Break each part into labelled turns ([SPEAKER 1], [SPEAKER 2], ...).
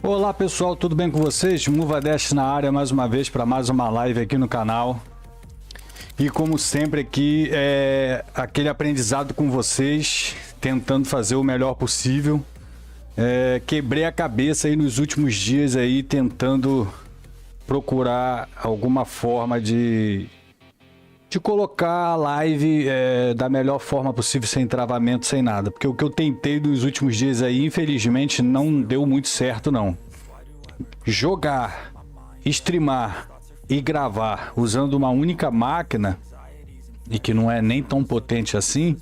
[SPEAKER 1] Olá pessoal, tudo bem com vocês? Muvadest na área mais uma vez para mais uma live aqui no canal. E como sempre aqui é aquele aprendizado com vocês, tentando fazer o melhor possível. Quebrei a cabeça aí nos últimos dias aí tentando procurar alguma forma de colocar a live da melhor forma possível, sem travamento, sem nada. Porque o que eu tentei nos últimos dias aí, infelizmente, não deu muito certo, não. Jogar, streamar e gravar usando uma única máquina, e que não é nem tão potente assim,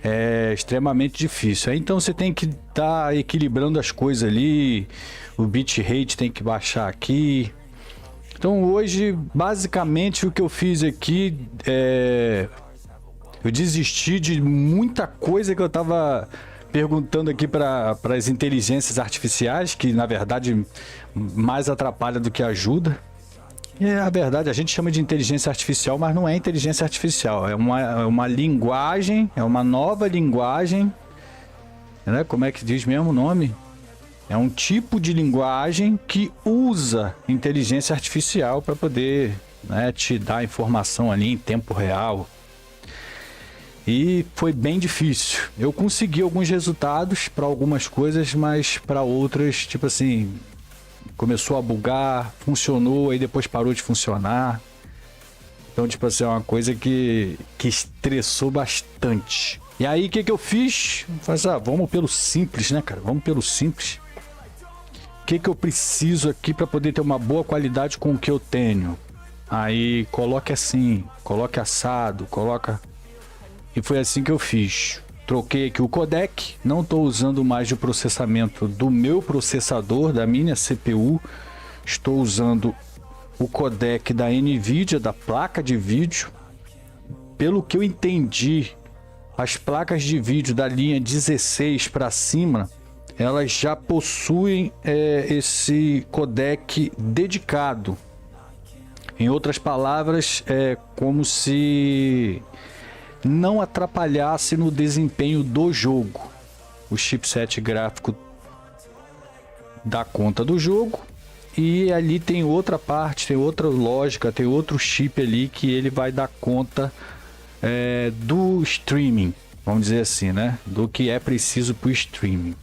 [SPEAKER 1] é extremamente difícil. Então você tem que estar equilibrando as coisas ali, o bitrate tem que baixar aqui. Então hoje, basicamente, o que eu fiz aqui eu desisti de muita coisa que eu estava perguntando aqui para as inteligências artificiais, que na verdade mais atrapalha do que ajuda. E a verdade, a gente chama de inteligência artificial, mas não é inteligência artificial, é uma linguagem, é uma nova linguagem, né? Como é que diz mesmo o nome? É um tipo de linguagem que usa inteligência artificial para poder, né, te dar informação ali em tempo real. E foi bem difícil. Eu consegui alguns resultados para algumas coisas, mas para outras, tipo assim, começou a bugar, funcionou, aí depois parou de funcionar. Então, tipo assim, é uma coisa que estressou bastante. E aí, o que eu fiz? Vamos pelo simples, né, cara? Vamos pelo simples. O que eu preciso aqui para poder ter uma boa qualidade com o que eu tenho? Aí coloque assim, coloque assado, coloca... E foi assim que eu fiz. Troquei aqui o codec, não estou usando mais o processamento do meu processador, da minha CPU. Estou usando o codec da NVIDIA, da placa de vídeo. Pelo que eu entendi, as placas de vídeo da linha 16 para cima, elas já possuem esse codec dedicado. Em outras palavras, é como se não atrapalhasse no desempenho do jogo. O chipset gráfico dá conta do jogo e ali tem outra parte, tem outra lógica, tem outro chip ali que ele vai dar conta do streaming, vamos dizer assim, né? Do que é preciso para o streaming.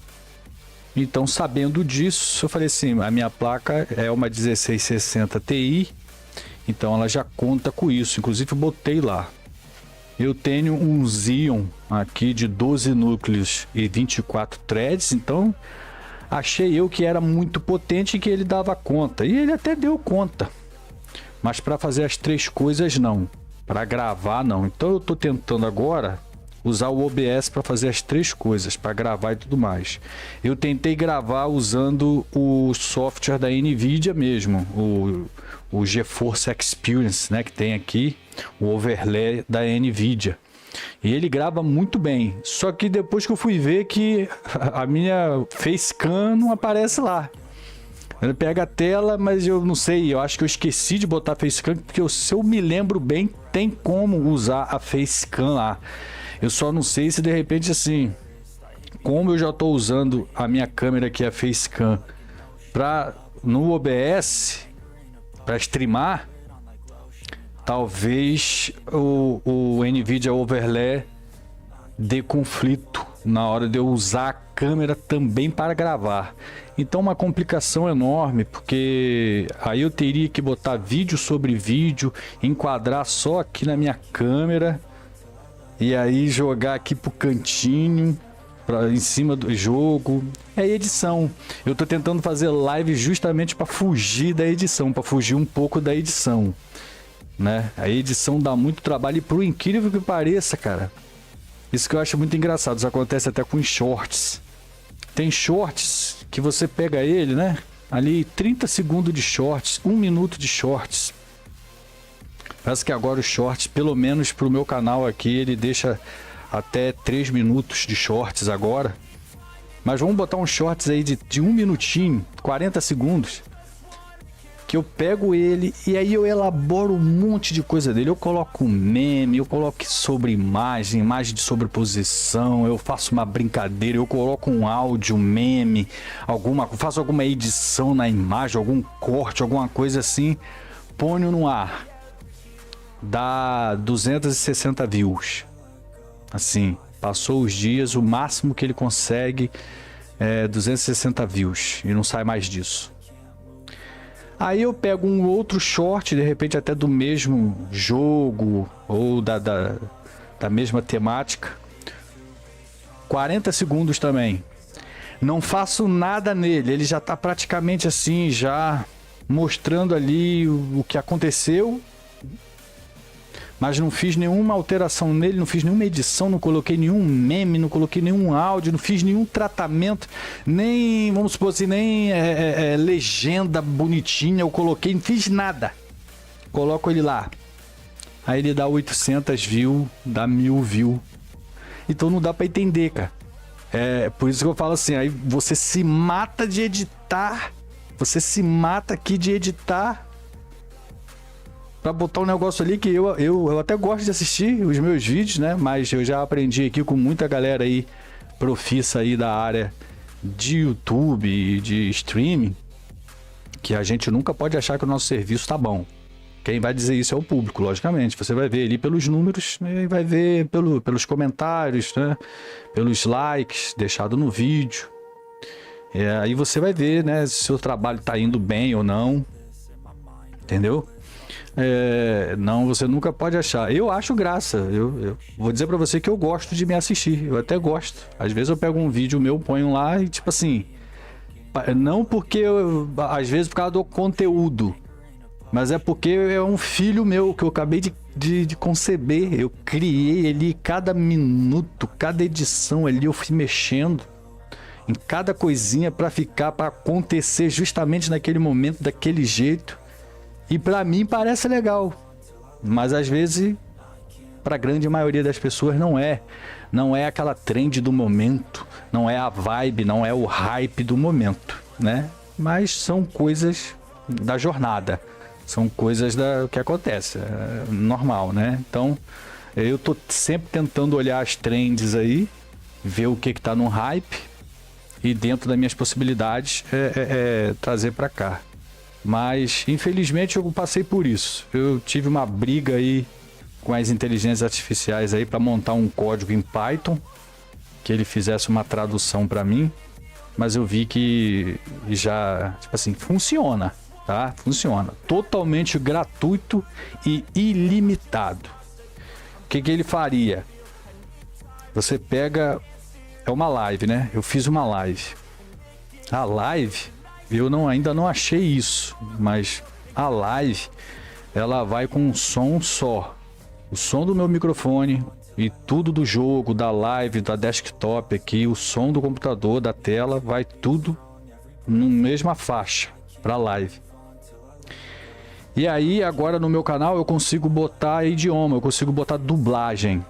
[SPEAKER 1] Então, sabendo disso, eu falei assim, a minha placa é uma 1660 Ti, então ela já conta com isso. Inclusive, eu botei lá. Eu tenho um Xeon aqui de 12 núcleos e 24 threads, então achei eu que era muito potente e que ele dava conta. E ele até deu conta. Mas para fazer as três coisas, não. Para gravar, não. Então eu estou tentando agora usar o OBS para fazer as três coisas, para gravar e tudo mais. Eu tentei gravar usando o software da NVIDIA mesmo, o GeForce Experience, né, que tem aqui, o overlay da NVIDIA. E ele grava muito bem, só que depois que eu fui ver que a minha facecam não aparece lá. Ele pega a tela, mas eu não sei, eu acho que eu esqueci de botar a facecam, porque se eu me lembro bem, tem como usar a facecam lá. Eu só não sei se de repente assim, como eu já estou usando a minha câmera aqui, a facecam, no OBS, para streamar, talvez o NVIDIA Overlay dê conflito na hora de eu usar a câmera também para gravar. Então uma complicação enorme, porque aí eu teria que botar vídeo sobre vídeo, enquadrar só aqui na minha câmera e aí jogar aqui pro cantinho, em cima do jogo. É edição. Eu tô tentando fazer live justamente para fugir da edição, para fugir um pouco da edição, né? A edição dá muito trabalho e, por incrível que pareça, cara, isso que eu acho muito engraçado, isso acontece até com shorts. Tem shorts que você pega ele, né? Ali 30 segundos de shorts, 1 minuto de shorts. Parece que agora o shorts, pelo menos pro meu canal aqui, ele deixa até 3 minutos de shorts agora. Mas vamos botar um shorts aí de 1 minutinho, 40 segundos. que eu pego ele e aí eu elaboro um monte de coisa dele. Eu coloco um meme, eu coloco sobre imagem, imagem de sobreposição, eu faço uma brincadeira, eu coloco um áudio, um meme, faço alguma edição na imagem, algum corte, alguma coisa assim, ponho no ar. Dá 260 views. Assim, passou os dias, o máximo que ele consegue é 260 views e não sai mais disso. Aí eu pego um outro short, de repente até do mesmo jogo ou da mesma temática. 40 segundos também. Não faço nada nele, ele já tá praticamente assim, já mostrando ali o que aconteceu. Mas não fiz nenhuma alteração nele, não fiz nenhuma edição, não coloquei nenhum meme, não coloquei nenhum áudio, não fiz nenhum tratamento, nem, vamos supor assim, nem legenda bonitinha eu coloquei, não fiz nada. Coloco ele lá. Aí ele dá 800 views, dá 1000 views. Então não dá pra entender, cara. É por isso que eu falo assim, aí você se mata de editar, você se mata aqui de editar pra botar um negócio ali que eu até gosto de assistir os meus vídeos, né? Mas eu já aprendi aqui com muita galera aí profissa aí da área de YouTube e de streaming, que a gente nunca pode achar que o nosso serviço tá bom. Quem vai dizer isso é o público, logicamente. Você vai ver ali pelos números, né? E vai ver pelos comentários, né? Pelos likes deixados no vídeo. Aí você vai ver, né? Se o seu trabalho tá indo bem ou não. Entendeu? Não, você nunca pode achar. Eu acho graça. Eu vou dizer pra você que eu gosto de me assistir. Eu até gosto. Às vezes eu pego um vídeo meu, ponho lá e tipo assim... Não porque às vezes por causa do conteúdo, mas é porque é um filho meu que eu acabei de conceber. Eu criei ali cada minuto, cada edição ali, eu fui mexendo em cada coisinha pra acontecer justamente naquele momento, daquele jeito. E pra mim parece legal, mas às vezes pra grande maioria das pessoas não é. Não é aquela trend do momento, não é a vibe, não é o hype do momento, né? Mas são coisas da jornada, são coisas que acontece, é normal, né? Então eu tô sempre tentando olhar as trends aí, ver o que tá no hype e dentro das minhas possibilidades trazer pra cá. Mas, infelizmente, eu passei por isso. Eu tive uma briga aí com as inteligências artificiais aí para montar um código em Python, que ele fizesse uma tradução para mim, mas eu vi que já, tipo assim, funciona, tá? Funciona. Totalmente gratuito e ilimitado. O que ele faria? Você pega... É uma live, né? Eu fiz uma live. A live... Eu ainda não achei isso, mas a live ela vai com um som só. O som do meu microfone e tudo do jogo, da live, da desktop aqui, o som do computador, da tela, vai tudo na mesma faixa para live. E aí agora no meu canal eu consigo botar idioma, eu consigo botar dublagem.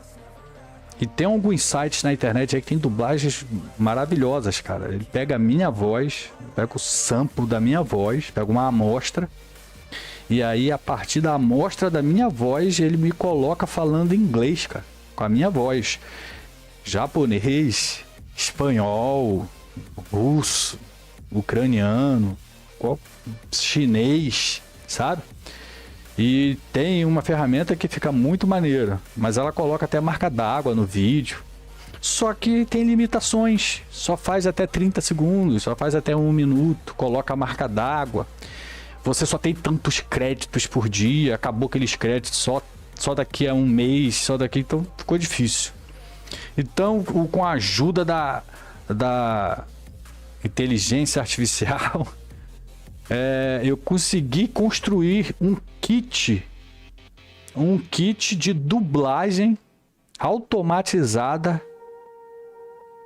[SPEAKER 1] E tem alguns sites na internet aí que tem dublagens maravilhosas, cara. Ele pega a minha voz, pega o sample da minha voz, pega uma amostra. E aí, a partir da amostra da minha voz, ele me coloca falando inglês, cara. Com a minha voz. Japonês, espanhol, russo, ucraniano, chinês, sabe? E tem uma ferramenta que fica muito maneira, mas ela coloca até marca d'água no vídeo. Só que tem limitações, só faz até 30 segundos, só faz até 1 minuto, coloca a marca d'água. Você só tem tantos créditos por dia, acabou aqueles créditos só daqui a um mês, só daqui, então ficou difícil. Então, com a ajuda da inteligência artificial... eu consegui construir um kit de dublagem automatizada,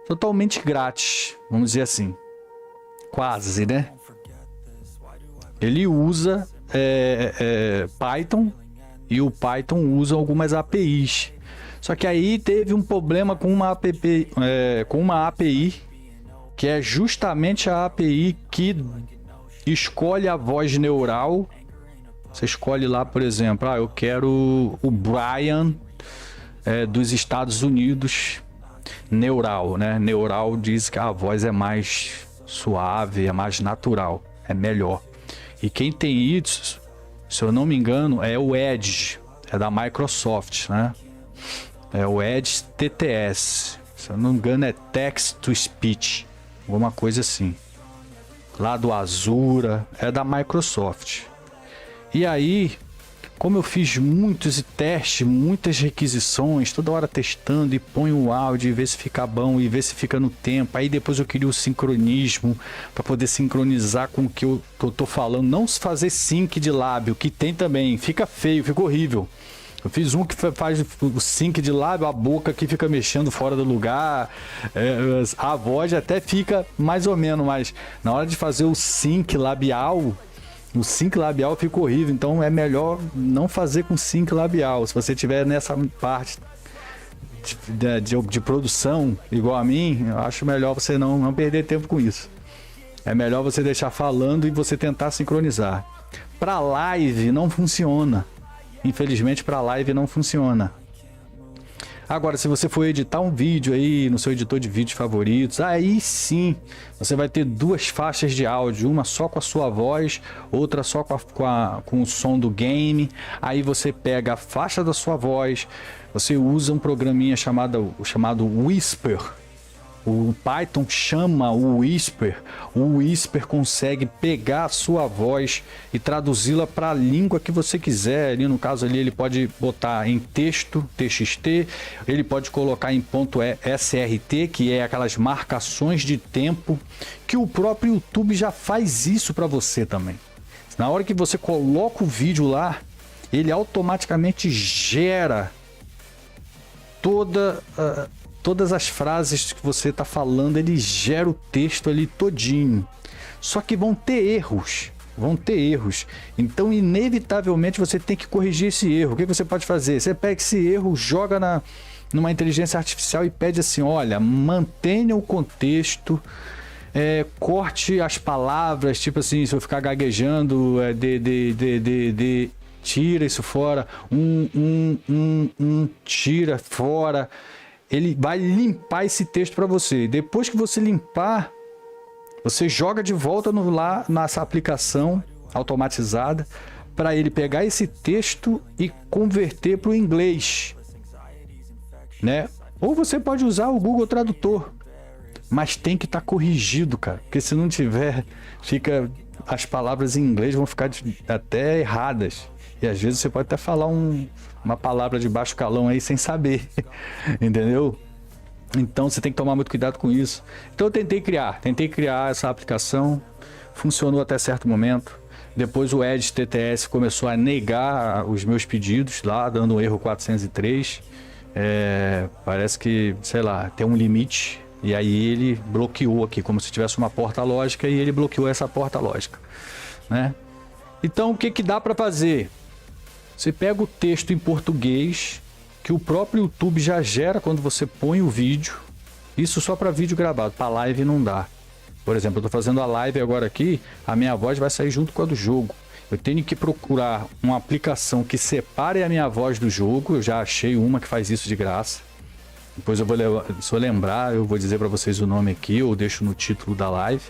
[SPEAKER 1] totalmente grátis, vamos dizer assim, quase, né? Ele usa Python e o Python usa algumas APIs. Só que aí teve um problema com uma API que é justamente a API que escolhe a voz neural. Você escolhe lá, por exemplo, eu quero o Brian dos Estados Unidos neural, né? Neural diz que a voz é mais suave, é mais natural, é melhor. E quem tem isso, se eu não me engano, é o Edge, é da Microsoft, né? É o Edge TTS, se eu não me engano é Text to Speech, alguma coisa assim. Lá do Azura, é da Microsoft. E aí, como eu fiz muitos testes, muitas requisições, toda hora testando e ponho o áudio e ver se fica bom e ver se fica no tempo. Aí depois eu queria o sincronismo para poder sincronizar com o que eu tô falando. Não fazer sync de lábio, que tem também. Fica feio, fica horrível. Eu fiz um que faz o sync de lábio, a boca que fica mexendo fora do lugar. A voz até fica mais ou menos, mas na hora de fazer o sync labial... O sync labial fica horrível, então é melhor não fazer com sync labial. Se você tiver nessa parte de produção igual a mim, eu acho melhor você não perder tempo com isso. É melhor você deixar falando e você tentar sincronizar. Para live não funciona. Infelizmente para live não funciona. Agora, se você for editar um vídeo aí no seu editor de vídeos favoritos, aí sim você vai ter duas faixas de áudio, uma só com a sua voz, outra só com o som do game. Aí você pega a faixa da sua voz, você usa um programinha chamado Whisper. O Python chama o Whisper consegue pegar a sua voz e traduzi-la para a língua que você quiser. Ali no caso ali ele pode botar em texto, TXT, ele pode colocar em ponto SRT, que é aquelas marcações de tempo, que o próprio YouTube já faz isso para você também. Na hora que você coloca o vídeo lá, ele automaticamente gera todas as frases que você está falando, ele gera o texto ali todinho. Só que vão ter erros. Então, inevitavelmente, você tem que corrigir esse erro. O que você pode fazer? Você pega esse erro, joga numa inteligência artificial e pede assim, olha, mantenha o contexto, corte as palavras, tipo assim, se eu ficar gaguejando, tira isso fora, tira fora. Ele vai limpar esse texto para você. Depois que você limpar, você joga de volta lá nessa aplicação automatizada para ele pegar esse texto e converter para o inglês, né? Ou você pode usar o Google Tradutor, mas tem que estar corrigido, cara, porque se não tiver, as palavras em inglês vão ficar até erradas. E às vezes você pode até falar uma palavra de baixo calão aí sem saber, entendeu? Então você tem que tomar muito cuidado com isso. Então eu tentei criar essa aplicação, funcionou até certo momento. Depois o Edge TTS começou a negar os meus pedidos lá, dando um erro 403. Parece que, sei lá, tem um limite. E aí ele bloqueou aqui, como se tivesse uma porta lógica, e ele bloqueou essa porta lógica, né? Então o que dá para fazer? Você pega o texto em português, que o próprio YouTube já gera quando você põe o vídeo. Isso só para vídeo gravado, para live não dá. Por exemplo, eu estou fazendo a live agora aqui, a minha voz vai sair junto com a do jogo. Eu tenho que procurar uma aplicação que separe a minha voz do jogo. Eu já achei uma que faz isso de graça. Depois se eu lembrar, eu vou dizer para vocês o nome aqui, ou deixo no título da live.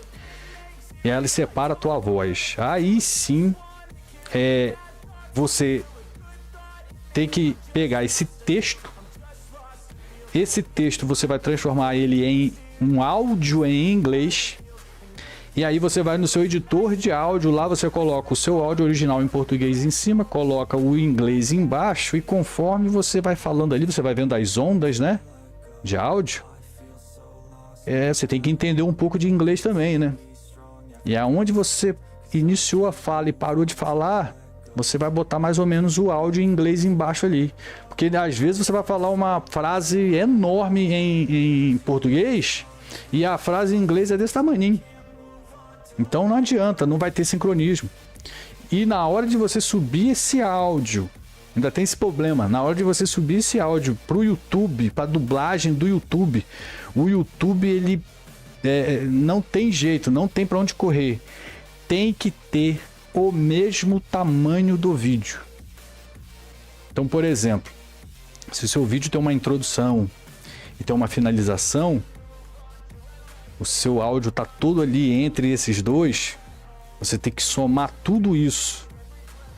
[SPEAKER 1] E ela separa a tua voz. Aí sim, você tem que pegar esse texto você vai transformar ele em um áudio em inglês, e aí você vai no seu editor de áudio, lá você coloca o seu áudio original em português em cima, coloca o inglês embaixo, e conforme você vai falando ali, você vai vendo as ondas, né, de áudio. Você tem que entender um pouco de inglês também, né? E aonde você iniciou a fala e parou de falar, você vai botar mais ou menos o áudio em inglês embaixo ali. Porque às vezes você vai falar uma frase enorme em português e a frase em inglês é desse tamanhinho. Então não adianta, não vai ter sincronismo. E na hora de você subir esse áudio, ainda tem esse problema, na hora de você subir esse áudio para o YouTube, para dublagem do YouTube, o YouTube ele não tem jeito, não tem para onde correr. tem que ter o mesmo tamanho do vídeo. Então, por exemplo, se o seu vídeo tem uma introdução e tem uma finalização, o seu áudio está todo ali entre esses dois, você tem que somar tudo isso.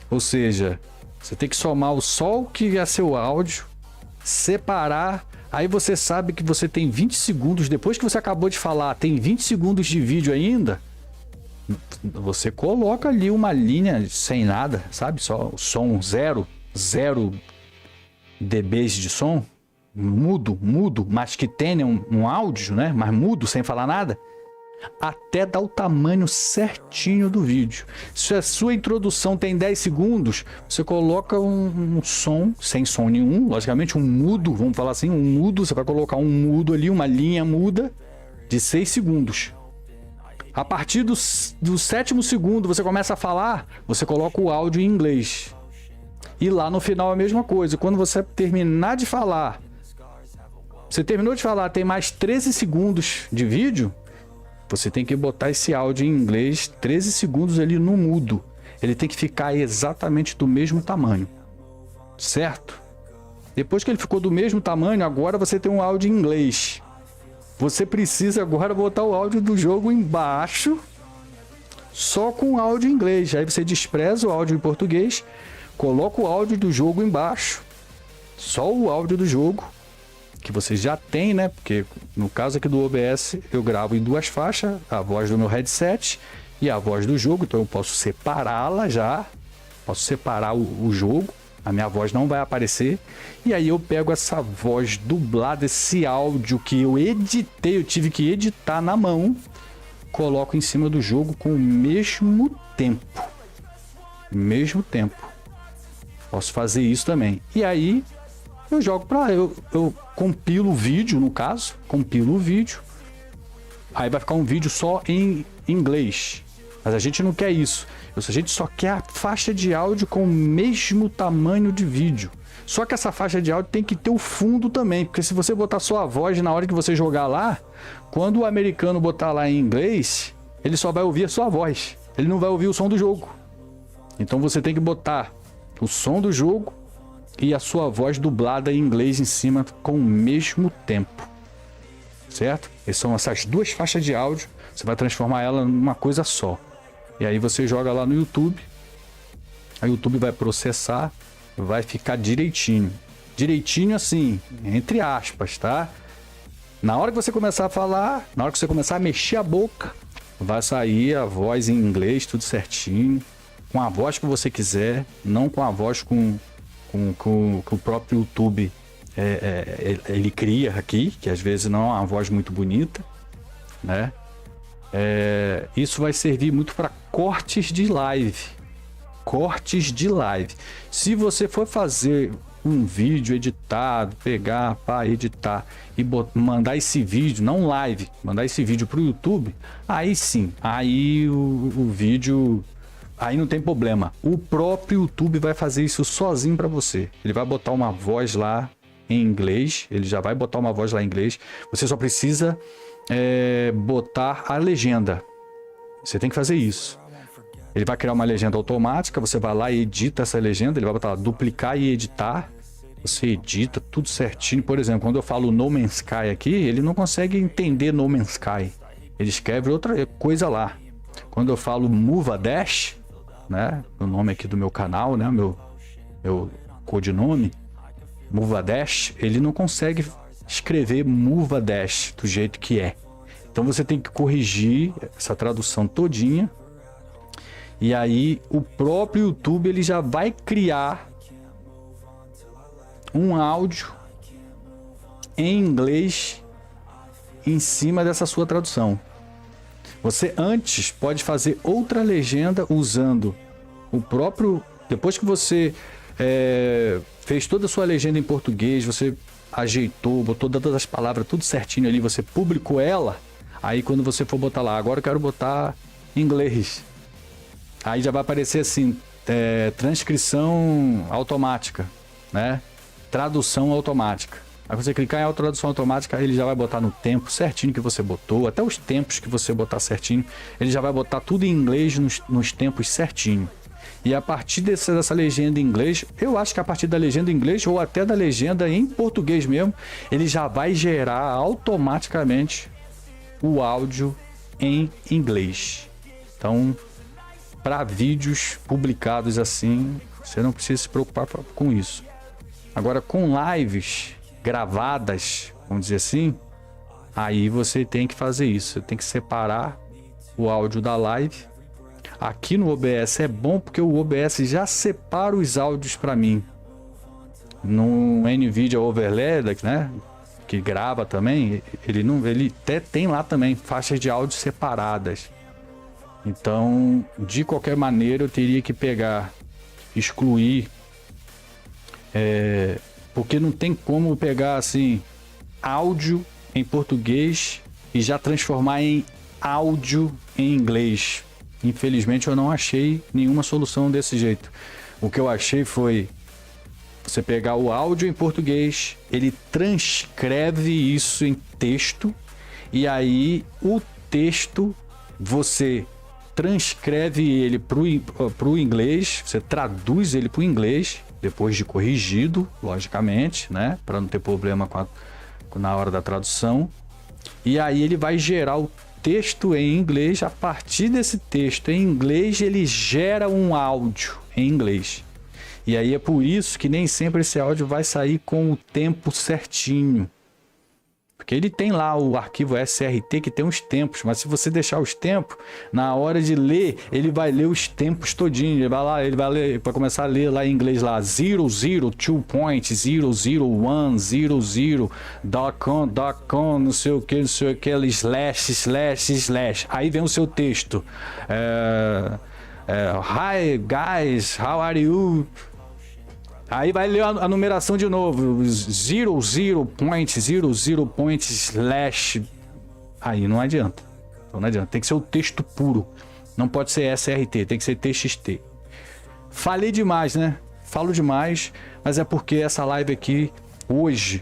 [SPEAKER 1] Ou seja, você tem que somar só o que é seu áudio, separar, aí você sabe que você tem 20 segundos, depois que você acabou de falar, tem 20 segundos de vídeo ainda, você coloca ali uma linha sem nada, sabe? Só o som 0 dBs de som, mudo, mas que tenha um áudio, né? Mas mudo, sem falar nada, até dar o tamanho certinho do vídeo. Se a sua introdução tem 10 segundos, você coloca um som, sem som nenhum, logicamente um mudo, vamos falar assim, um mudo, você vai colocar um mudo ali, uma linha muda de 6 segundos. A partir do 7º segundo você começa a falar, você coloca o áudio em inglês. E lá no final a mesma coisa. Quando você terminar de falar, você terminou de falar, tem mais 13 segundos de vídeo, você tem que botar esse áudio em inglês, 13 segundos ali no mudo. Ele tem que ficar exatamente do mesmo tamanho, certo? Depois que ele ficou do mesmo tamanho, agora você tem um áudio em inglês. Você precisa agora botar o áudio do jogo embaixo, só com áudio em inglês. Aí você despreza o áudio em português, coloca o áudio do jogo embaixo, só o áudio do jogo, que você já tem, né? Porque no caso aqui do OBS eu gravo em 2 faixas, a voz do meu headset e a voz do jogo, então eu posso separá-la já, posso separar o jogo, a minha voz não vai aparecer, e aí eu pego essa voz dublada, esse áudio que eu editei, eu tive que editar na mão, coloco em cima do jogo com o mesmo tempo. Posso fazer isso também. E aí eu jogo para eu compilo o vídeo, no caso, aí vai ficar um vídeo só em inglês. Mas a gente não quer isso. A gente só quer a faixa de áudio com o mesmo tamanho de vídeo. Só que essa faixa de áudio tem que ter o fundo também, porque se você botar só a voz na hora que você jogar lá, quando o americano botar lá em inglês, ele só vai ouvir a sua voz. Ele não vai ouvir o som do jogo. Então você tem que botar o som do jogo e a sua voz dublada em inglês em cima com o mesmo tempo, certo? São essas 2 faixas de áudio, você vai transformar ela numa coisa só. E aí você joga lá no YouTube, a YouTube vai processar, vai ficar direitinho assim, entre aspas, tá? Na hora que você começar a falar, na hora que você começar a mexer a boca, vai sair a voz em inglês, tudo certinho, com a voz que você quiser, não com a voz com o próprio YouTube ele cria aqui, que às vezes não é uma voz muito bonita, né? Isso vai servir muito para cortes de live. Se você for fazer um vídeo editado, pegar para editar e mandar esse vídeo, não live, mandar esse vídeo para o YouTube, aí sim, aí o vídeo, aí não tem problema. O próprio YouTube vai fazer isso sozinho para você. Ele vai botar uma voz lá em inglês, ele já vai botar uma voz lá em inglês. Você só precisa botar a legenda. Você tem que fazer isso. Ele vai criar uma legenda automática, você vai lá e edita essa legenda, ele vai botar lá, duplicar e editar. Você edita tudo certinho. Por exemplo, quando eu falo No Man's Sky aqui, ele não consegue entender No Man's Sky. Ele escreve outra coisa lá. Quando eu falo Move a Dash, né, o nome aqui do meu canal, né, meu codinome, Move a Dash, ele não consegue escrever Move a Dash do jeito que é. Então você tem que corrigir essa tradução todinha. E aí o próprio YouTube ele já vai criar um áudio em inglês em cima dessa sua tradução. Você antes pode fazer outra legenda usando o próprio... Depois que você fez toda a sua legenda em português, você ajeitou, botou todas as palavras tudo certinho ali, você publicou ela, aí quando você for botar lá, agora eu quero botar em inglês, aí já vai aparecer assim, transcrição automática, né? Tradução automática. Aí você clicar em tradução automática, ele já vai botar no tempo certinho que você botou, até os tempos que você botar certinho, ele já vai botar tudo em inglês nos tempos certinho. E a partir dessa legenda em inglês, eu acho que a partir da legenda em inglês ou até da legenda em português mesmo, ele já vai gerar automaticamente o áudio em inglês. Então, para vídeos publicados assim, você não precisa se preocupar com isso. Agora, com lives gravadas, vamos dizer assim, aí você tem que fazer isso. Você tem que separar o áudio da live. Aqui no OBS é bom porque o OBS já separa os áudios para mim. No NVIDIA Overlay, né, que grava também, ele até tem lá também faixas de áudio separadas. Então, de qualquer maneira, eu teria que excluir, porque não tem como pegar assim áudio em português e já transformar em áudio em inglês. Infelizmente eu não achei nenhuma solução desse jeito. O que eu achei foi você pegar o áudio em português, ele transcreve isso em texto e aí o texto você transcreve ele pro inglês, você traduz ele pro inglês, depois de corrigido, logicamente, né? Para não ter problema na hora da tradução. E aí ele vai gerar o texto em inglês. A partir desse texto em inglês, ele gera um áudio em inglês. E aí é por isso que nem sempre esse áudio vai sair com o tempo certinho. Porque ele tem lá o arquivo SRT que tem os tempos, mas se você deixar os tempos, na hora de ler, ele vai ler os tempos todinho. Ele vai ler, para começar a ler lá em inglês lá, 002.100.com, não sei o que, //. Aí vem o seu texto. Hi guys, how are you? Aí vai ler a numeração de novo, 00.00. Aí não adianta. Então não adianta. Tem que ser o texto puro. Não pode ser SRT, tem que ser TXT. Falei demais, né? Falo demais, mas é porque essa live aqui, hoje,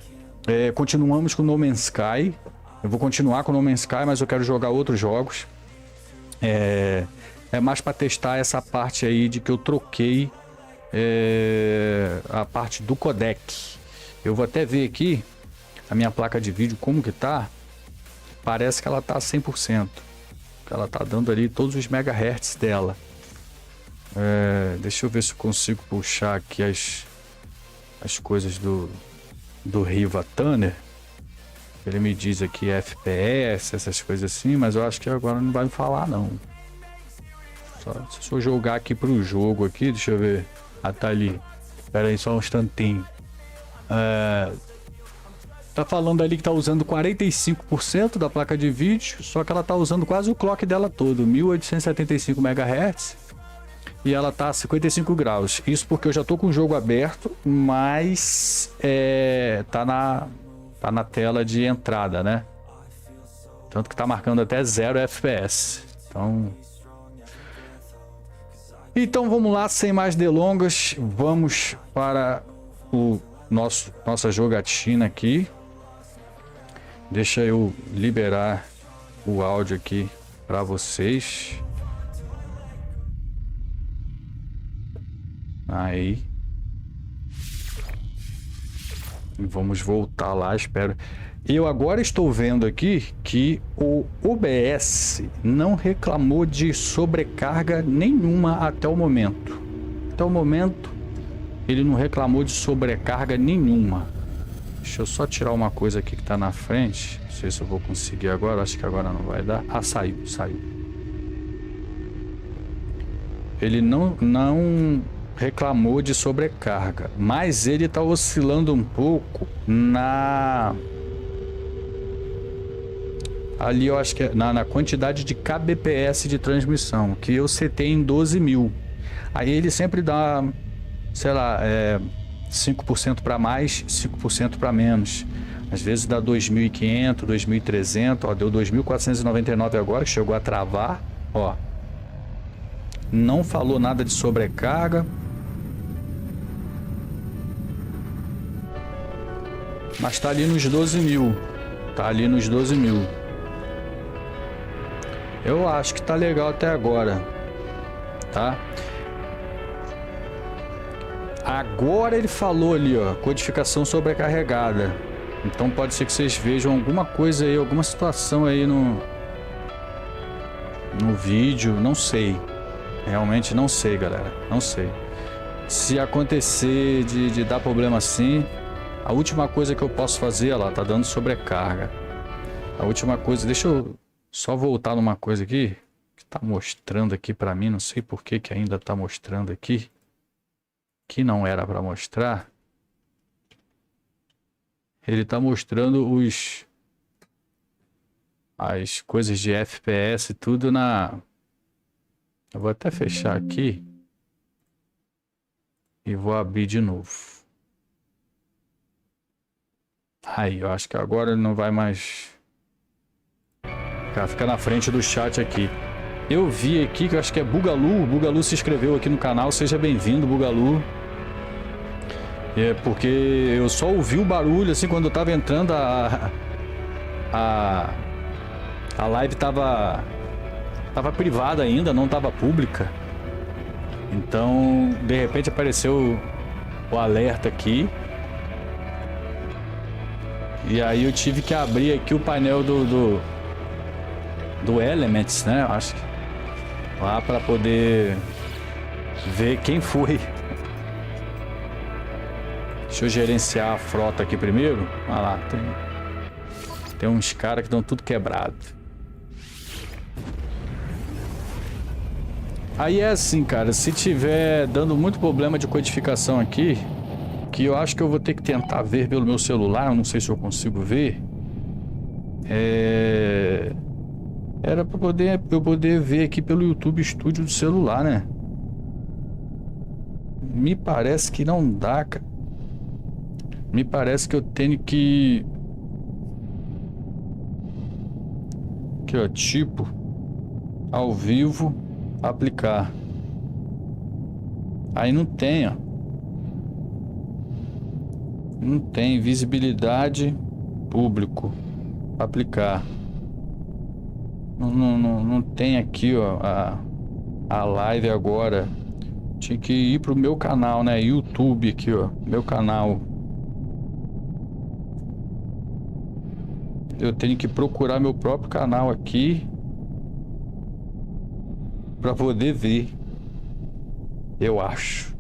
[SPEAKER 1] continuamos com No Man's Sky. Eu vou continuar com No Man's Sky, mas eu quero jogar outros jogos. É mais para testar essa parte aí de que eu troquei a parte do codec. Eu vou até ver aqui a minha placa de vídeo como que tá. Parece que ela tá 100%. Ela tá dando ali todos os megahertz dela. Deixa eu ver se eu consigo puxar aqui as coisas do Riva Tanner. Ele me diz aqui FPS, essas coisas assim, mas eu acho que agora não vai me falar não. Se eu jogar aqui pro jogo aqui, deixa eu ver. Tá ali. Espera aí só um instantinho. Tá falando ali que tá usando 45% da placa de vídeo, só que ela tá usando quase o clock dela todo, 1875 MHz, e ela tá a 55 graus. Isso porque eu já tô com o jogo aberto, mas tá na tela de entrada, né? Tanto que tá marcando até 0 FPS. Então vamos lá, sem mais delongas, vamos para nossa jogatina aqui. Deixa eu liberar o áudio aqui para vocês. Aí. Vamos voltar lá, espero. Eu agora estou vendo aqui que o OBS não reclamou de sobrecarga nenhuma até o momento. Até o momento, ele não reclamou de sobrecarga nenhuma. Deixa eu só tirar uma coisa aqui que está na frente. Não sei se eu vou conseguir agora, acho que agora não vai dar. Saiu. Ele não reclamou de sobrecarga, mas ele está oscilando um pouco ali eu acho que é na quantidade de kbps de transmissão, que eu setei em 12.000. Aí ele sempre dá, sei lá, 5% para mais, 5% para menos. Às vezes dá 2.500, 2.300, ó, deu 2.499 agora, que chegou a travar, ó. Não falou nada de sobrecarga. Mas tá ali nos 12 mil. Tá ali nos 12 mil. Eu acho que tá legal até agora. Tá? Agora ele falou ali, ó. Codificação sobrecarregada. Então pode ser que vocês vejam alguma coisa aí, alguma situação aí no vídeo. Não sei. Realmente não sei, galera. Não sei. Se acontecer de dar problema assim, a última coisa que eu posso fazer, ó lá, tá dando sobrecarga. A última coisa, deixa eu só voltar numa coisa aqui que tá mostrando aqui pra mim, não sei por que que ainda tá mostrando aqui, que não era pra mostrar. Ele tá mostrando as coisas de FPS e tudo na... Eu vou até fechar aqui e vou abrir de novo. Aí, eu acho que agora ele não vai mais... Fica na frente do chat aqui. Eu vi aqui que eu acho que é Bugalu. O Bugalu se inscreveu aqui no canal. Seja bem-vindo, Bugalu. É porque eu só ouvi o barulho assim quando eu tava entrando. A live tava privada ainda, não tava pública. Então, de repente apareceu o alerta aqui. E aí eu tive que abrir aqui o painel do Elements, né? Eu acho que lá para poder ver quem foi. Deixa eu gerenciar a frota aqui primeiro. Olha lá, tem uns caras que estão tudo quebrado. Aí é assim, cara, se tiver dando muito problema de codificação aqui, que eu acho que eu vou ter que tentar ver pelo meu celular, eu não sei se eu consigo ver. Era pra eu poder ver aqui pelo YouTube Studio do celular, né? Me parece que não dá, cara. Me parece que eu tenho que... Aqui, ó, tipo, ao vivo, aplicar. Aí não tem, ó. Não tem visibilidade, público, aplicar. Não tem aqui, ó, a live agora. Tinha que ir pro meu canal, né? YouTube aqui, ó, meu canal. Eu tenho que procurar meu próprio canal aqui para poder ver. Eu acho.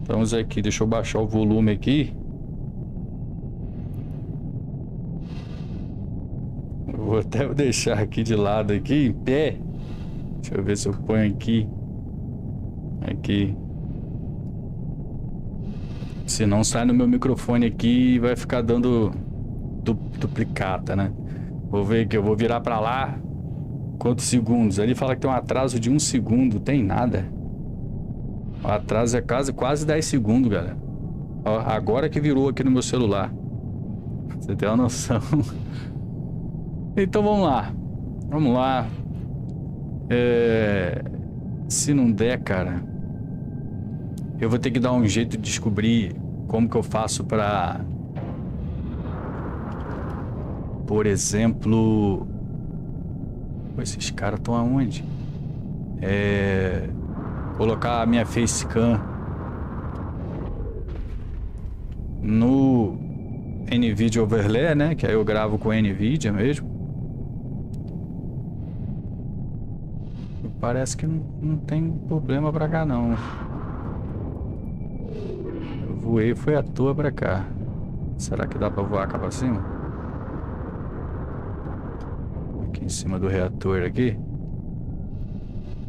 [SPEAKER 1] Vamos aqui, deixa eu baixar o volume aqui. Vou até deixar aqui de lado aqui, em pé. Deixa eu ver se eu ponho aqui. Aqui. Se não sai no meu microfone aqui, vai ficar dando duplicata, né? Vou ver que eu vou virar pra lá. Quantos segundos? Ele fala que tem um atraso de 1 segundo. Tem nada. O atraso é quase 10 segundos, galera. Ó, agora que virou aqui no meu celular. Você tem uma noção. Então vamos lá. Vamos lá. Se não der, cara, eu vou ter que dar um jeito de descobrir como que eu faço pra... Por exemplo... Pô, esses caras estão aonde? Colocar a minha facecam no NVIDIA Overlay, né? Que aí eu gravo com NVIDIA mesmo. Parece que não tem problema pra cá, não. Eu voei, foi à toa pra cá. Será que dá pra voar cá pra cima? Aqui em cima do reator aqui.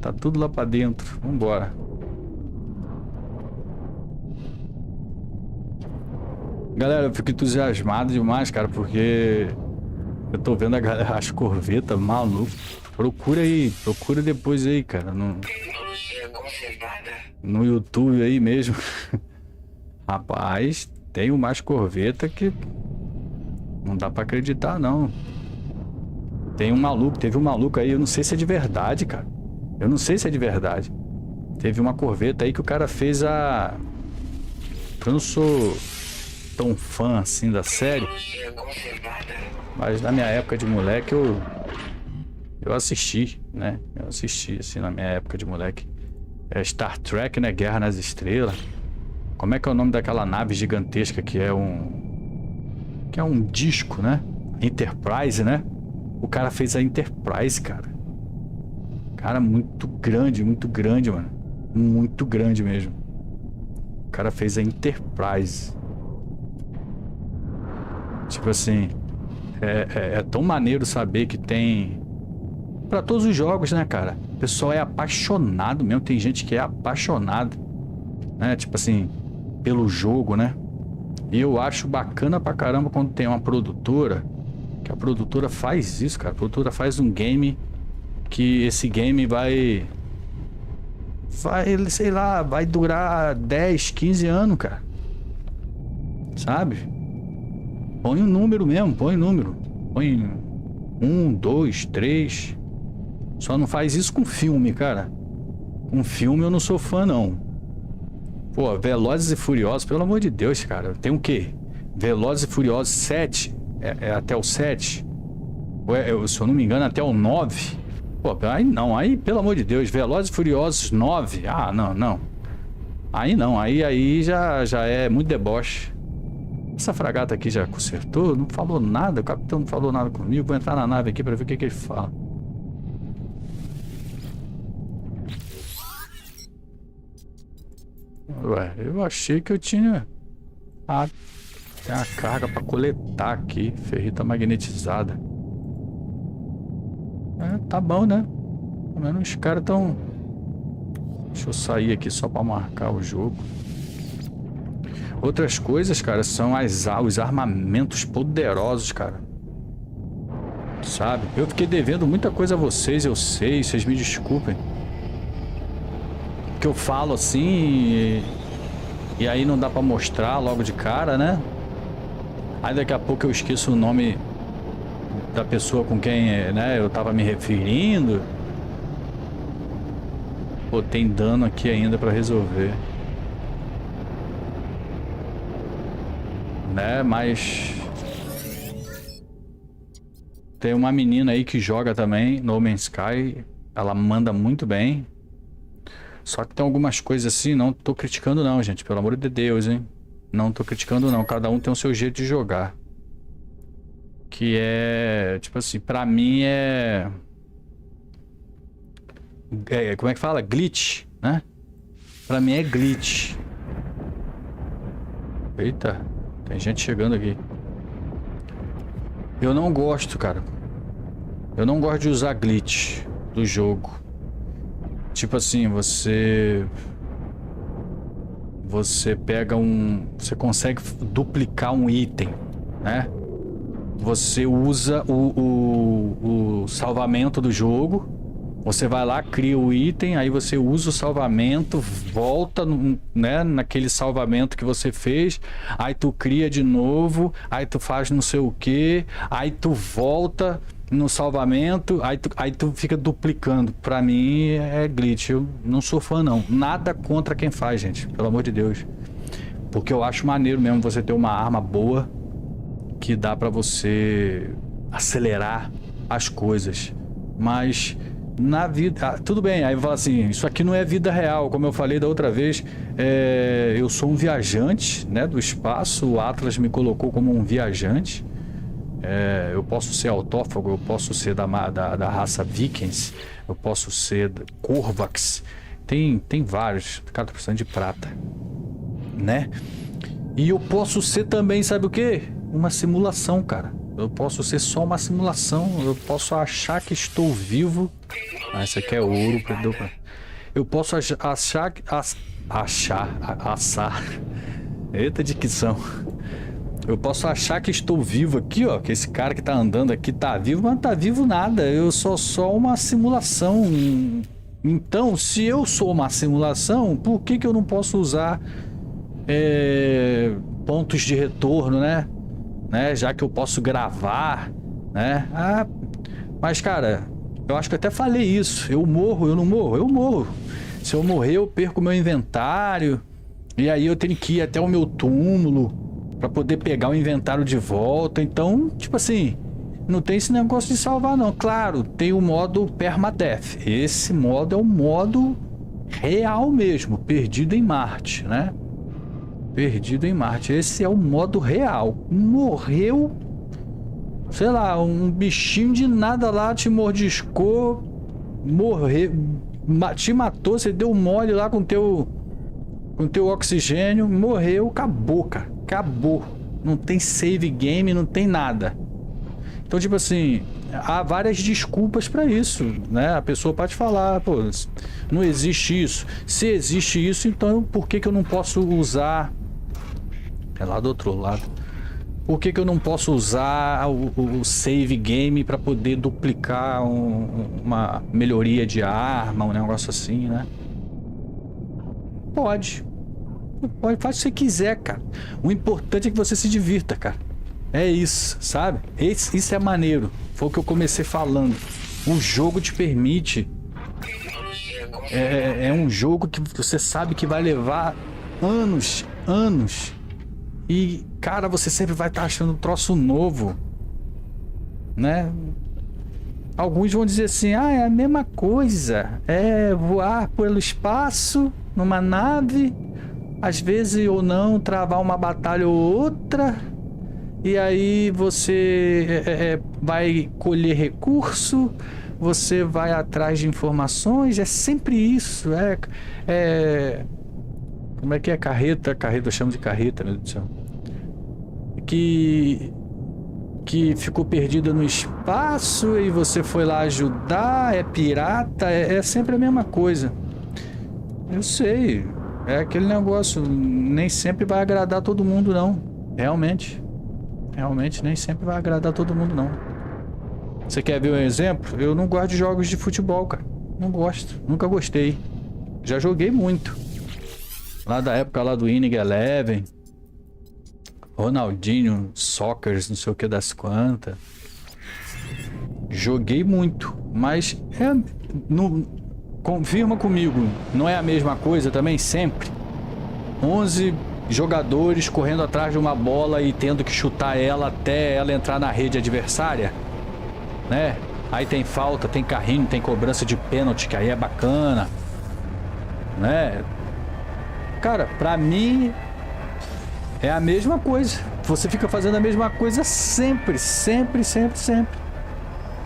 [SPEAKER 1] Tá tudo lá pra dentro. Vambora. Galera, eu fico entusiasmado demais, cara, porque eu tô vendo a galera, as corvetas, maluco. Procura aí, procura depois aí, cara, no YouTube aí mesmo. Rapaz, tem umas corveta que não dá pra acreditar, não. Tem um maluco, teve um maluco aí, eu não sei se é de verdade, cara. Eu não sei se é de verdade. Teve uma corveta aí que o cara fez a... Eu não sou tão fã assim da série. Mas na minha época de moleque eu assisti, né? Eu assisti assim na minha época de moleque. Star Trek, né? Guerra nas Estrelas. Como é que é o nome daquela nave gigantesca que é um disco, né? Enterprise, né? O cara fez a Enterprise, cara. Cara, muito grande, mano. Muito grande mesmo. O cara fez a Enterprise. Tipo assim, é tão maneiro saber que tem pra todos os jogos, né, cara? O pessoal é apaixonado mesmo. Tem gente que é apaixonado, né? Tipo assim, pelo jogo, né? E eu acho bacana pra caramba quando tem uma produtora, que a produtora faz isso, cara. A produtora faz um game que esse game vai, sei lá, vai durar 10, 15 anos, cara. Sabe? Põe um número mesmo, põe número. Põe 1, 2, 3. Só não faz isso com filme, cara. Com filme eu não sou fã, não. Pô, Velozes e Furiosos, pelo amor de Deus, cara. Tem o quê? Velozes e Furiosos 7. É até o 7. Se eu não me engano, até o 9. Pô, aí não. Aí, pelo amor de Deus, Velozes e Furiosos 9. Ah, não. Aí não. Aí já é muito deboche. Essa fragata aqui já consertou? Não falou nada. O capitão não falou nada comigo. Vou entrar na nave aqui pra ver o que ele fala. Ué, eu achei que eu tinha... Ah, tem a carga pra coletar aqui. Ferrita magnetizada. Tá bom, né? Pelo menos os caras tão... Deixa eu sair aqui só pra marcar o jogo. Outras coisas, cara, são os armamentos poderosos, cara. Sabe? Eu fiquei devendo muita coisa a vocês, eu sei, vocês me desculpem. Que eu falo assim e aí não dá pra mostrar logo de cara, né? Aí daqui a pouco eu esqueço o nome da pessoa com quem, né, eu tava me referindo. Pô, tem dano aqui ainda pra resolver. Né, mas... Tem uma menina aí que joga também, No Man's Sky. Ela manda muito bem. Só que tem algumas coisas assim, não tô criticando não, gente. Pelo amor de Deus, hein? Não tô criticando não. Cada um tem o seu jeito de jogar. Que é... Tipo assim, pra mim como é que fala? Glitch, né? Pra mim é glitch. Eita, tem gente chegando aqui. Eu não gosto, cara. Eu não gosto de usar glitch do jogo. Tipo assim, você pega você consegue duplicar um item, né? Você usa o salvamento do jogo. Você vai lá, cria o item, aí você usa o salvamento, volta né, naquele salvamento que você fez, aí tu cria de novo, aí tu faz não sei o que, aí tu volta no salvamento, aí tu fica duplicando. Pra mim é glitch, eu não sou fã não. Nada contra quem faz, gente, pelo amor de Deus. Porque eu acho maneiro mesmo você ter uma arma boa que dá pra você acelerar as coisas. Mas na vida... tudo bem, aí fala assim, isso aqui não é vida real, como eu falei da outra vez. Eu sou um viajante, né, do espaço, o Atlas me colocou como um viajante. Eu posso ser autófago, eu posso ser da raça Vikings, eu posso ser Corvax, tem vários, 4% de prata, né? E eu posso ser também, sabe o que? Uma simulação, cara. Eu posso ser só uma simulação, eu posso achar que estou vivo. Ah, isso aqui é ouro, perdeu. Eu posso assar. Eita dicção. Eu posso achar que estou vivo aqui, ó, que esse cara que tá andando aqui tá vivo, mas não tá vivo nada. Eu sou só uma simulação. Então, se eu sou uma simulação, por que eu não posso usar pontos de retorno, né? Já que eu posso gravar, né? Mas, cara, eu acho que eu até falei isso. Eu morro, eu não morro? Eu morro. Se eu morrer, eu perco meu inventário. E aí eu tenho que ir até o meu túmulo, Pra poder pegar o inventário de volta. Então, tipo assim, não tem esse negócio de salvar não. Claro, tem o modo Permadeath. Esse modo é o modo real mesmo, Perdido em Marte, né? Perdido em Marte. Esse é o modo real. Morreu, sei lá, um bichinho de nada lá te mordiscou, morreu, te matou, você deu mole lá com teu oxigênio, morreu, acabou, cara. Acabou. Não tem save game, não tem nada. Então, tipo assim, há várias desculpas pra isso, né? A pessoa pode falar, pô, não existe isso. Se existe isso, então por que que eu não posso usar... É lá do outro lado. Por que que eu não posso usar o save game pra poder duplicar uma melhoria de arma, um negócio assim, né? Pode. Pode, faz o que você quiser, cara. O importante é que você se divirta, cara. É isso, sabe? Isso é maneiro. Foi o que eu comecei falando. O jogo te permite. É um jogo que você sabe que vai levar anos, anos. E, cara, você sempre vai estar achando um troço novo, né? Alguns vão dizer assim, ah, é a mesma coisa. É voar pelo espaço, numa nave, às vezes ou não, travar uma batalha ou outra. E aí você vai colher recurso, você vai atrás de informações, é sempre isso. Como é que é? Carreta, eu chamo de carreta, meu Deus do céu. Que ficou perdida no espaço e você foi lá ajudar, é pirata, é sempre a mesma coisa. Eu sei, é aquele negócio, nem sempre vai agradar todo mundo não, realmente nem sempre vai agradar todo mundo não. Você quer ver um exemplo? Eu não gosto de jogos de futebol, cara, não gosto, nunca gostei, já joguei muito, lá da época lá do Winning Eleven, Ronaldinho, Soccer, não sei o que das quantas. Joguei muito, mas confirma comigo, não é a mesma coisa também sempre? 11 jogadores correndo atrás de uma bola e tendo que chutar ela até ela entrar na rede adversária, né? Aí tem falta, tem carrinho, tem cobrança de pênalti, que aí é bacana, né? Cara, pra mim é a mesma coisa. Você fica fazendo a mesma coisa sempre.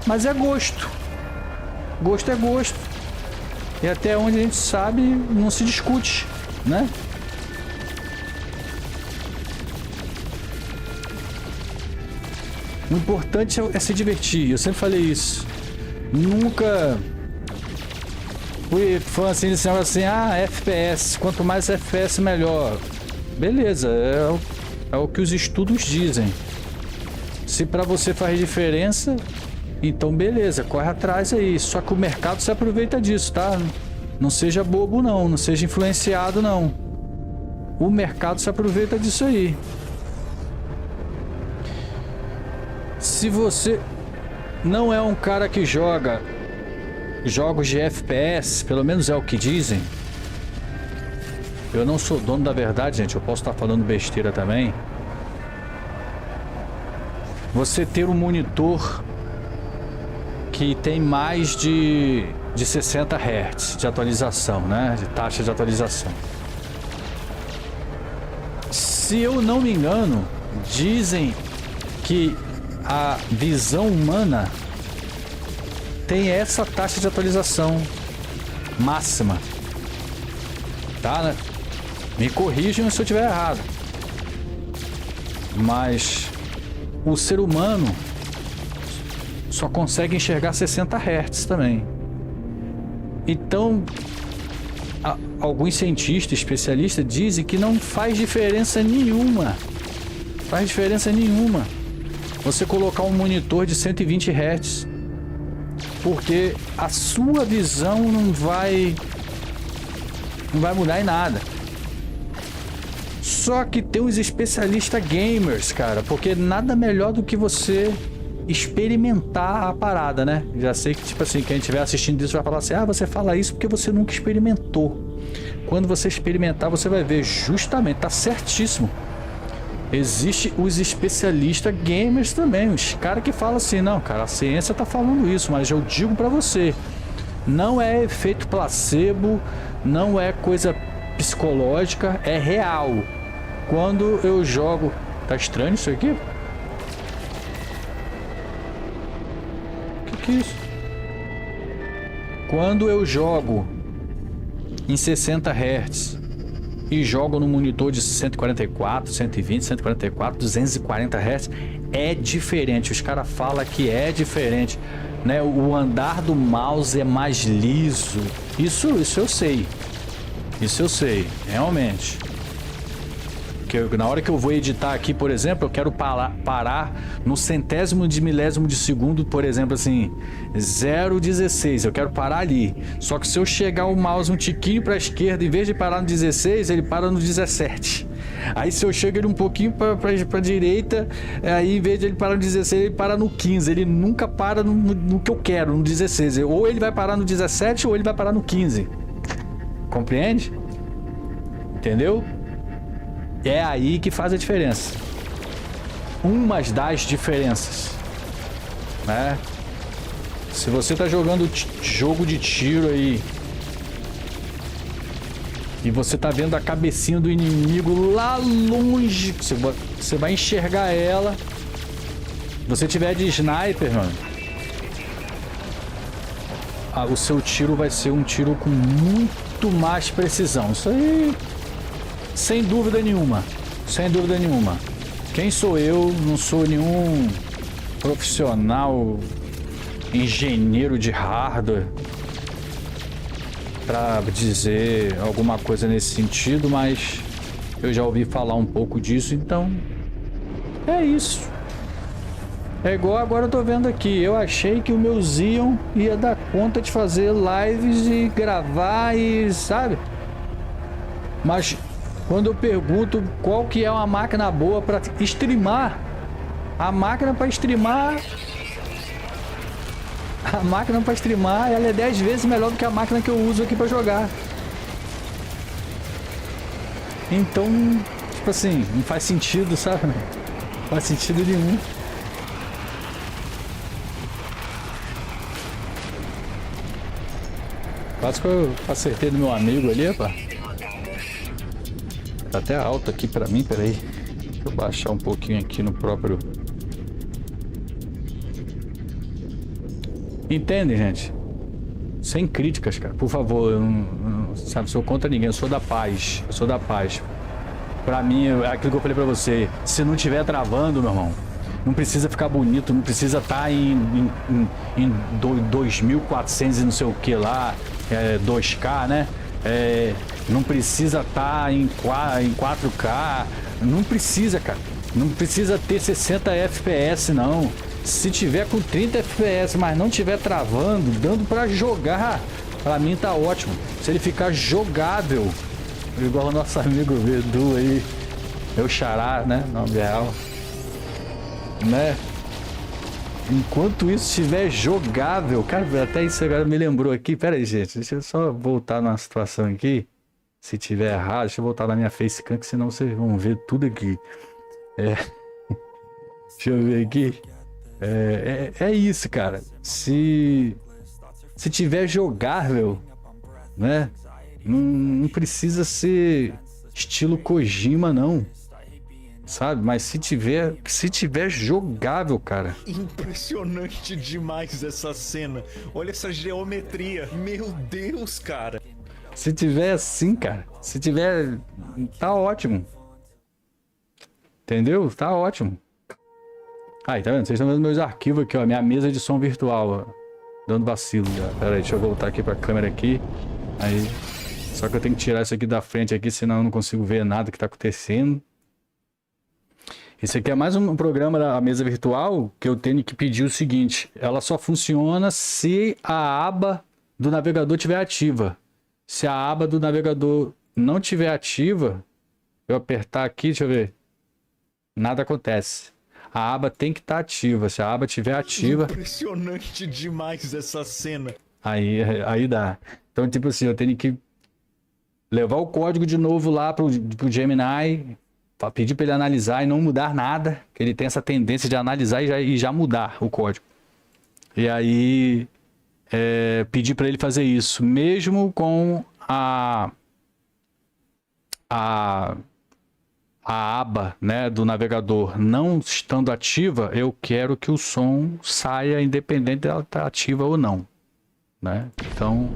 [SPEAKER 1] Mas é gosto. Gosto é gosto. E até onde a gente sabe, não se discute, né? O importante é se divertir. Eu sempre falei isso. Nunca fui fã assim desse negócio assim, FPS. Quanto mais FPS, melhor. Beleza, é o que os estudos dizem. Se pra você faz diferença, então beleza, corre atrás aí. Só que o mercado se aproveita disso, tá? Não seja bobo não seja influenciado não. O mercado se aproveita disso aí. Se você não é um cara que joga jogos de FPS, pelo menos é o que dizem. Eu não sou dono da verdade, gente. Eu posso estar falando besteira também. Você ter um monitor que tem mais de 60 Hz de atualização, né? De taxa de atualização. Se eu não me engano, dizem que a visão humana tem essa taxa de atualização máxima. Tá, né? Me corrijam se eu estiver errado. Mas o ser humano só consegue enxergar 60 Hz também. Então, alguns cientistas, especialistas dizem que não faz diferença nenhuma. Faz diferença nenhuma você colocar um monitor de 120 Hz. Porque a sua visão não vai mudar em nada. Só que tem uns especialistas gamers, cara, porque nada melhor do que você experimentar a parada, né? Já sei que, tipo assim, quem estiver assistindo isso vai falar assim, você fala isso porque você nunca experimentou. Quando você experimentar, você vai ver, justamente, tá certíssimo. Existe os especialistas gamers também, os caras que falam assim, não, cara, a ciência tá falando isso, mas eu digo pra você, não é efeito placebo, não é coisa psicológica, é real. Quando eu jogo... Tá estranho isso aqui? Que é isso? Quando eu jogo em 60 Hz e jogo no monitor de 144, 120, 144, 240 Hz, é diferente. Os caras falam que é diferente, né? O andar do mouse é mais liso. Isso eu sei. Isso eu sei, realmente. Na hora que eu vou editar aqui, por exemplo, eu quero parar no centésimo de milésimo de segundo, por exemplo, assim, 0,16. Eu quero parar ali. Só que se eu chegar o mouse um tiquinho para a esquerda, em vez de parar no 16, ele para no 17. Aí se eu chego ele um pouquinho para a direita, aí em vez de ele parar no 16, ele para no 15. Ele nunca para no que eu quero, no 16. Ou ele vai parar no 17 ou ele vai parar no 15. Compreende? Entendeu? É aí que faz a diferença. Umas das diferenças, né? Se você tá jogando jogo de tiro aí e você tá vendo a cabecinha do inimigo lá longe, você vai enxergar ela. Se você tiver de sniper, mano, o seu tiro vai ser um tiro com muito mais precisão. Isso aí, sem dúvida nenhuma. Sem dúvida nenhuma. Quem sou eu? Não sou nenhum profissional, engenheiro de hardware para dizer alguma coisa nesse sentido, mas eu já ouvi falar um pouco disso, então é isso. É igual agora eu tô vendo aqui. Eu achei que o meu Xeon ia dar conta de fazer lives e gravar e sabe? Mas quando eu pergunto qual que é uma máquina boa para streamar, a máquina para streamar, ela é 10 vezes melhor do que a máquina que eu uso aqui para jogar. Então, tipo assim, não faz sentido, sabe? Não faz sentido nenhum. Quase que eu acertei no meu amigo ali, rapaz. Tá até alto aqui pra mim, peraí. Deixa eu baixar um pouquinho aqui no próprio... Entende, gente? Sem críticas, cara. Por favor, eu não sabe, sou contra ninguém. Eu sou da paz. Eu sou da paz. Pra mim, é aquilo que eu falei pra você. Se não tiver travando, meu irmão, não precisa ficar bonito, não precisa estar em 2400 e não sei o que lá, 2K, né? Não precisa estar em 4K, não precisa, cara. Não precisa ter 60 FPS, não. Se tiver com 30 FPS, mas não tiver travando, dando pra jogar, pra mim tá ótimo. Se ele ficar jogável, igual o nosso amigo Vedu aí, meu xará, né? Nome real, né? Enquanto isso estiver jogável, cara, até isso agora me lembrou aqui. Pera aí, gente, deixa eu só voltar numa situação aqui. Se tiver errado, deixa eu voltar na minha facecam, que senão vocês vão ver tudo aqui. Deixa eu ver aqui. É isso, cara. Se tiver jogável, né? Não precisa ser estilo Kojima, não. Sabe? Mas se tiver jogável, cara.
[SPEAKER 2] Impressionante demais essa cena. Olha essa geometria. Meu Deus, cara.
[SPEAKER 1] Se tiver assim, cara. Se tiver... Tá ótimo. Entendeu? Tá ótimo. Aí, tá vendo? Vocês estão vendo meus arquivos aqui, ó. Minha mesa de som virtual, ó. Dando vacilo já. Pera aí, deixa eu voltar aqui pra câmera aqui. Aí. Só que eu tenho que tirar isso aqui da frente aqui, senão eu não consigo ver nada que tá acontecendo. Esse aqui é mais um programa da mesa virtual que eu tenho que pedir o seguinte. Ela só funciona se a aba do navegador estiver ativa. Se a aba do navegador não estiver ativa, eu apertar aqui, deixa eu ver. Nada acontece. A aba tem que estar ativa. Se a aba estiver ativa...
[SPEAKER 2] Impressionante demais essa cena.
[SPEAKER 1] Aí dá. Então, tipo assim, eu tenho que levar o código de novo lá pro Gemini, Pedir para ele analisar e não mudar nada, que ele tem essa tendência de analisar e já mudar o código. E aí pedir para ele fazer isso, mesmo com a aba, né, do navegador não estando ativa, eu quero que o som saia independente dela estar ativa ou não, né? Então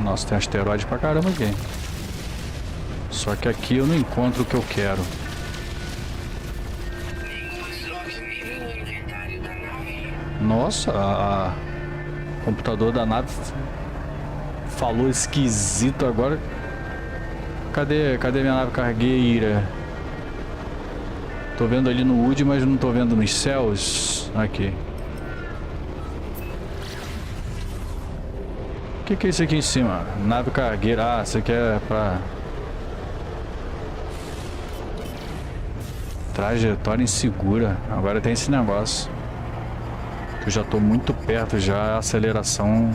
[SPEAKER 1] nossa, tem asteroide pra caramba aqui. Só que aqui eu não encontro o que eu quero. Nossa, o computador da nave falou esquisito agora. Cadê minha nave cargueira? Tô vendo ali no Wood, mas não tô vendo nos céus. Aqui. O que é isso aqui em cima? Nave cargueira. Ah, isso aqui é pra... Trajetória insegura. Agora tem esse negócio. Eu já tô muito perto já. A aceleração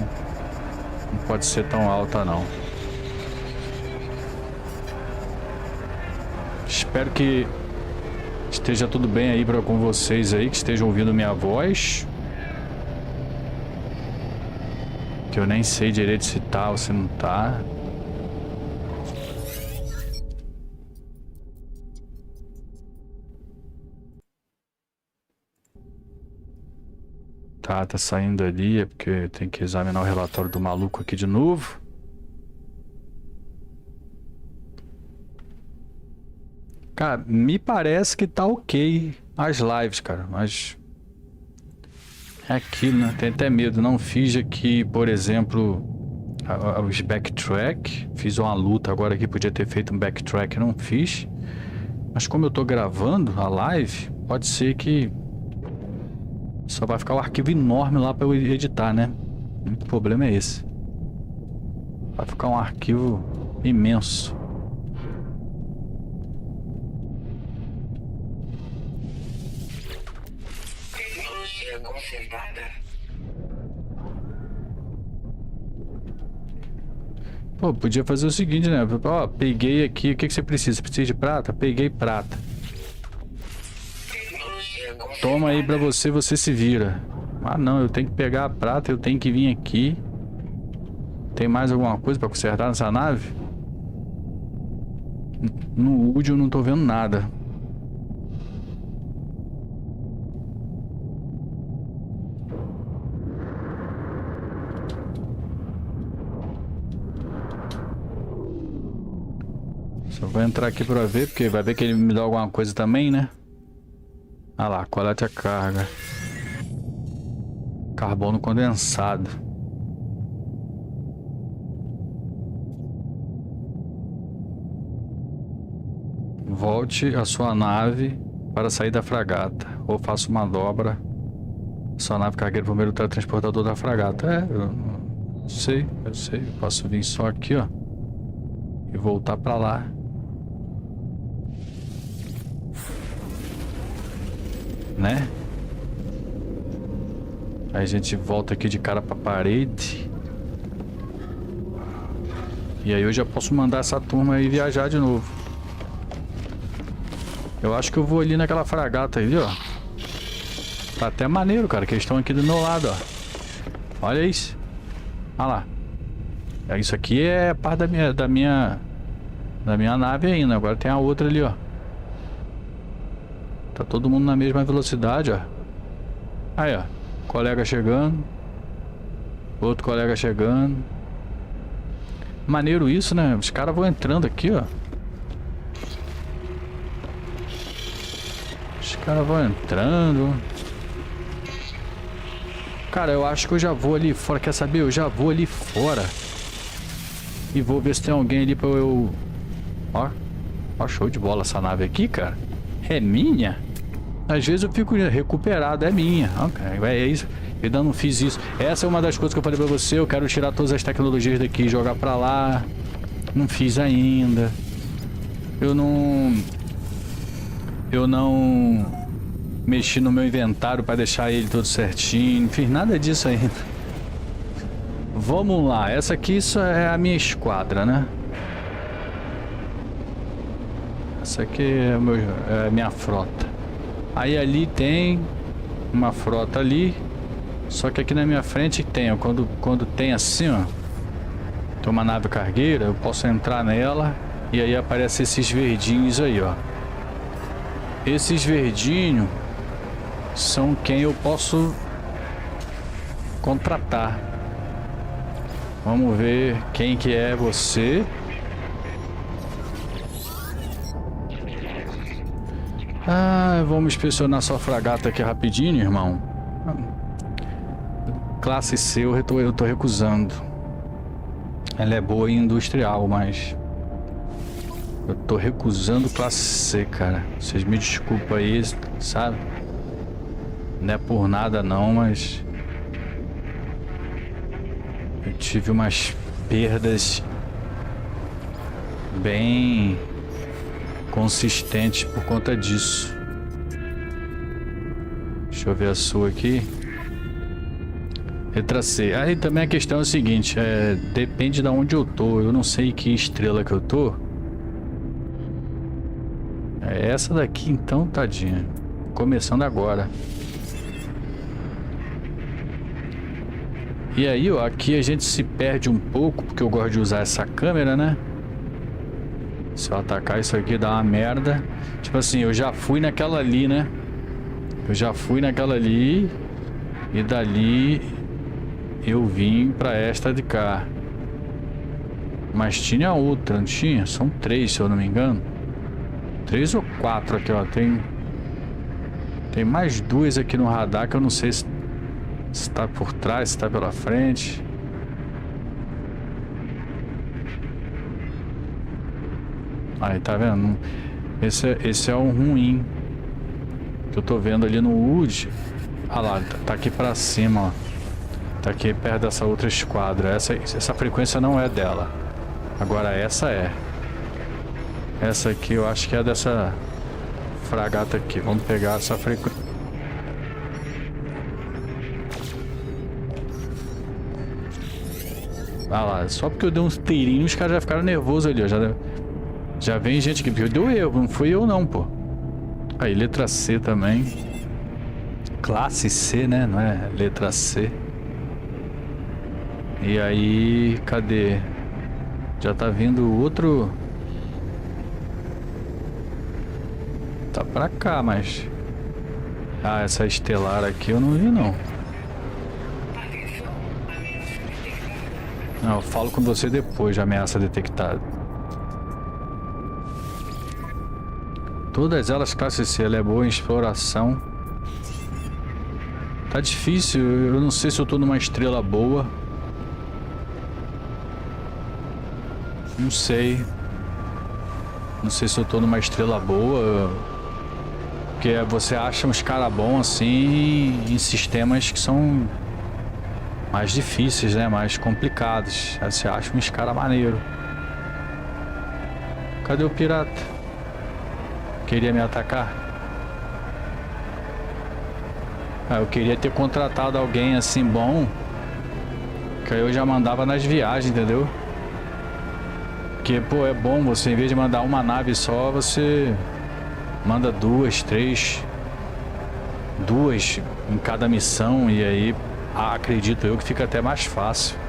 [SPEAKER 1] não pode ser tão alta não. Espero que esteja tudo bem aí com vocês aí, que estejam ouvindo minha voz. Que eu nem sei direito se tá ou se não tá. Tá saindo ali, é porque tem que examinar o relatório do maluco aqui de novo. Cara, me parece que tá ok as lives, cara, mas... É aquilo, né? Tem até medo. Não fiz aqui, por exemplo, os backtrack. Fiz uma luta agora aqui, podia ter feito um backtrack, não fiz. Mas como eu tô gravando a live, pode ser que só vai ficar um arquivo enorme lá para eu editar, né? O problema é esse. Vai ficar um arquivo imenso. Pô, podia fazer o seguinte, né? Ó, peguei aqui, o que você precisa? Você precisa de prata? Peguei prata. Toma aí pra você, você se vira. Ah não, eu tenho que pegar a prata, eu tenho que vir aqui. Tem mais alguma coisa pra consertar nessa nave? No Wood eu não tô vendo nada. Só vou entrar aqui pra ver, porque vai ver que ele me dá alguma coisa também, né? Ah lá, colete a carga. Carbono condensado. Volte a sua nave para sair da fragata. Ou faça uma dobra. Sua nave cargueira por meio do teletransportador da fragata. Eu sei. Eu posso vir só aqui, ó. E voltar pra lá. Né? Aí a gente volta aqui de cara pra parede. E aí eu já posso mandar essa turma aí viajar de novo. Eu acho que eu vou ali naquela fragata ali, ó. Tá até maneiro, cara, que eles estão aqui do meu lado, ó. Olha isso. Olha lá. Isso aqui é parte da minha nave ainda. Agora tem a outra ali, ó. Tá todo mundo na mesma velocidade, ó. Aí, ó. Colega chegando. Outro colega chegando. Maneiro isso, né? Os caras vão entrando aqui, ó. Os caras vão entrando. Cara, eu acho que eu já vou ali fora. Quer saber? Eu já vou ali fora. E vou ver se tem alguém ali pra eu... Ó. Ó, show de bola essa nave aqui, cara. É minha? Às vezes eu fico recuperado, é minha. Okay, é isso. Eu ainda não fiz isso. Essa é uma das coisas que eu falei pra você. Eu quero tirar todas as tecnologias daqui e jogar pra lá. Não fiz ainda. Eu não mexi no meu inventário pra deixar ele todo certinho. Não fiz nada disso ainda. Vamos lá, essa aqui isso é a minha esquadra, né? Essa aqui é a minha frota. Aí ali tem uma frota ali. Só que aqui na minha frente tem, ó, quando tem assim, ó, tem uma nave cargueira, eu posso entrar nela e aí aparecem esses verdinhos aí, ó. Esses verdinhos são quem eu posso contratar. Vamos ver quem que é você. Ah, vamos inspecionar sua fragata aqui rapidinho, irmão. Classe C eu tô recusando. Ela é boa em industrial, mas eu tô recusando classe C, cara. Vocês me desculpem aí, sabe? Não é por nada não, mas eu tive umas perdas bem consistentes por conta disso. Deixa eu ver a sua aqui. Letra C. Aí também a questão é o seguinte, depende de onde eu tô. Eu não sei que estrela que eu tô. É essa daqui então, tadinha. Começando agora. E aí, ó, aqui a gente se perde um pouco, porque eu gosto de usar essa câmera, né? Se eu atacar isso aqui dá uma merda. Tipo assim, eu já fui naquela ali, né? Eu já fui naquela ali. E dali eu vim pra esta de cá. Mas tinha outra, não tinha? São 3, se eu não me engano. 3 ou 4 aqui, ó. Tem mais 2 aqui no radar que eu não sei se tá por trás, se tá pela frente. Aí, tá vendo? Esse é um ruim que eu tô vendo ali no Wood. Ah lá, tá aqui pra cima, ó. Tá aqui perto dessa outra esquadra. Essa frequência não é dela. Agora essa é. Essa aqui eu acho que é dessa fragata aqui. Vamos pegar essa frequência. Ah lá, só porque eu dei uns tirinhos os caras já ficaram nervosos ali, ó. Já vem gente aqui, porque deu erro, não fui eu não, pô. Aí, letra C também. Classe C, né? Não é letra C. E aí, cadê? Já tá vindo outro. Tá pra cá, mas... Ah, essa estelar aqui eu não vi, não. Não, eu falo com você depois de ameaça detectada. Todas elas classe C, ela é boa em exploração. Tá difícil, eu não sei se eu tô numa estrela boa. Não sei. Não sei se eu tô numa estrela boa. Porque você acha uns caras bons assim em sistemas que são mais difíceis, né? Mais complicados. Aí você acha uns caras maneiros. Cadê o pirata? Queria me atacar? Ah, eu queria ter contratado alguém assim bom, que aí eu já mandava nas viagens, entendeu? Porque, pô, é bom você, em vez de mandar uma nave só, você manda 2, 3, 2 em cada missão, e aí acredito eu que fica até mais fácil.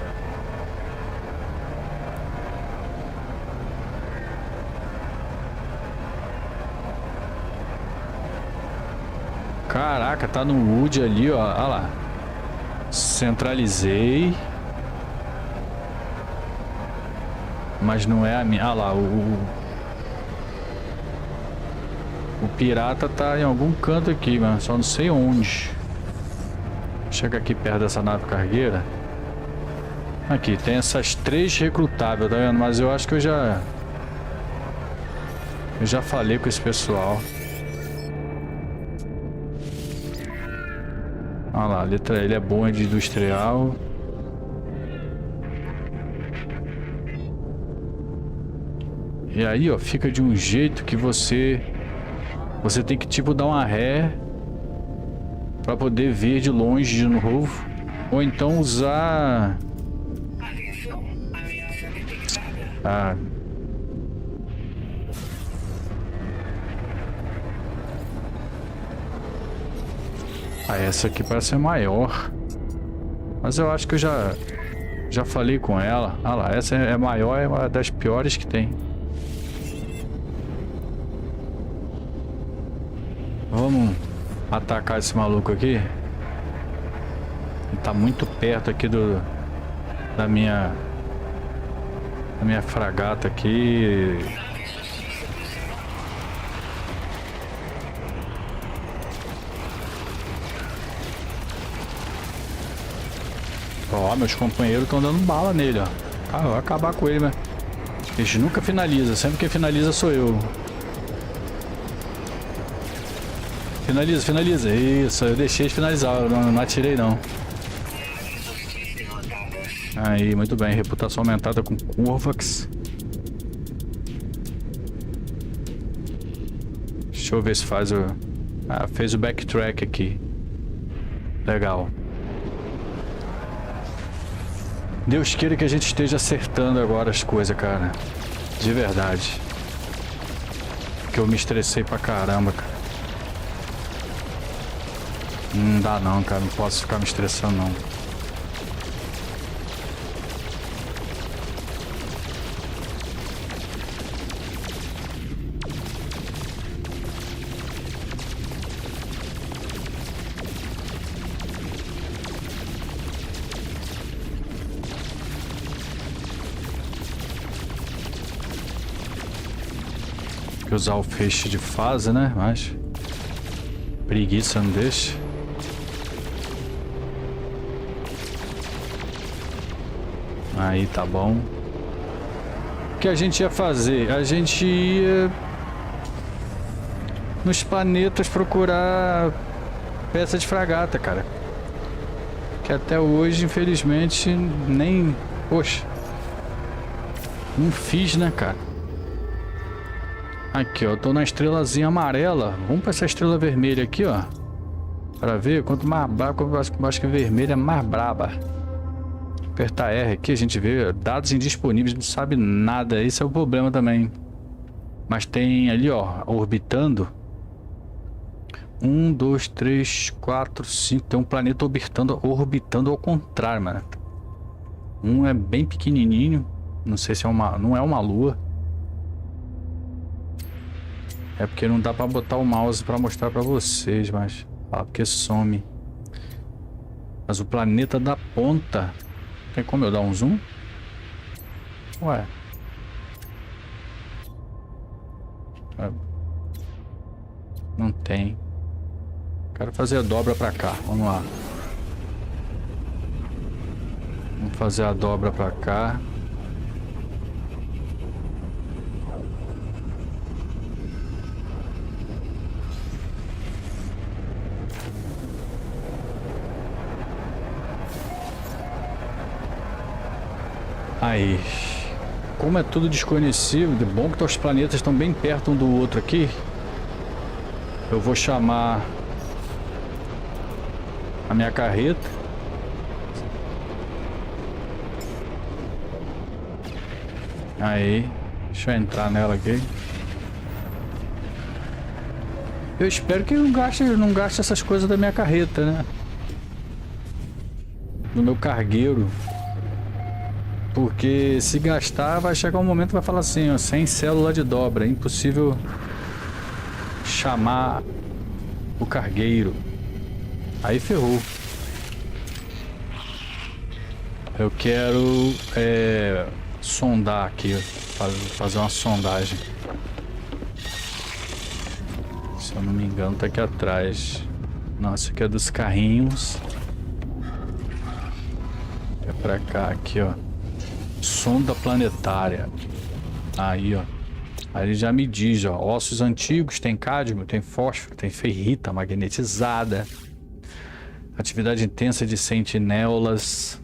[SPEAKER 1] Caraca, tá no Wood ali, ó. Olha lá. Centralizei. Mas não é a minha. Ah lá, o pirata tá em algum canto aqui, mano. Só não sei onde. Chega aqui perto dessa nave cargueira. Aqui, tem essas 3 recrutáveis, tá vendo? Mas eu acho que eu já falei com esse pessoal. Olha lá, a letra L é boa de industrial. E aí, ó, fica de um jeito que você tem que tipo dar uma ré pra poder ver de longe de novo. Ou então usar Ah. Ah, essa aqui parece ser maior. Mas eu acho que eu já falei com ela. Ah lá, essa é maior, é uma das piores que tem. Vamos atacar esse maluco aqui. Ele tá muito perto aqui da minha fragata aqui. Ó, meus companheiros estão dando bala nele, ó. Ah, eu vou acabar com ele, né? Eles nunca finalizam, sempre quem finaliza sou eu. Finaliza, finaliza. Isso, eu deixei de finalizar, eu não atirei não. Aí, muito bem, reputação aumentada com Corvax. Deixa eu ver se faz o... Ah, fez o backtrack aqui. Legal. Deus queira que a gente esteja acertando agora as coisas, cara. De verdade. Porque eu me estressei pra caramba, cara. Não dá não, cara. Não posso ficar me estressando, não. Usar o feixe de fase, né? Mas preguiça não deixa. Aí tá bom. O que a gente ia fazer? A gente ia nos planetas procurar peça de fragata, cara. Que até hoje, infelizmente, nem... Poxa. Não fiz, né, cara? Aqui, ó, eu tô na estrelazinha amarela. Vamos pra essa estrela vermelha aqui, ó. Pra ver, quanto mais braba, eu acho que a vermelha é mais braba. Apertar R aqui, a gente vê dados indisponíveis, não sabe nada. Esse é o problema também. Mas tem ali, ó, orbitando. 1, 2, 3, 4, 5. Tem um planeta orbitando ao contrário, mano. Um é bem pequenininho. Não sei se é uma... Não é uma lua. É porque não dá pra botar o mouse pra mostrar pra vocês, mas... Ah, porque some. Mas o planeta da ponta... Tem como eu dar um zoom? Ué. Não tem. Quero fazer a dobra pra cá. Vamos lá. Vamos fazer a dobra pra cá. Aí, como é tudo desconhecido, é bom que os planetas estão bem perto um do outro aqui. Eu vou chamar a minha carreta. Aí, deixa eu entrar nela aqui. Eu espero que não gaste essas coisas da minha carreta, né? Do meu cargueiro. Porque se gastar, vai chegar um momento que vai falar assim, ó, sem célula de dobra, é impossível chamar o cargueiro. Aí ferrou. Eu quero sondar aqui, fazer uma sondagem. Se eu não me engano, tá aqui atrás. Nossa, aqui é dos carrinhos. É pra cá, aqui, ó. Sonda planetária. Aí, ó. Aí ele já me diz, ó. Ossos antigos, tem cádmio, tem fósforo, tem ferrita magnetizada. Atividade intensa de sentinelas.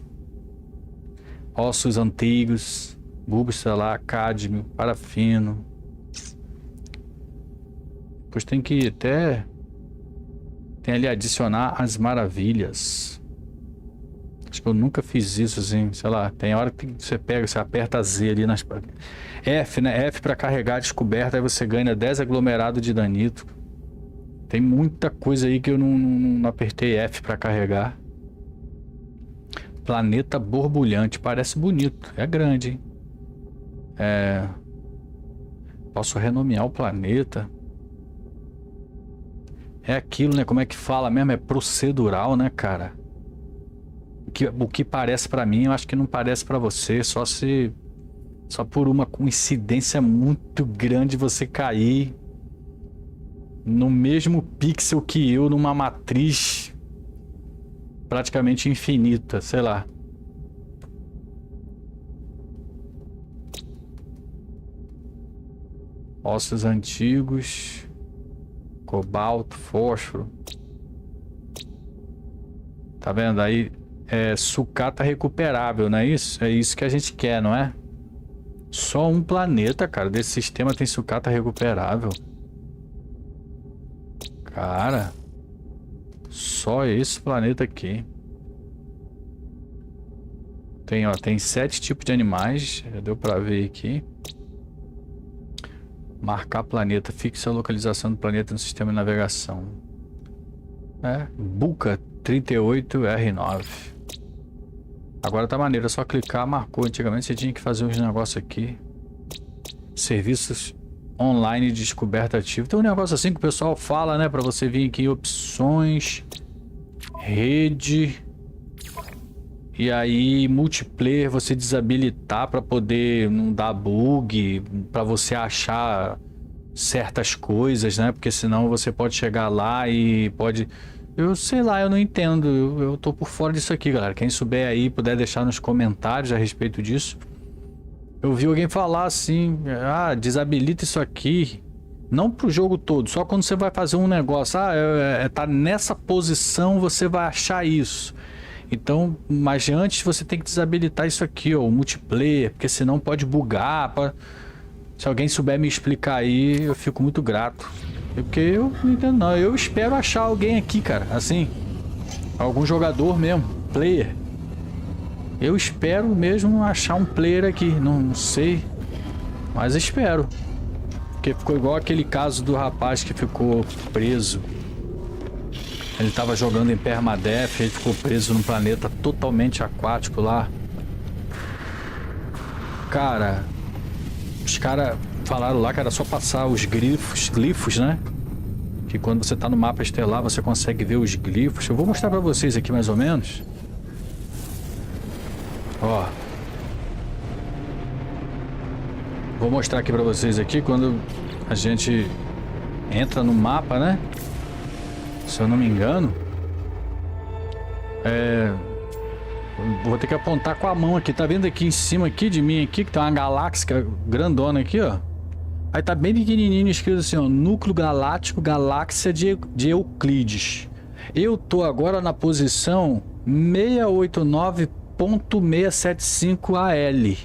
[SPEAKER 1] Ossos antigos. Bulbo estelar, cádmio, parafino. Depois tem que até... Tem ali adicionar as maravilhas. Acho que eu nunca fiz isso assim, sei lá. Tem hora que você pega, você aperta Z ali nas... F, né? F pra carregar a descoberta, aí você ganha 10 aglomerados de danito. Tem muita coisa aí que eu não apertei F pra carregar. Planeta borbulhante, parece bonito. É grande, hein? Posso renomear o planeta. É aquilo, né? Como é que fala mesmo? É procedural, né, cara? O que parece pra mim, eu acho que não parece pra você. Só por uma coincidência muito grande você cair no mesmo pixel que eu, numa matriz praticamente infinita, sei lá. Ossos antigos, cobalto, fósforo. Tá vendo? Aí sucata recuperável, não é isso? É isso que a gente quer, não é? Só um planeta, cara, desse sistema tem sucata recuperável. Cara, só esse planeta aqui. Tem 7 tipos de animais, já deu pra ver aqui. Marcar planeta, fixa a localização do planeta no sistema de navegação. Buca 38R9. Agora tá maneiro, é só clicar, marcou. Antigamente você tinha que fazer uns negócios aqui. Serviços online de descoberta ativo. Tem um negócio assim que o pessoal fala, né? Pra você vir aqui em opções, rede. E aí multiplayer você desabilitar pra poder não dar bug. Pra você achar certas coisas, né? Porque senão você pode chegar lá e pode... Eu sei lá, eu não entendo. Eu tô por fora disso aqui, galera. Quem souber aí, puder deixar nos comentários a respeito disso. Eu vi alguém falar assim, desabilita isso aqui. Não pro jogo todo, só quando você vai fazer um negócio. Tá nessa posição, você vai achar isso. Então, mas antes você tem que desabilitar isso aqui, ó, o multiplayer, porque senão pode bugar. Se alguém souber me explicar aí, eu fico muito grato. Porque eu não entendo não, eu espero achar alguém aqui, cara, assim, algum jogador mesmo, player. Eu espero mesmo achar um player aqui, não sei, mas espero. Porque ficou igual aquele caso do rapaz que ficou preso. Ele tava jogando em permadeath, ele ficou preso num planeta totalmente aquático lá. Cara, os caras falaram lá que era só passar os glifos, né? Que quando você tá no mapa estelar você consegue ver os glifos. Eu vou mostrar pra vocês aqui mais ou menos. Ó. Vou mostrar aqui pra vocês aqui quando a gente entra no mapa, né? Se eu não me engano. Vou ter que apontar com a mão aqui. Tá vendo aqui em cima aqui de mim aqui que tem uma galáxia grandona aqui, ó. Aí tá bem pequenininho escrito assim, ó, núcleo galáctico, galáxia de Euclides. Eu tô agora na posição 689.675 AL.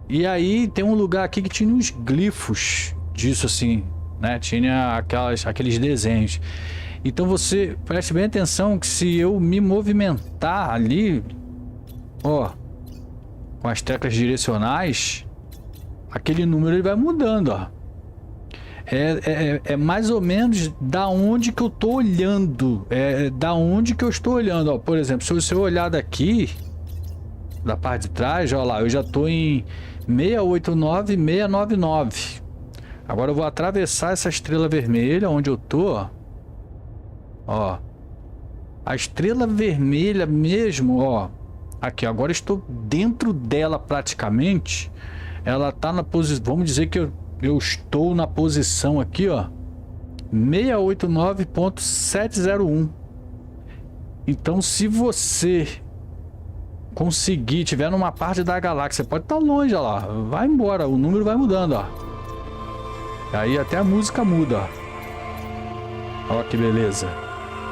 [SPEAKER 1] E aí tem um lugar aqui que tinha uns glifos disso assim, né? Tinha aqueles desenhos. Então você preste bem atenção que se eu me movimentar ali, ó, com as teclas direcionais, aquele número ele vai mudando, ó. É mais ou menos da onde que eu tô olhando. Da onde que eu estou olhando, ó. Por exemplo, se você olhar daqui, da parte de trás, ó lá, eu já tô em 689.699. Agora eu vou atravessar essa estrela vermelha onde eu tô, ó. Ó. A estrela vermelha mesmo, ó. Aqui, agora estou dentro dela praticamente. Ela tá na posição, vamos dizer que eu estou na posição aqui, ó, 689.701. Então, se você conseguir, tiver numa parte da galáxia, pode estar longe, ó lá, vai embora, o número vai mudando, ó. Aí até a música muda, ó. Ó que beleza.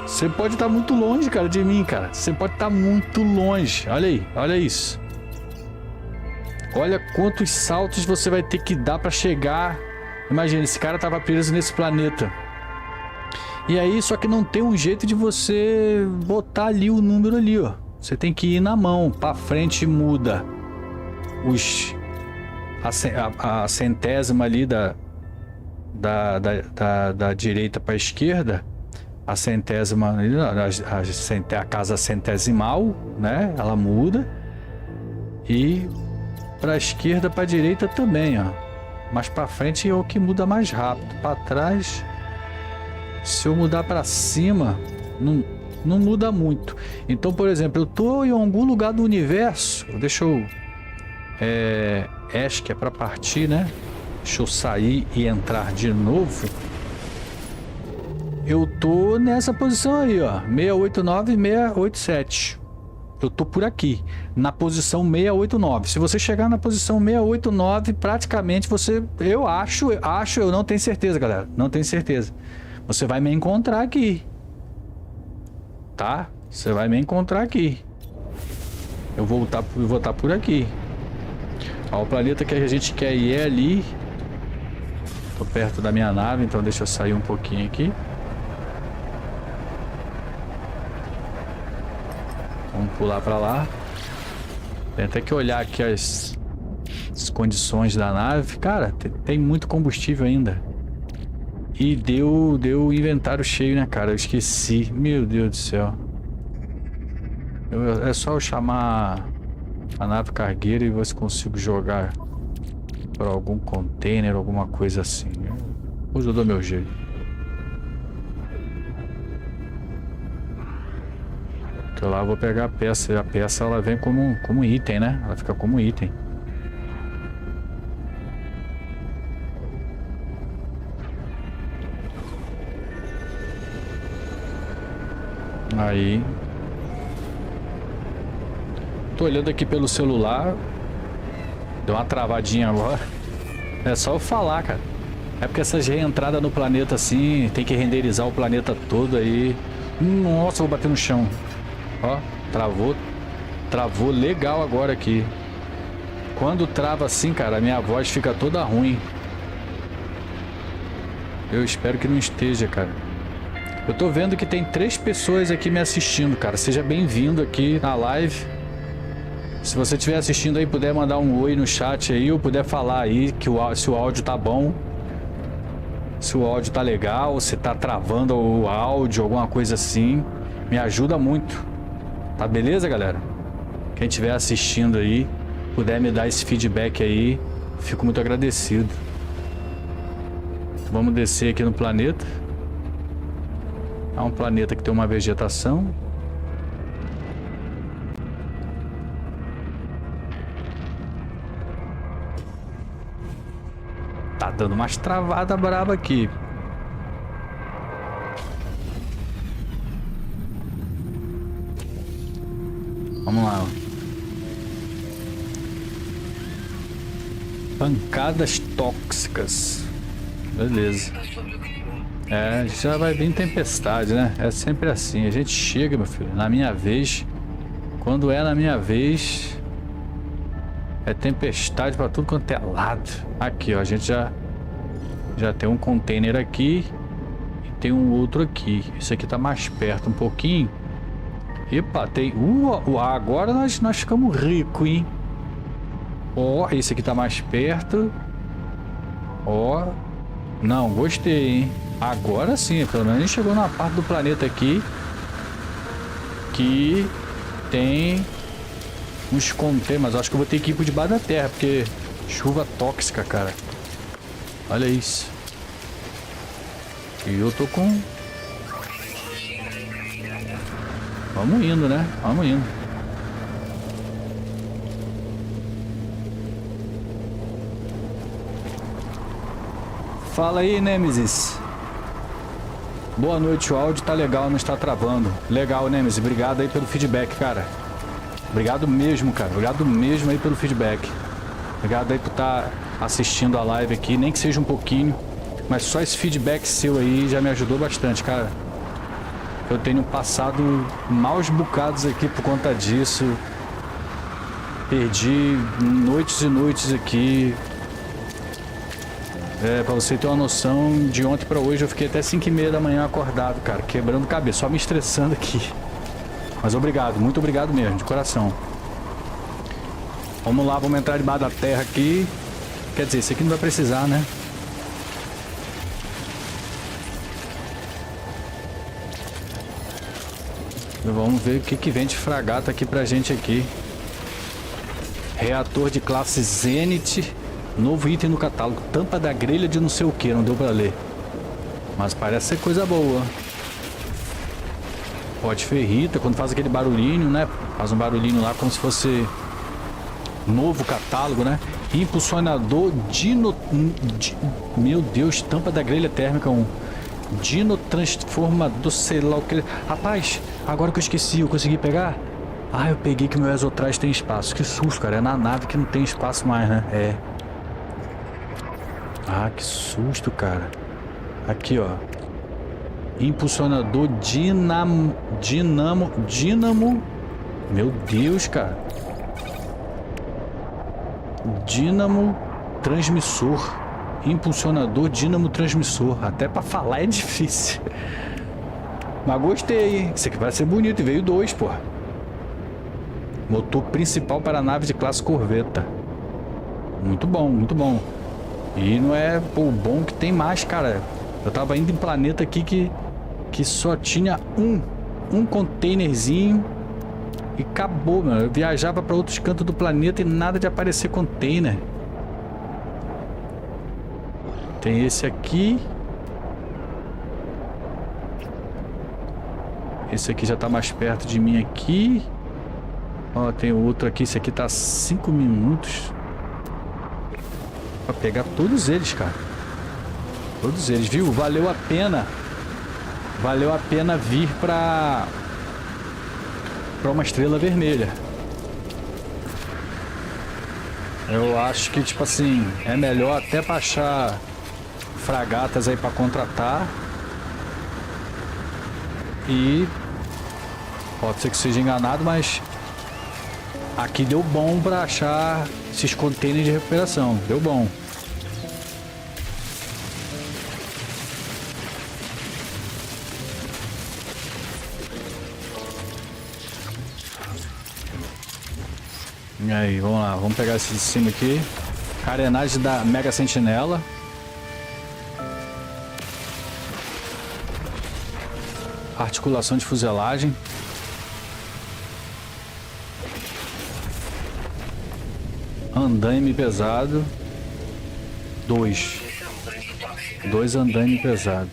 [SPEAKER 1] Você pode estar muito longe, cara, de mim, cara. Você pode estar muito longe. Olha aí, olha isso. Olha quantos saltos você vai ter que dar para chegar. Imagina, esse cara tava preso nesse planeta. E aí, só que não tem um jeito de você botar ali o número ali, ó. Você tem que ir na mão, pra frente muda a centésima ali da direita pra esquerda, a centésima, a casa centesimal, né? Ela muda. E pra esquerda, pra direita também, ó. Mas pra frente é o que muda mais rápido. Pra trás, se eu mudar pra cima, não muda muito. Então, por exemplo, eu tô em algum lugar do universo. Deixa eu... acho que é pra partir, né? Deixa eu sair e entrar de novo. Eu tô nessa posição aí, ó. 689 e 687. Eu tô por aqui, na posição 689. Se você chegar na posição 689, praticamente você... Eu acho, eu não tenho certeza, galera. Não tenho certeza. Você vai me encontrar aqui. Tá? Você vai me encontrar aqui. Eu vou estar por aqui. Ó, o planeta que a gente quer ir é ali. Tô perto da minha nave, então deixa eu sair um pouquinho aqui. Vamos pular pra lá. Tem até que olhar aqui as condições da nave. Cara, tem muito combustível ainda. E deu inventário cheio, né, cara? Eu esqueci. Meu Deus do céu. É só eu chamar a nave cargueira e ver se consigo jogar por algum container, alguma coisa assim. Hoje eu dou meu jeito. Então lá eu vou pegar a peça. E a peça ela vem como item, né? Ela fica como item. Aí. Tô olhando aqui pelo celular. Deu uma travadinha agora. É só eu falar, cara. É porque essas reentradas no planeta assim, tem que renderizar o planeta todo aí. Nossa, vou bater no chão. Ó, travou legal agora aqui. Quando trava assim, cara, a minha voz fica toda ruim. Eu espero que não esteja, cara. Eu tô vendo que tem 3 pessoas aqui me assistindo, cara. Seja bem-vindo aqui na live. Se você estiver assistindo aí, puder mandar um oi no chat aí, ou puder falar aí que se o áudio tá bom, se o áudio tá legal, se tá travando o áudio, alguma coisa assim, me ajuda muito. Tá beleza, galera? Quem estiver assistindo aí, puder me dar esse feedback aí, fico muito agradecido. Vamos descer aqui no planeta. É um planeta que tem uma vegetação. Tá dando umas travadas braba aqui. Vamos lá. Pancadas tóxicas. Beleza. Já vai vir tempestade, né? É sempre assim. A gente chega, meu filho, na minha vez. Quando é na minha vez, é tempestade pra tudo quanto é lado. Aqui, ó, a gente já tem um container aqui e tem um outro aqui. Esse aqui tá mais perto um pouquinho. Epa, tem... agora nós ficamos ricos, hein? Ó, esse aqui tá mais perto. Ó. Não, gostei, hein? Agora sim, pelo menos a gente chegou numa parte do planeta aqui que tem uns containers, mas acho que eu vou ter que ir por debaixo da terra, porque chuva tóxica, cara. Olha isso. E eu tô com... Vamos indo, né? Vamos indo. Fala aí, Nemesis. Boa noite, o áudio tá legal, não está travando. Legal, Nemesis, obrigado aí pelo feedback, cara. Obrigado mesmo, cara. Obrigado mesmo aí pelo feedback. Obrigado aí por estar assistindo a live aqui, nem que seja um pouquinho. Mas só esse feedback seu aí já me ajudou bastante, cara. Eu tenho passado maus bocados aqui por conta disso. Perdi noites e noites aqui Pra você ter uma noção, de ontem pra hoje eu fiquei até 5h30 da manhã acordado, cara, quebrando cabeça, só me estressando aqui. Mas obrigado, muito obrigado mesmo, de coração. Vamos lá, vamos entrar debaixo da terra aqui. Quer dizer, esse aqui não vai precisar, né? Vamos ver o que vem de fragata aqui pra gente aqui. Reator de classe Zenith. Novo item no catálogo. Tampa da grelha de não sei o que, não deu pra ler. Mas parece ser coisa boa. Pote ferrita, quando faz aquele barulhinho, né? Faz um barulhinho lá como se fosse novo catálogo, né? Impulsionador meu Deus, tampa da grelha térmica 1. Dino transformador, sei lá o que. Rapaz, agora que eu esqueci, eu consegui pegar? Ah, eu peguei que o meu Exotraz tem espaço. Que susto, cara. É na nave que não tem espaço mais, né? É. Ah, que susto, cara. Aqui, ó. Impulsionador dinamo. Meu Deus, cara. Dínamo transmissor. Impulsionador dínamo transmissor. Até pra falar é difícil. Mas gostei, hein? Isso aqui vai ser bonito. E veio 2, pô. Motor principal para a nave de classe Corveta. Muito bom, muito bom. E não é, pô, bom que tem mais, cara. Eu tava indo em planeta aqui que só tinha um containerzinho e acabou, mano. Eu viajava para outros cantos do planeta e nada de aparecer container. Tem esse aqui. Esse aqui já tá mais perto de mim aqui. Ó, tem outro aqui. Esse aqui tá 5 minutos. Pra pegar todos eles, cara. Todos eles, viu? Valeu a pena. Valeu a pena vir pra uma estrela vermelha. Eu acho que, tipo assim, é melhor até pra achar fragatas aí pra contratar. E pode ser que seja enganado, mas aqui deu bom pra achar esses containers de recuperação. Deu bom. E aí, vamos lá. Vamos pegar esse de cima aqui. Carenagem da Mega Sentinela. Articulação de fuselagem. Andaime pesado. 2 andaime pesado.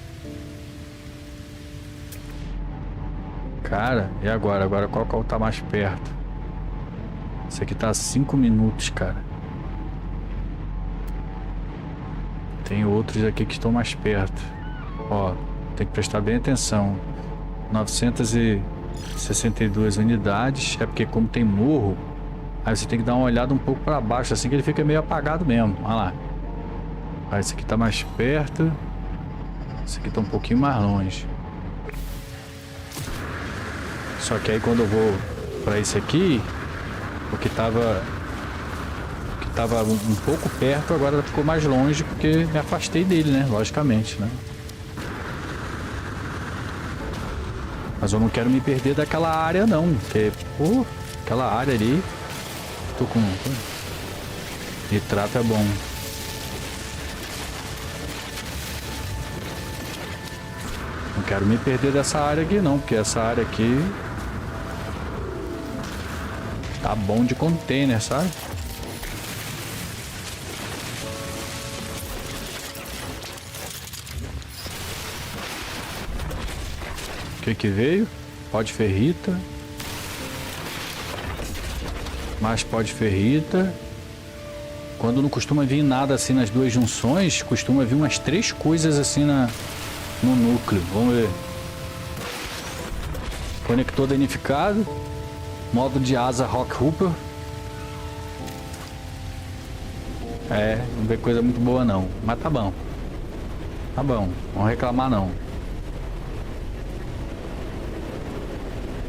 [SPEAKER 1] Cara, e agora? Agora qual tá mais perto? Esse aqui tá a 5 minutos, cara. Tem outros aqui que estão mais perto. Ó, tem que prestar bem atenção. 962 unidades. É porque como tem morro, aí você tem que dar uma olhada um pouco para baixo, assim que ele fica meio apagado mesmo. Olha lá. Aí esse aqui tá mais perto. Esse aqui tá um pouquinho mais longe. Só que aí quando eu vou para esse aqui, o que tava um pouco perto, agora ficou mais longe porque me afastei dele, né? Logicamente, né? Mas eu não quero me perder daquela área não, porque, pô, aquela área ali, tô com nitrato é bom. Não quero me perder dessa área aqui não, porque essa área aqui tá bom de container, sabe? O que veio? Pó de ferrita. Mais pó de ferrita. Quando não costuma vir nada assim nas duas junções, costuma vir umas 3 coisas assim no núcleo. Vamos ver. Conector danificado. Modo de asa Rock Hooper. É, não vê coisa muito boa não. Mas tá bom. Tá bom, não vamos reclamar não.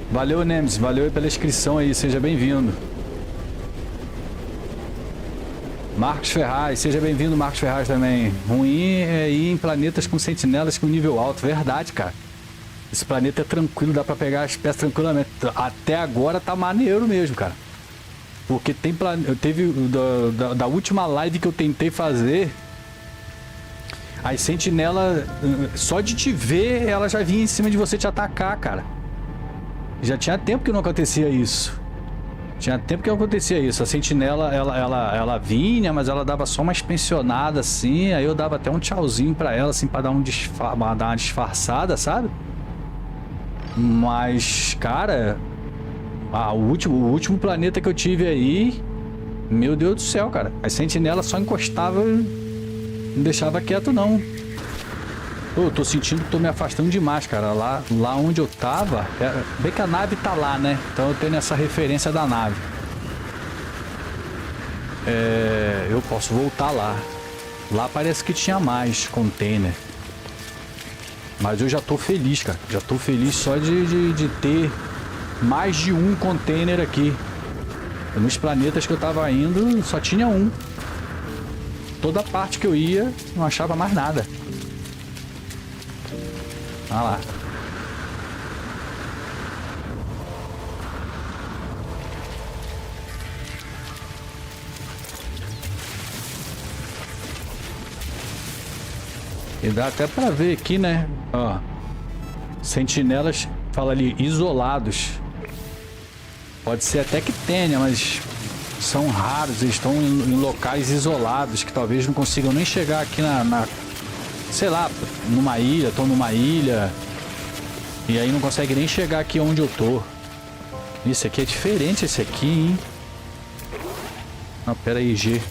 [SPEAKER 1] Valeu, Nemes, valeu pela inscrição aí, seja bem-vindo. Marcos Ferraz, seja bem-vindo, Marcos Ferraz também. Ruim é ir em planetas com sentinelas com nível alto. Verdade, cara. Esse planeta é tranquilo, dá pra pegar as peças tranquilamente. Até agora tá maneiro mesmo, cara. Porque tem teve da última live que eu tentei fazer, as sentinelas, só de te ver, ela já vinha em cima de você te atacar, cara. Já tinha tempo que não acontecia isso. Tinha tempo que não acontecia isso. A sentinela, ela vinha, mas ela dava só uma inspecionada assim. Aí eu dava até um tchauzinho pra ela, assim, pra dar uma disfarçada, sabe? Mas, cara, o último planeta que eu tive aí, meu Deus do céu, cara. As sentinelas só encostavam, não deixava quieto, não. Eu tô sentindo que tô me afastando demais, cara. Lá onde eu tava, bem que a nave tá lá, né? Então eu tenho essa referência da nave. Eu posso voltar lá. Lá parece que tinha mais container. Mas eu já tô feliz, cara. Já tô feliz só de ter mais de um container aqui. Nos planetas que eu tava indo, só tinha um. Toda parte que eu ia, não achava mais nada. Olha lá. E dá até pra ver aqui, né? Ó. Sentinelas, fala ali, isolados. Pode ser até que tenha, mas são raros. Eles estão em locais isolados, que talvez não consigam nem chegar aqui sei lá, numa ilha, tô numa ilha. E aí não consegue nem chegar aqui onde eu tô. Esse aqui é diferente, esse aqui, hein? Não, pera aí, G.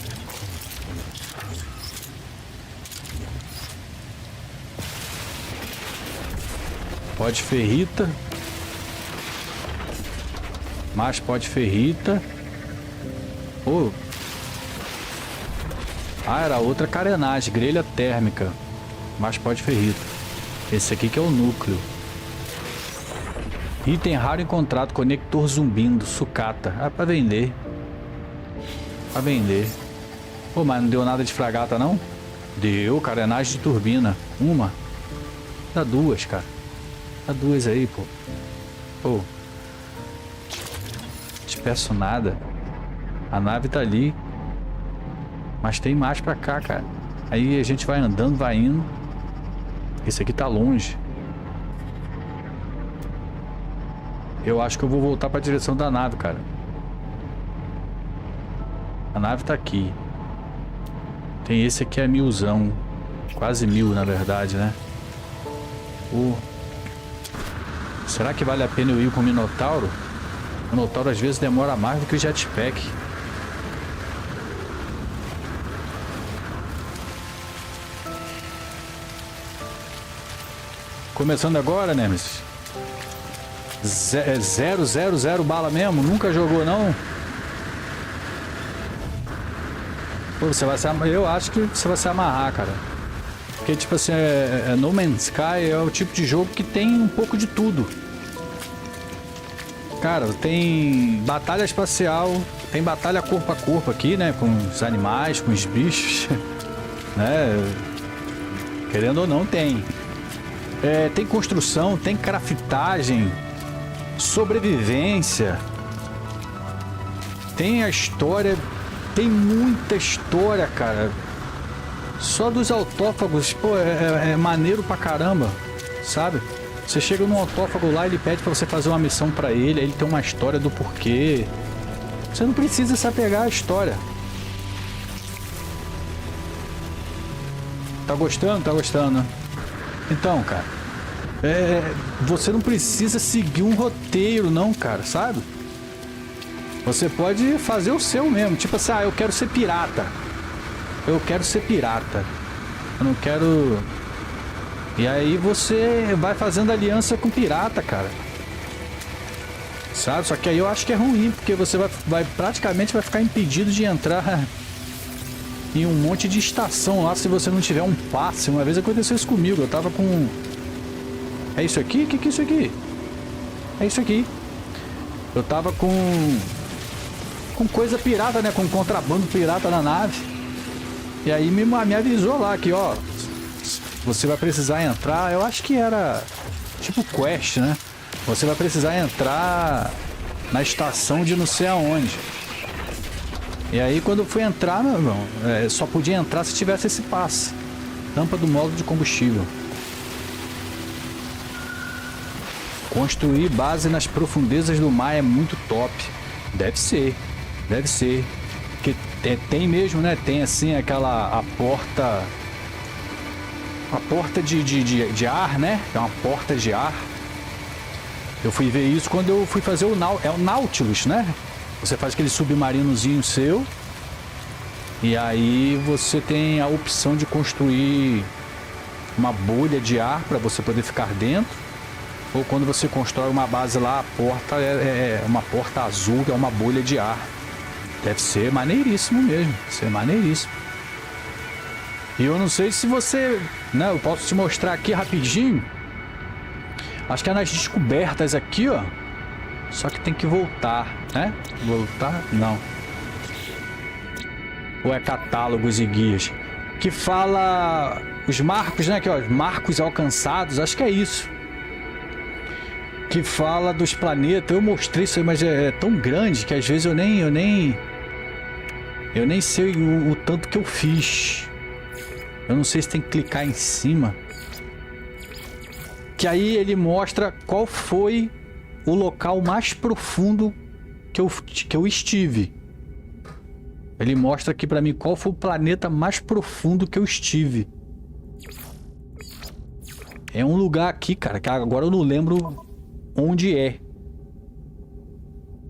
[SPEAKER 1] Pode ferrita. Mais pode ferrita. Oh. Ah, era outra carenagem, grelha térmica. Mais pode ferrita. Esse aqui que é o núcleo. Item raro encontrado, conector zumbindo, sucata. Ah, pra vender. Pra vender. Pô, mas não deu nada de fragata, não? Deu, carenagem de turbina. Uma. Dá duas, cara. Dá duas aí, pô. Pô. Te peço nada. A nave tá ali. Mas tem mais pra cá, cara. Aí a gente vai andando, vai indo. Esse aqui tá longe. Eu acho que eu vou voltar pra direção da nave, cara. A nave tá aqui. Tem esse aqui, é 1000zão. Quase 1000, na verdade, né? Será que vale a pena eu ir com o Minotauro? O Minotauro às vezes demora mais do que o Jetpack. Começando agora, Nemesis. 000 bala mesmo? Nunca jogou, não? Pô, você vai se amarrar. Eu acho que você vai se amarrar, cara. Porque, tipo assim, No Man's Sky é o tipo de jogo que tem um pouco de tudo. Cara, tem batalha espacial, tem batalha corpo a corpo aqui, né? Com os animais, com os bichos. Né? Querendo ou não, tem. Tem construção, tem craftagem, sobrevivência. Tem a história, tem muita história, cara. Só dos autófagos, pô, é maneiro pra caramba, sabe? Você chega num autófago lá, ele pede pra você fazer uma missão pra ele, aí ele tem uma história do porquê. Você não precisa se apegar à história. Tá gostando? Tá gostando. Então, cara, você não precisa seguir um roteiro, não, cara, sabe? Você pode fazer o seu mesmo. Tipo assim, eu quero ser pirata. Eu quero ser pirata. Eu não quero... E aí você vai fazendo aliança com pirata, cara. Sabe? Só que aí eu acho que é ruim, porque você praticamente vai ficar impedido de entrar em um monte de estação lá se você não tiver um passe. Uma vez aconteceu isso comigo. Eu tava com... É isso aqui? O que é isso aqui? É isso aqui. Eu tava com coisa pirata, né? Com contrabando pirata na nave. E aí me avisou lá que, ó, você vai precisar entrar, eu acho que era tipo quest, né? Você vai precisar entrar na estação de não sei aonde. E aí quando eu fui entrar, meu irmão, só podia entrar se tivesse esse passe. Tampa do módulo de combustível. Construir base nas profundezas do mar é muito top. Deve ser. Deve ser. Porque tem mesmo, né? Tem assim aquela... A porta de ar, né? É uma porta de ar. Eu fui ver isso quando eu fui fazer o Nautilus, né? Você faz aquele submarinozinho seu. E aí você tem a opção de construir uma bolha de ar para você poder ficar dentro. Ou quando você constrói uma base lá, a porta é uma porta azul, que é uma bolha de ar. Deve ser maneiríssimo mesmo. Deve ser maneiríssimo. E eu não sei se você... né, eu posso te mostrar aqui rapidinho. Acho que é nas descobertas aqui, ó. Só que tem que voltar, né? Voltar? Não. Ou é catálogos e guias? Que fala... os marcos, né? Aqui, ó, marcos alcançados. Acho que é isso. Que fala dos planetas. Eu mostrei isso aí, mas é tão grande que às vezes eu nem sei o tanto que eu fiz. Eu não sei se tem que clicar em cima. Que aí ele mostra qual foi o local mais profundo que eu estive. Ele mostra aqui pra mim qual foi o planeta mais profundo que eu estive. É um lugar aqui, cara, que agora eu não lembro onde é.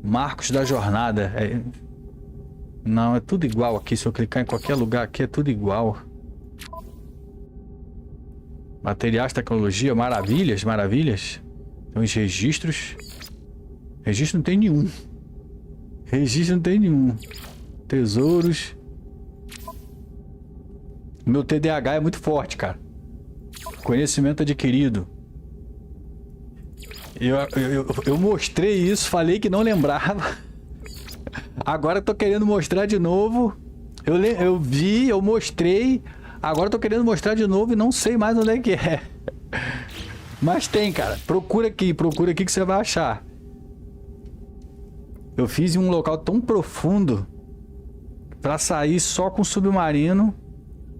[SPEAKER 1] Marcos da jornada. Não, é tudo igual aqui. Se eu clicar em qualquer lugar aqui, é tudo igual. Materiais, tecnologia, maravilhas, maravilhas. Tem os registros. Registro não tem nenhum. Registro não tem nenhum. Tesouros. Meu TDAH é muito forte, cara. Conhecimento adquirido. Eu mostrei isso, falei que não lembrava. Agora eu tô querendo mostrar de novo. Eu vi, eu mostrei. Agora eu tô querendo mostrar de novo e não sei mais onde é que é. Mas tem, cara. Procura aqui que você vai achar. Eu fiz em um local tão profundo pra sair só com submarino.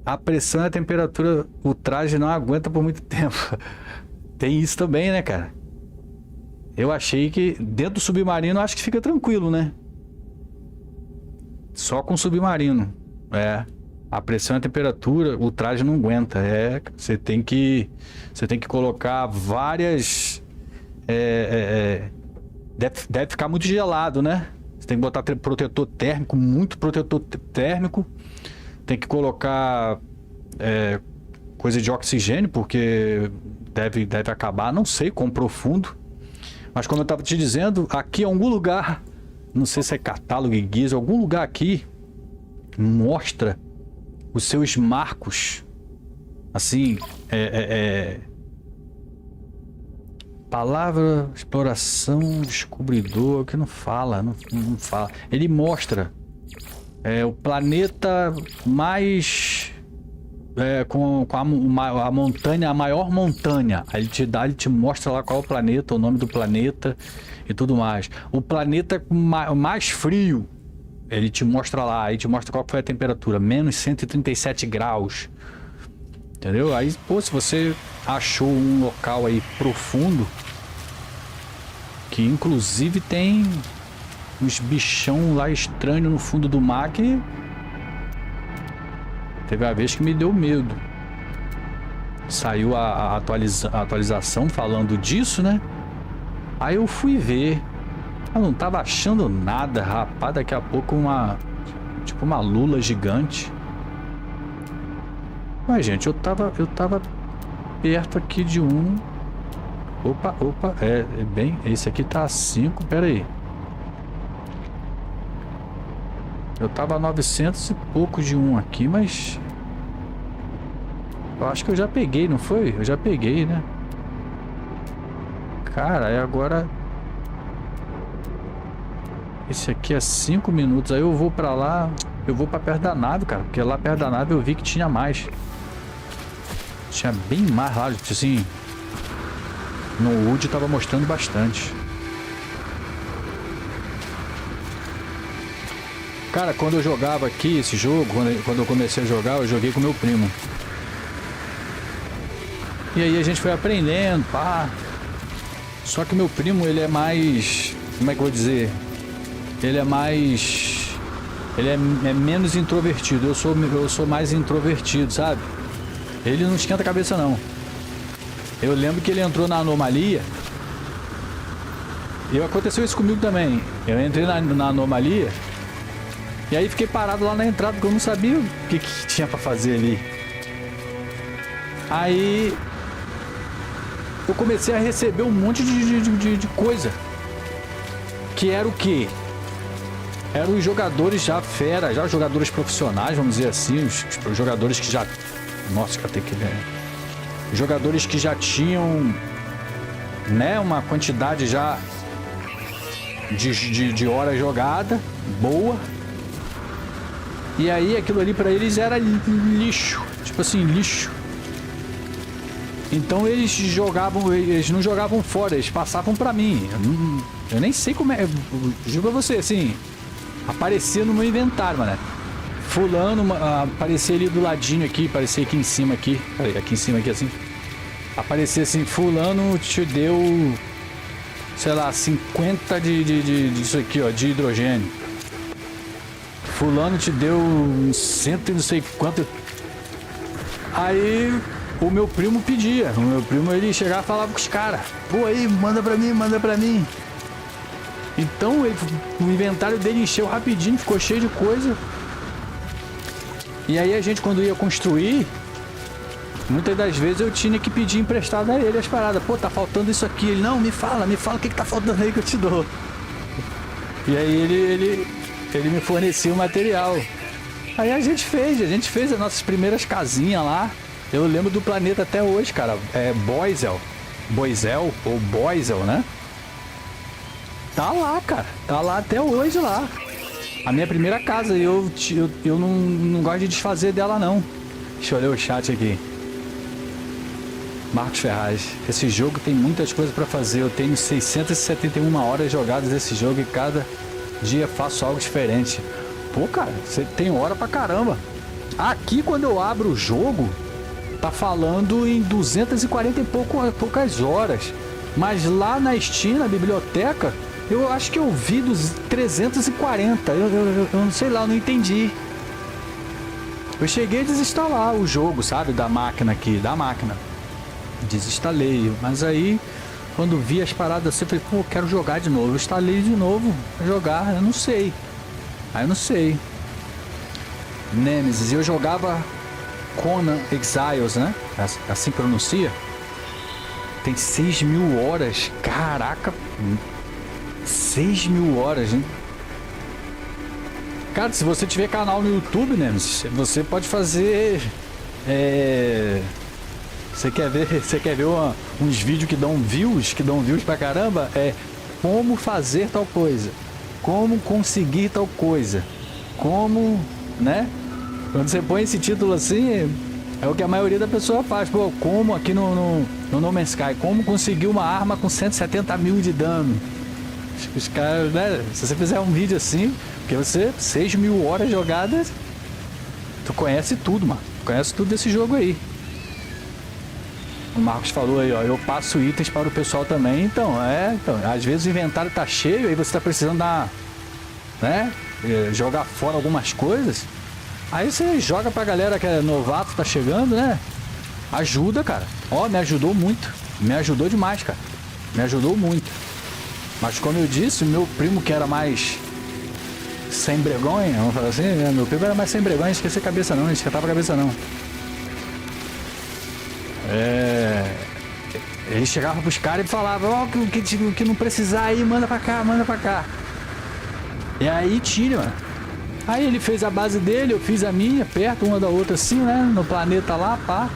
[SPEAKER 1] A pressão e a temperatura, o traje não aguenta por muito tempo. Tem isso também, né, cara? Eu achei que dentro do submarino acho que fica tranquilo, né? Só com submarino. A pressão e a temperatura, o traje não aguenta. Você tem que colocar várias... Deve ficar muito gelado, né? Você tem que botar protetor térmico, muito protetor térmico. Tem que colocar coisa de oxigênio, porque deve acabar. Não sei quão profundo. Mas como eu estava te dizendo, aqui em algum lugar, não sei se é catálogo e guias, algum lugar aqui mostra os seus marcos. Assim, palavra, exploração, descobridor, que não fala, não fala. Ele mostra o planeta mais... com a montanha, a maior montanha. Aí ele te mostra lá qual é o planeta, o nome do planeta e tudo mais. O planeta mais frio, ele te mostra lá, aí te mostra qual foi a temperatura, menos 137 graus. Entendeu? Aí, pô, se você achou um local aí profundo, que inclusive tem uns bichão lá estranho no fundo do mar que... Teve uma vez que me deu medo. Saiu a atualização falando disso, né? Aí eu fui ver. Eu não tava achando nada, rapaz. Daqui a pouco tipo uma lula gigante. Mas, gente, eu tava perto aqui de um... Opa. Esse aqui tá a 5, pera aí. Eu tava a 900 e pouco de um aqui, mas... eu acho que eu já peguei, não foi? Eu já peguei, né? Cara, aí agora... esse aqui é 5 minutos. Aí eu vou pra lá... eu vou pra perto da nave, cara. Porque lá perto da nave eu vi que tinha mais. Tinha bem mais lá, assim. No HUD tava mostrando bastante. Cara, quando eu jogava aqui esse jogo, quando eu comecei a jogar, eu joguei com meu primo. E aí a gente foi aprendendo, pá. Só que meu primo, ele é mais... Como é que eu vou dizer? Ele é mais... Ele é menos introvertido. Eu sou mais introvertido, sabe? Ele não esquenta a cabeça, não. Eu lembro que ele entrou na anomalia. E aconteceu isso comigo também. Eu entrei na anomalia. E aí fiquei parado lá na entrada, porque eu não sabia o que tinha pra fazer ali. Aí eu comecei a receber um monte de coisa. Que era o quê? Eram os jogadores já fera, já os jogadores profissionais, vamos dizer assim, os jogadores que já... Nossa, que até que... Jogadores que já tinham, né, uma quantidade já de hora jogada, boa. E aí aquilo ali pra eles era lixo, tipo assim, lixo. Então eles não jogavam fora, eles passavam pra mim. Eu nem sei como é, juro pra você, assim, aparecia no meu inventário, mano. Fulano, aparecia ali do ladinho aqui, aparecia aqui em cima aqui, peraí, aqui em cima aqui assim. Aparecia assim, fulano te deu, sei lá, 50 disso aqui, ó, de hidrogênio. Fulano te deu 100 e não sei quanto. Aí o meu primo pedia. O meu primo, ele chegava e falava com os caras: pô, aí, manda pra mim, manda pra mim. Então o inventário dele encheu rapidinho, ficou cheio de coisa. E aí a gente, quando ia construir, muitas das vezes eu tinha que pedir emprestado a ele as paradas. Pô, tá faltando isso aqui. Ele: não, me fala o que tá faltando aí que eu te dou. E aí ele me fornecia o material. Aí a gente fez as nossas primeiras casinhas lá. Eu lembro do planeta até hoje, cara. É Boisel ou Boisel, né? Tá lá, cara. Tá lá até hoje lá. A minha primeira casa. Eu não gosto de desfazer dela, não. Deixa eu ler o chat aqui. Marcos Ferraz: esse jogo tem muitas coisas pra fazer. Eu tenho 671 horas jogadas nesse jogo e cada dia faço algo diferente. Pô, cara, você tem hora pra caramba. Aqui, quando eu abro o jogo, tá falando em 240 e poucas horas. Mas lá na Steam, na biblioteca, eu acho que eu vi dos 340. Eu não sei lá, eu não entendi. Eu cheguei a desinstalar o jogo, sabe? Da máquina aqui, da máquina. Desinstalei, mas aí quando vi as paradas assim, eu falei: pô, quero jogar de novo. Eu instalei de novo pra jogar, eu não sei. Aí eu não sei. Nemesis, eu jogava Conan Exiles, né? Assim pronuncia. Tem 6.000 horas. Caraca, 6.000 horas, hein? Cara, se você tiver canal no YouTube, Nemesis, você pode fazer... Você quer ver uns vídeos que dão views pra caramba? É como fazer tal coisa, como conseguir tal coisa, como, né? Quando você põe esse título assim, é o que a maioria da pessoa faz. Pô, como aqui no No Man's Sky, como conseguir uma arma com 170 mil de dano. Os caras, né? Se você fizer um vídeo assim, porque você, 6.000 horas jogadas, tu conhece tudo, mano. Tu conhece tudo desse jogo aí. O Marcos falou aí, ó, eu passo itens para o pessoal também. Então, às vezes o inventário tá cheio, aí você tá precisando dar, né, jogar fora algumas coisas. Aí você joga pra galera que é novato, tá chegando, né? Ajuda, cara. Ó, me ajudou muito. Me ajudou demais, cara. Me ajudou muito. Mas como eu disse, o meu primo, que era mais sem bregonha, vamos falar assim, né? Meu primo era mais sem bregonha, não esquecia a cabeça não, não esquentava a cabeça não. Ele chegava pros caras e falava: ó, que não precisar aí, manda pra cá, manda pra cá. E aí tinha, mano. Aí ele fez a base dele, eu fiz a minha, perto uma da outra assim, né? No planeta lá, pá.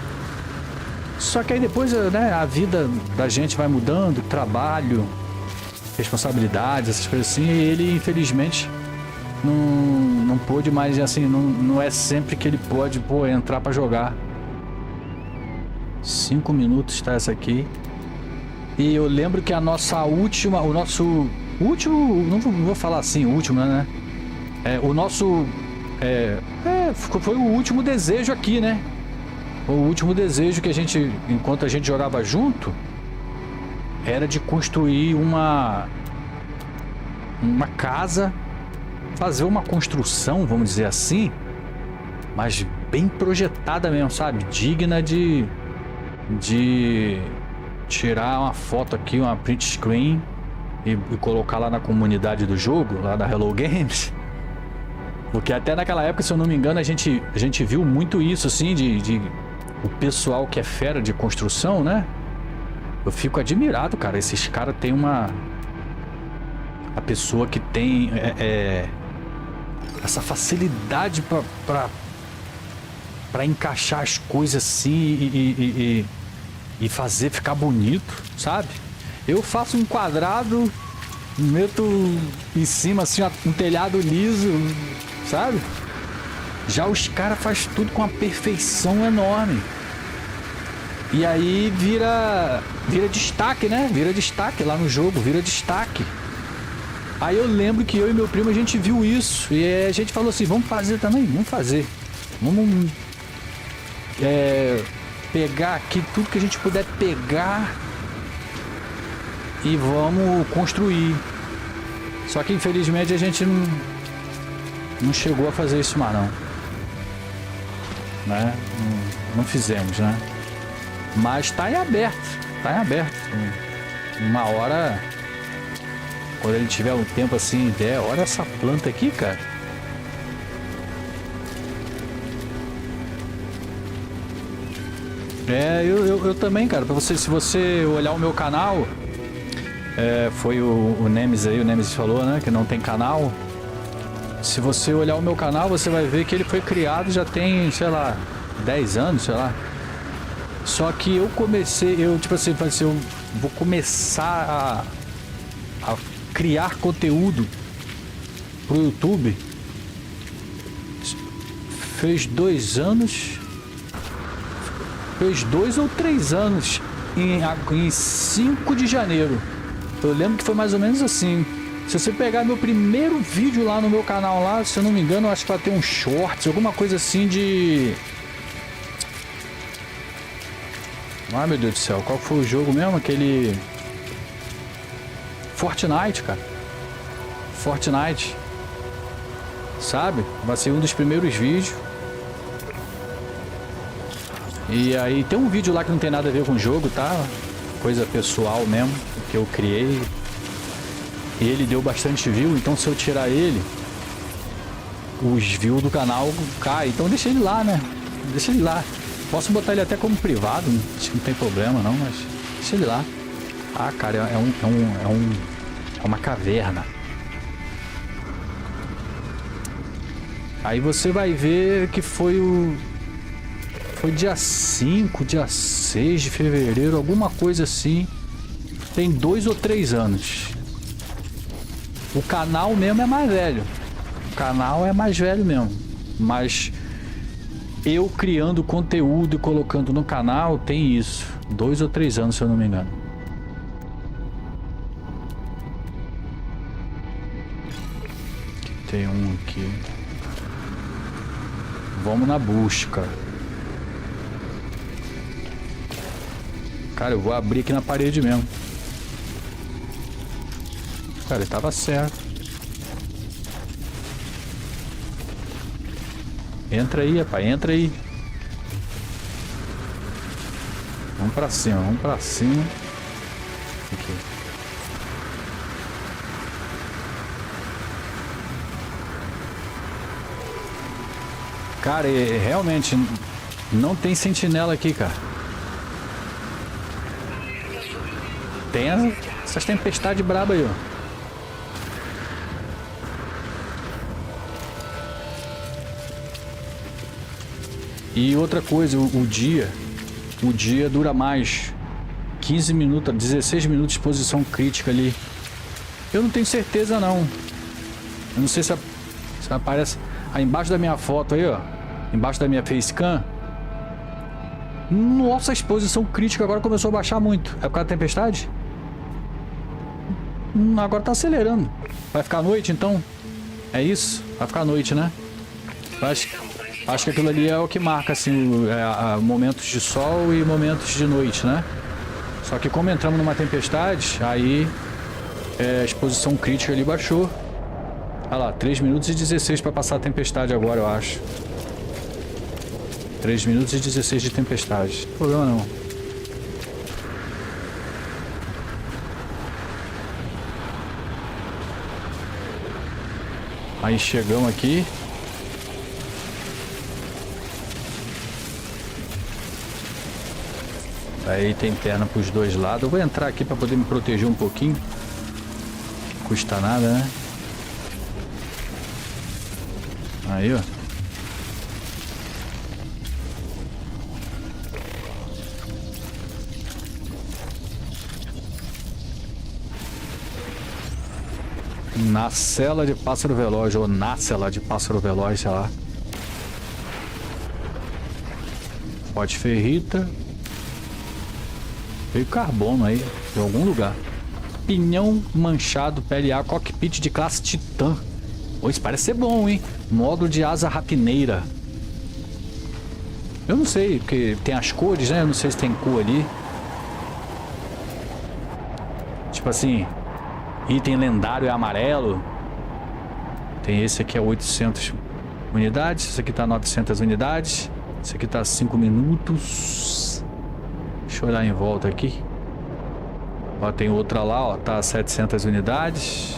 [SPEAKER 1] Só que aí depois, né, a vida da gente vai mudando, trabalho, responsabilidades, essas coisas assim, e ele, infelizmente, não pôde mais, assim, não é sempre que ele pode, pô, entrar pra jogar. 5 minutos tá essa aqui. E eu lembro que a nossa última, o nosso último, não vou falar assim, o último, né? O nosso, foi o último desejo aqui, né? O último desejo que a gente, enquanto a gente jogava junto, era de construir uma casa, fazer uma construção, vamos dizer assim, mas bem projetada mesmo, sabe? Digna de tirar uma foto aqui, uma print screen e colocar lá na comunidade do jogo, lá da Hello Games. Porque até naquela época, se eu não me engano, a gente viu muito isso, assim, de o pessoal que é fera de construção, né? Eu fico admirado, cara. Esses caras têm a pessoa que tem essa facilidade pra encaixar as coisas assim e fazer ficar bonito, sabe? Eu faço um quadrado, meto em cima assim um telhado liso, sabe? Já os caras fazem tudo com uma perfeição enorme. E aí vira destaque, né? Vira destaque lá no jogo, vira destaque. Aí eu lembro que eu e meu primo, a gente viu isso. E a gente falou assim, vamos fazer também? Vamos fazer. Vamos pegar aqui tudo que a gente puder pegar e vamos construir. Só que infelizmente a gente não chegou a fazer isso mais não. Né? Não fizemos, né? Mas tá em aberto. Tá em aberto. Uma hora, quando ele tiver um tempo assim, ideia, olha essa planta aqui, cara. Eu também, cara. Pra você, se você olhar o meu canal, foi o Nemesis aí, o Nemesis falou, né? Que não tem canal. Se você olhar o meu canal, você vai ver que ele foi criado já tem, sei lá, 10 anos, sei lá. Só que eu comecei, tipo assim, eu vou começar a criar conteúdo pro YouTube. Fez 2 anos. Fez 2 ou 3 anos em 5 de janeiro. Eu lembro que foi mais ou menos assim. Se você pegar meu primeiro vídeo lá no meu canal lá, se eu não me engano, eu acho que vai ter um shorts, alguma coisa assim de... Ai meu Deus do céu, qual foi o jogo mesmo? Aquele... Fortnite, cara. Fortnite. Sabe? Vai ser um dos primeiros vídeos. E aí tem um vídeo lá que não tem nada a ver com o jogo, tá? Coisa pessoal mesmo, que eu criei. E ele deu bastante view, então se eu tirar ele, os views do canal caem. Então deixa ele lá, né? Deixa ele lá. Posso botar ele até como privado, acho que não tem problema não, mas deixa ele lá. Ah, cara, é uma caverna. Aí você vai ver que foi dia 5, dia 6 de fevereiro, alguma coisa assim. Tem 2 ou 3 anos. O canal mesmo é mais velho. O canal é mais velho mesmo. Mas eu criando conteúdo e colocando no canal tem isso. 2 ou 3 anos, se eu não me engano. Tem um aqui. Vamos na busca. Cara, eu vou abrir aqui na parede mesmo. Cara, ele tava certo. Entra aí, rapaz, entra aí. Vamos pra cima, vamos pra cima. Aqui. Cara, realmente não tem sentinela aqui, cara. Tem essas tempestades brabas aí, ó. E outra coisa, o dia dura mais. 15 minutos, 16 minutos de exposição crítica ali. Eu não tenho certeza não. Eu não sei se Isso aparece aí embaixo da minha foto aí, ó. Embaixo da minha facecam. Nossa, a exposição crítica agora começou a baixar muito. É por causa da tempestade? Agora tá acelerando. Vai ficar noite então? É isso? Vai ficar noite, né? Acho que aquilo ali é o que marca, assim, momentos de sol e momentos de noite, né? Só que como entramos numa tempestade, aí a exposição crítica ali baixou. Olha lá, 3 minutos e 16 para passar a tempestade agora, eu acho. 3 minutos e 16 de tempestade. Não tem problema não. Aí chegamos aqui. Aí tem perna para os dois lados. Eu vou entrar aqui para poder me proteger um pouquinho. Não custa nada, né? Aí, ó. Na cela de pássaro veloz, ou na cela de pássaro veloz, sei lá. Pote ferrita. Veio carbono aí, de algum lugar. Pinhão manchado, PLA, cockpit de classe Titã. Pô, isso parece ser bom, hein? Módulo de asa rapineira. Eu não sei, porque tem as cores, né? Eu não sei se tem cor ali. Tipo assim, item lendário é amarelo. Tem esse aqui é 800 unidades. Esse aqui tá 900 unidades. Esse aqui tá 5 minutos. Deixa eu olhar em volta aqui. Ó, tem outra lá, ó, tá 700 unidades.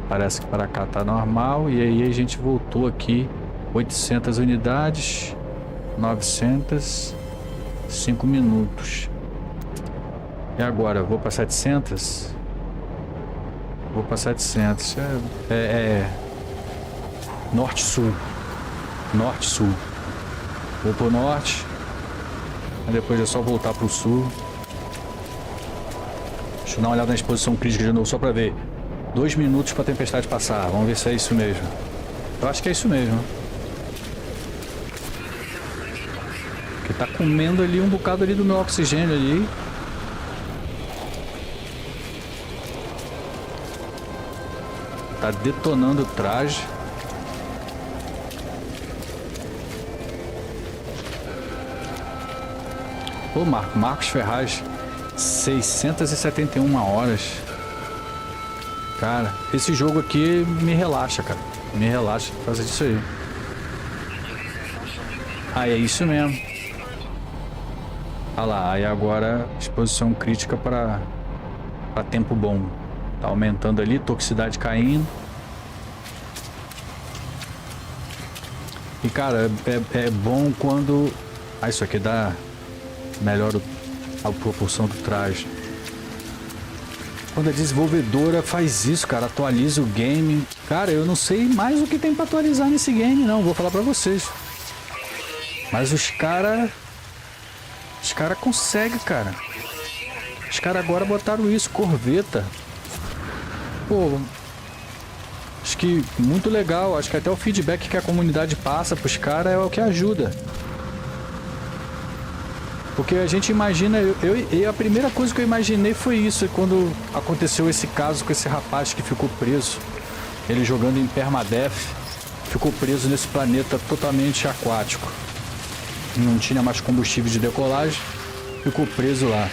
[SPEAKER 1] Parece que para cá tá normal. E aí a gente voltou aqui. 800 unidades. 900. 5 minutos. E agora? Vou para 700? Vou para 700. Norte-sul. Norte-sul. Vou pro norte. Aí depois é só voltar pro sul. Deixa eu dar uma olhada na exposição crítica de novo, só pra ver. 2 minutos pra tempestade passar. Vamos ver se é isso mesmo. Eu acho que é isso mesmo. Porque tá comendo ali um bocado ali do meu oxigênio ali. Tá detonando o traje. Pô, Marcos Ferraz, 671 horas. Cara, esse jogo aqui me relaxa, cara. Me relaxa por causa disso aí. Ah, é isso mesmo. Olha lá, aí agora exposição crítica para tempo bom. Tá aumentando ali, toxicidade caindo. E cara, é bom quando... Ah, isso aqui dá... Melhora a proporção do traje. Quando a desenvolvedora faz isso, cara, atualiza o game. Cara, eu não sei mais o que tem pra atualizar nesse game, não. Vou falar pra vocês. Mas os cara conseguem, cara. Os caras agora botaram isso, corveta. Pô, acho que muito legal. Acho que até o feedback que a comunidade passa pros caras é o que ajuda. Porque a gente imagina, e a primeira coisa que eu imaginei foi isso, quando aconteceu esse caso com esse rapaz que ficou preso, ele jogando em permadeath, ficou preso nesse planeta totalmente aquático, não tinha mais combustível de decolagem, ficou preso lá.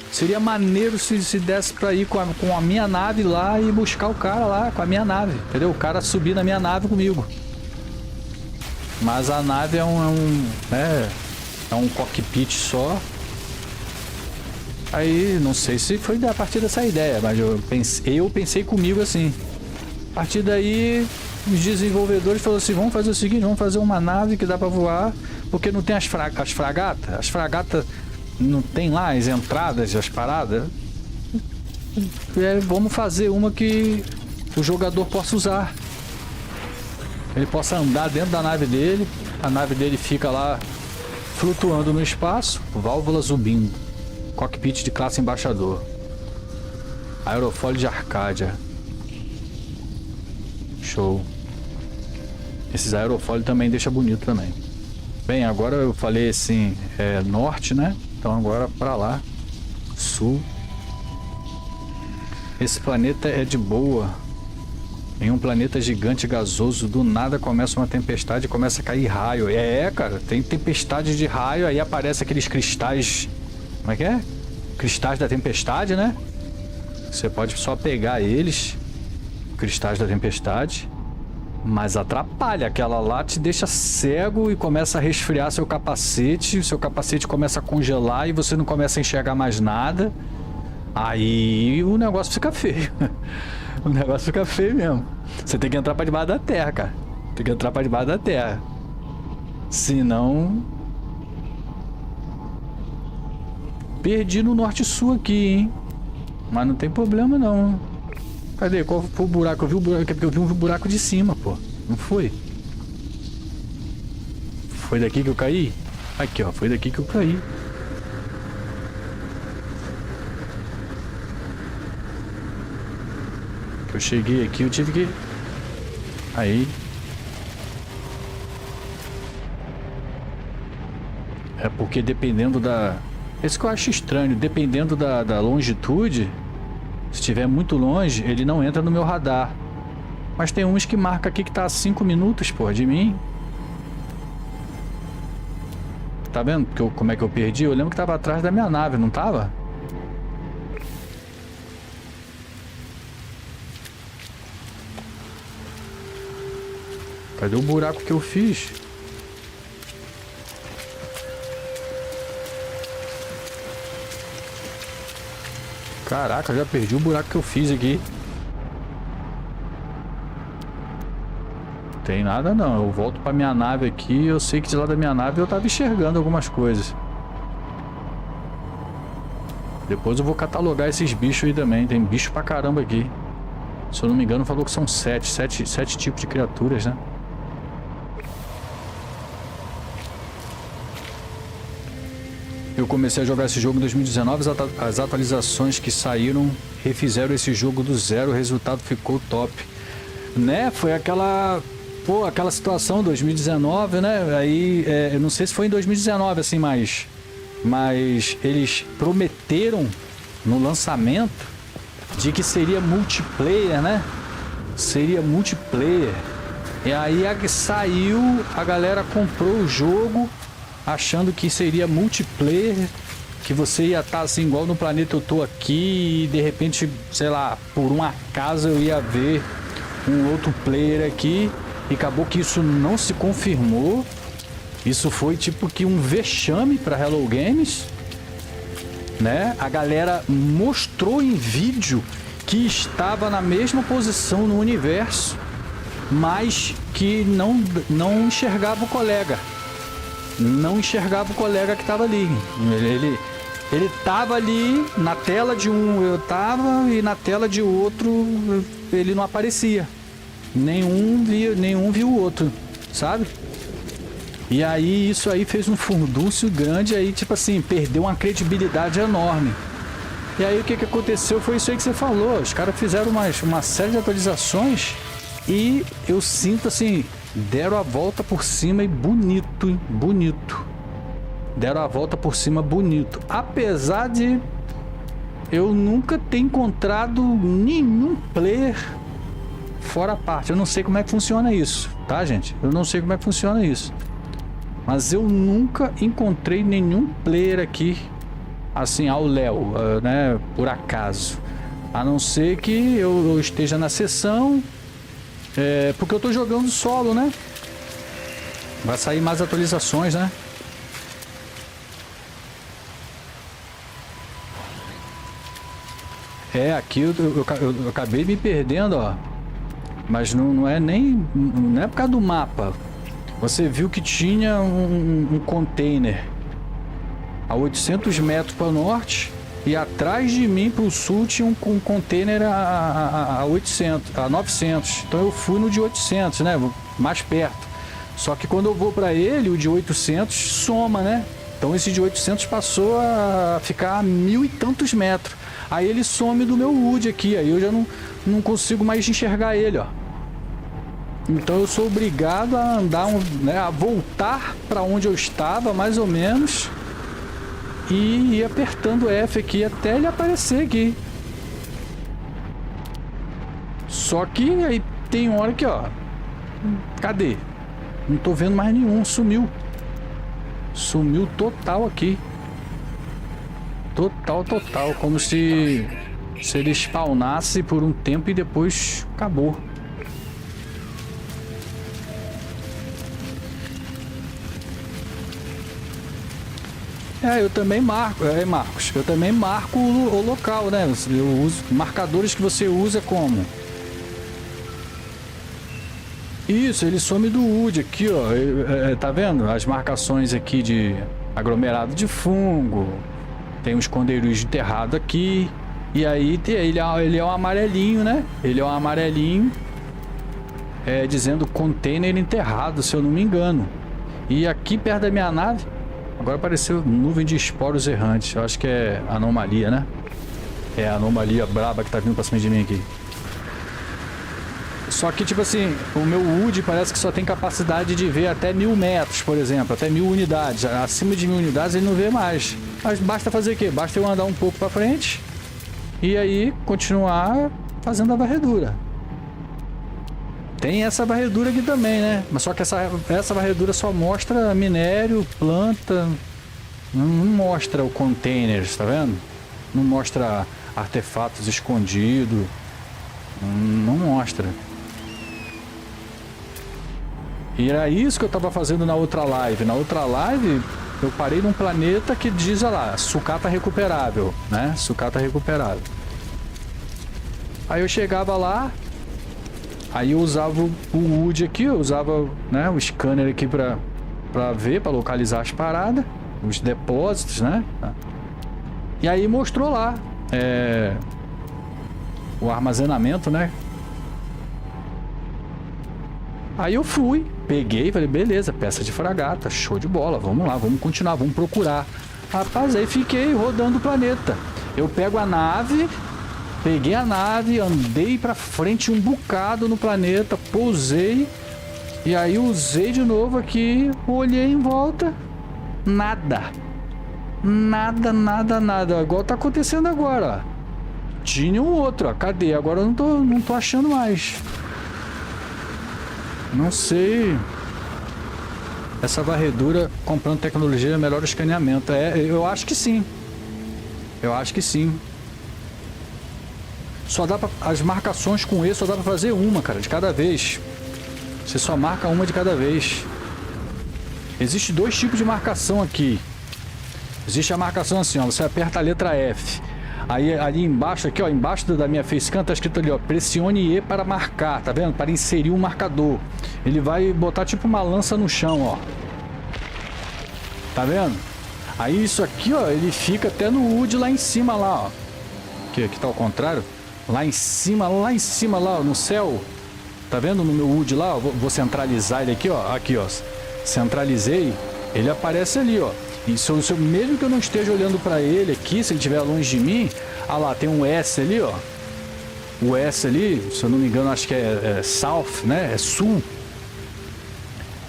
[SPEAKER 1] Seria maneiro se desse pra ir com a minha nave lá e buscar o cara lá com a minha nave, entendeu? O cara subir na minha nave comigo. Mas a nave é um cockpit só. Aí, não sei se foi a partir dessa ideia, mas eu pensei comigo assim. A partir daí, os desenvolvedores falaram assim, vamos fazer o seguinte, vamos fazer uma nave que dá pra voar, porque não tem as fragatas. As fragatas não tem lá as entradas, as paradas. Vamos fazer uma que o jogador possa usar. Ele possa andar dentro da nave dele, a nave dele fica lá flutuando no espaço, válvula zumbindo, cockpit de classe embaixador. Aerofólio de Arcádia. Show. Esses aerofólios também deixa bonito também. Bem, agora eu falei assim, norte, né? Então agora pra lá. Sul. Esse planeta é de boa. Em um planeta gigante gasoso, do nada começa uma tempestade e começa a cair raio. Cara, tem tempestade de raio, aí aparece aqueles cristais... Como é que é? Cristais da tempestade, né? Você pode só pegar eles, cristais da tempestade, mas atrapalha. Aquela lá te deixa cego e começa a resfriar seu capacete começa a congelar e você não começa a enxergar mais nada. Aí o negócio fica feio. O negócio fica feio mesmo. Você tem que entrar pra debaixo da terra, cara. Tem que entrar pra debaixo da terra. Senão... Perdi no norte-sul aqui, hein? Mas não tem problema, não. Cadê? Qual foi o buraco? Eu vi o buraco, porque eu vi um buraco de cima, pô. Não foi? Foi daqui que eu caí? Aqui, ó. Foi daqui que eu caí. Eu cheguei aqui, eu tive que... Aí. É porque dependendo da... Esse que eu acho estranho. Dependendo da longitude, se estiver muito longe, ele não entra no meu radar. Mas tem uns que marca aqui que tá a 5 minutos, pô, de mim. Tá vendo como é que eu perdi? Eu lembro que tava atrás da minha nave, não tava? Cadê o buraco que eu fiz? Caraca, já perdi o buraco que eu fiz aqui. Tem nada não, eu volto pra minha nave aqui. Eu sei que de lá da minha nave eu tava enxergando algumas coisas. Depois eu vou catalogar esses bichos aí também. Tem bicho pra caramba aqui. Se eu não me engano falou que são sete tipos de criaturas, né? Eu comecei a jogar esse jogo em 2019, as atualizações que saíram refizeram esse jogo do zero, o resultado ficou top. Né? Foi aquela situação 2019, né? Aí, eu não sei se foi em 2019 assim, mas eles prometeram no lançamento de que seria multiplayer, né? Seria multiplayer. E aí saiu, a galera comprou o jogo achando que seria multiplayer, que você ia estar assim igual no planeta eu tô aqui e de repente, sei lá, por um acaso eu ia ver um outro player aqui e acabou que isso não se confirmou. Isso foi tipo que um vexame para Hello Games, né? A galera mostrou em vídeo que estava na mesma posição no universo, mas que não enxergava o colega. Não enxergava o colega que estava ali. Ele tava ali, na tela de um eu tava e na tela de outro ele não aparecia. Nenhum viu o outro, sabe? E aí isso aí fez um furdúncio grande, aí tipo assim, perdeu uma credibilidade enorme. E aí o que aconteceu foi isso aí que você falou. Os caras fizeram uma série de atualizações e eu sinto assim, deram a volta por cima e bonito, hein? Bonito. Deram a volta por cima bonito. Apesar de eu nunca ter encontrado nenhum player fora a parte. Eu não sei como é que funciona isso, tá, gente? Eu não sei como é que funciona isso. Mas eu nunca encontrei nenhum player aqui, assim, ao léu, né? Por acaso. A não ser que eu esteja na sessão... porque eu tô jogando solo, né? Vai sair mais atualizações, né? Aqui eu acabei me perdendo, ó. Mas não é por causa do mapa. Você viu que tinha um container a 800 metros para o norte e atrás de mim para o sul tinha um container a 900. Então eu fui no de 800, né? Mais perto. Só que quando eu vou para ele, o de 800 soma, né? Então esse de 800 passou a ficar a 1000 e tantos metros. Aí ele some do meu HUD aqui, aí eu já não consigo mais enxergar ele, ó. Então eu sou obrigado a andar, né, a voltar para onde eu estava, mais ou menos, e ir apertando F aqui até ele aparecer aqui. Só que aí tem hora que, ó, cadê? Não tô vendo mais nenhum, sumiu. Sumiu total aqui. Total, como se ele spawnasse por um tempo e depois acabou. Eu também marco, Marcos, eu também marco o local, né? Eu uso marcadores que você usa como? Isso, ele some do HUD aqui, ó. Tá vendo? As marcações aqui de aglomerado de fungo. Tem um esconderijo enterrado aqui. E aí ele é um amarelinho, né? Ele é um amarelinho. Dizendo container enterrado, se eu não me engano. E aqui perto da minha nave, agora apareceu nuvem de esporos errantes. Eu acho que é anomalia, né? É a anomalia braba que tá vindo pra cima de mim aqui. Só que, tipo assim, o meu HUD parece que só tem capacidade de ver até 1000 metros, por exemplo. Até 1000 unidades. Acima de 1000 unidades ele não vê mais. Mas basta fazer o quê? Basta eu andar um pouco pra frente e aí continuar fazendo a varredura. Tem essa varredura aqui também, né? Mas só que essa varredura só mostra minério, planta. Não mostra o containers, tá vendo? Não mostra artefatos escondidos. Não mostra. E era isso que eu tava fazendo na outra live. Na outra live, eu parei num planeta que diz, olha lá, sucata recuperável, né? Sucata recuperável. Aí eu chegava lá, aí eu usava o HUD aqui, eu usava, né, o scanner aqui pra ver, pra localizar as paradas, os depósitos, né? E aí mostrou lá o armazenamento, né? Aí eu fui, peguei, falei, beleza, peça de fragata, show de bola, vamos lá, vamos continuar, vamos procurar. Rapaz, aí fiquei rodando o planeta. Eu pego a nave, peguei a nave, andei pra frente um bocado no planeta, pousei, e aí usei de novo aqui, olhei em volta, nada. Nada. Igual tá acontecendo agora, ó. Tinha um outro, ó. Cadê? Agora eu não tô achando mais. Não sei. Essa varredura comprando tecnologia melhora o escaneamento. Eu acho que sim. Eu acho que sim. Só dá pra... As marcações com E só dá pra fazer uma, cara, de cada vez. Você só marca uma de cada vez. Existe dois tipos de marcação aqui. Existe a marcação assim, ó. Você aperta a letra F. Aí ali embaixo, aqui ó, embaixo da minha facecam tá escrito ali ó, pressione E para marcar, tá vendo? Para inserir um marcador. Ele vai botar tipo uma lança no chão, ó. Tá vendo? Aí isso aqui ó, ele fica até no HUD lá em cima lá, ó. Aqui tá ao contrário. Lá em cima, lá ó, no céu. Tá vendo no meu HUD lá? Ó, vou centralizar ele aqui, ó. Aqui ó, centralizei. Ele aparece ali, ó. E mesmo que eu não esteja olhando para ele aqui, se ele estiver longe de mim, ah lá, tem um S ali, ó. O S ali, se eu não me engano, acho que é South, né? É sul.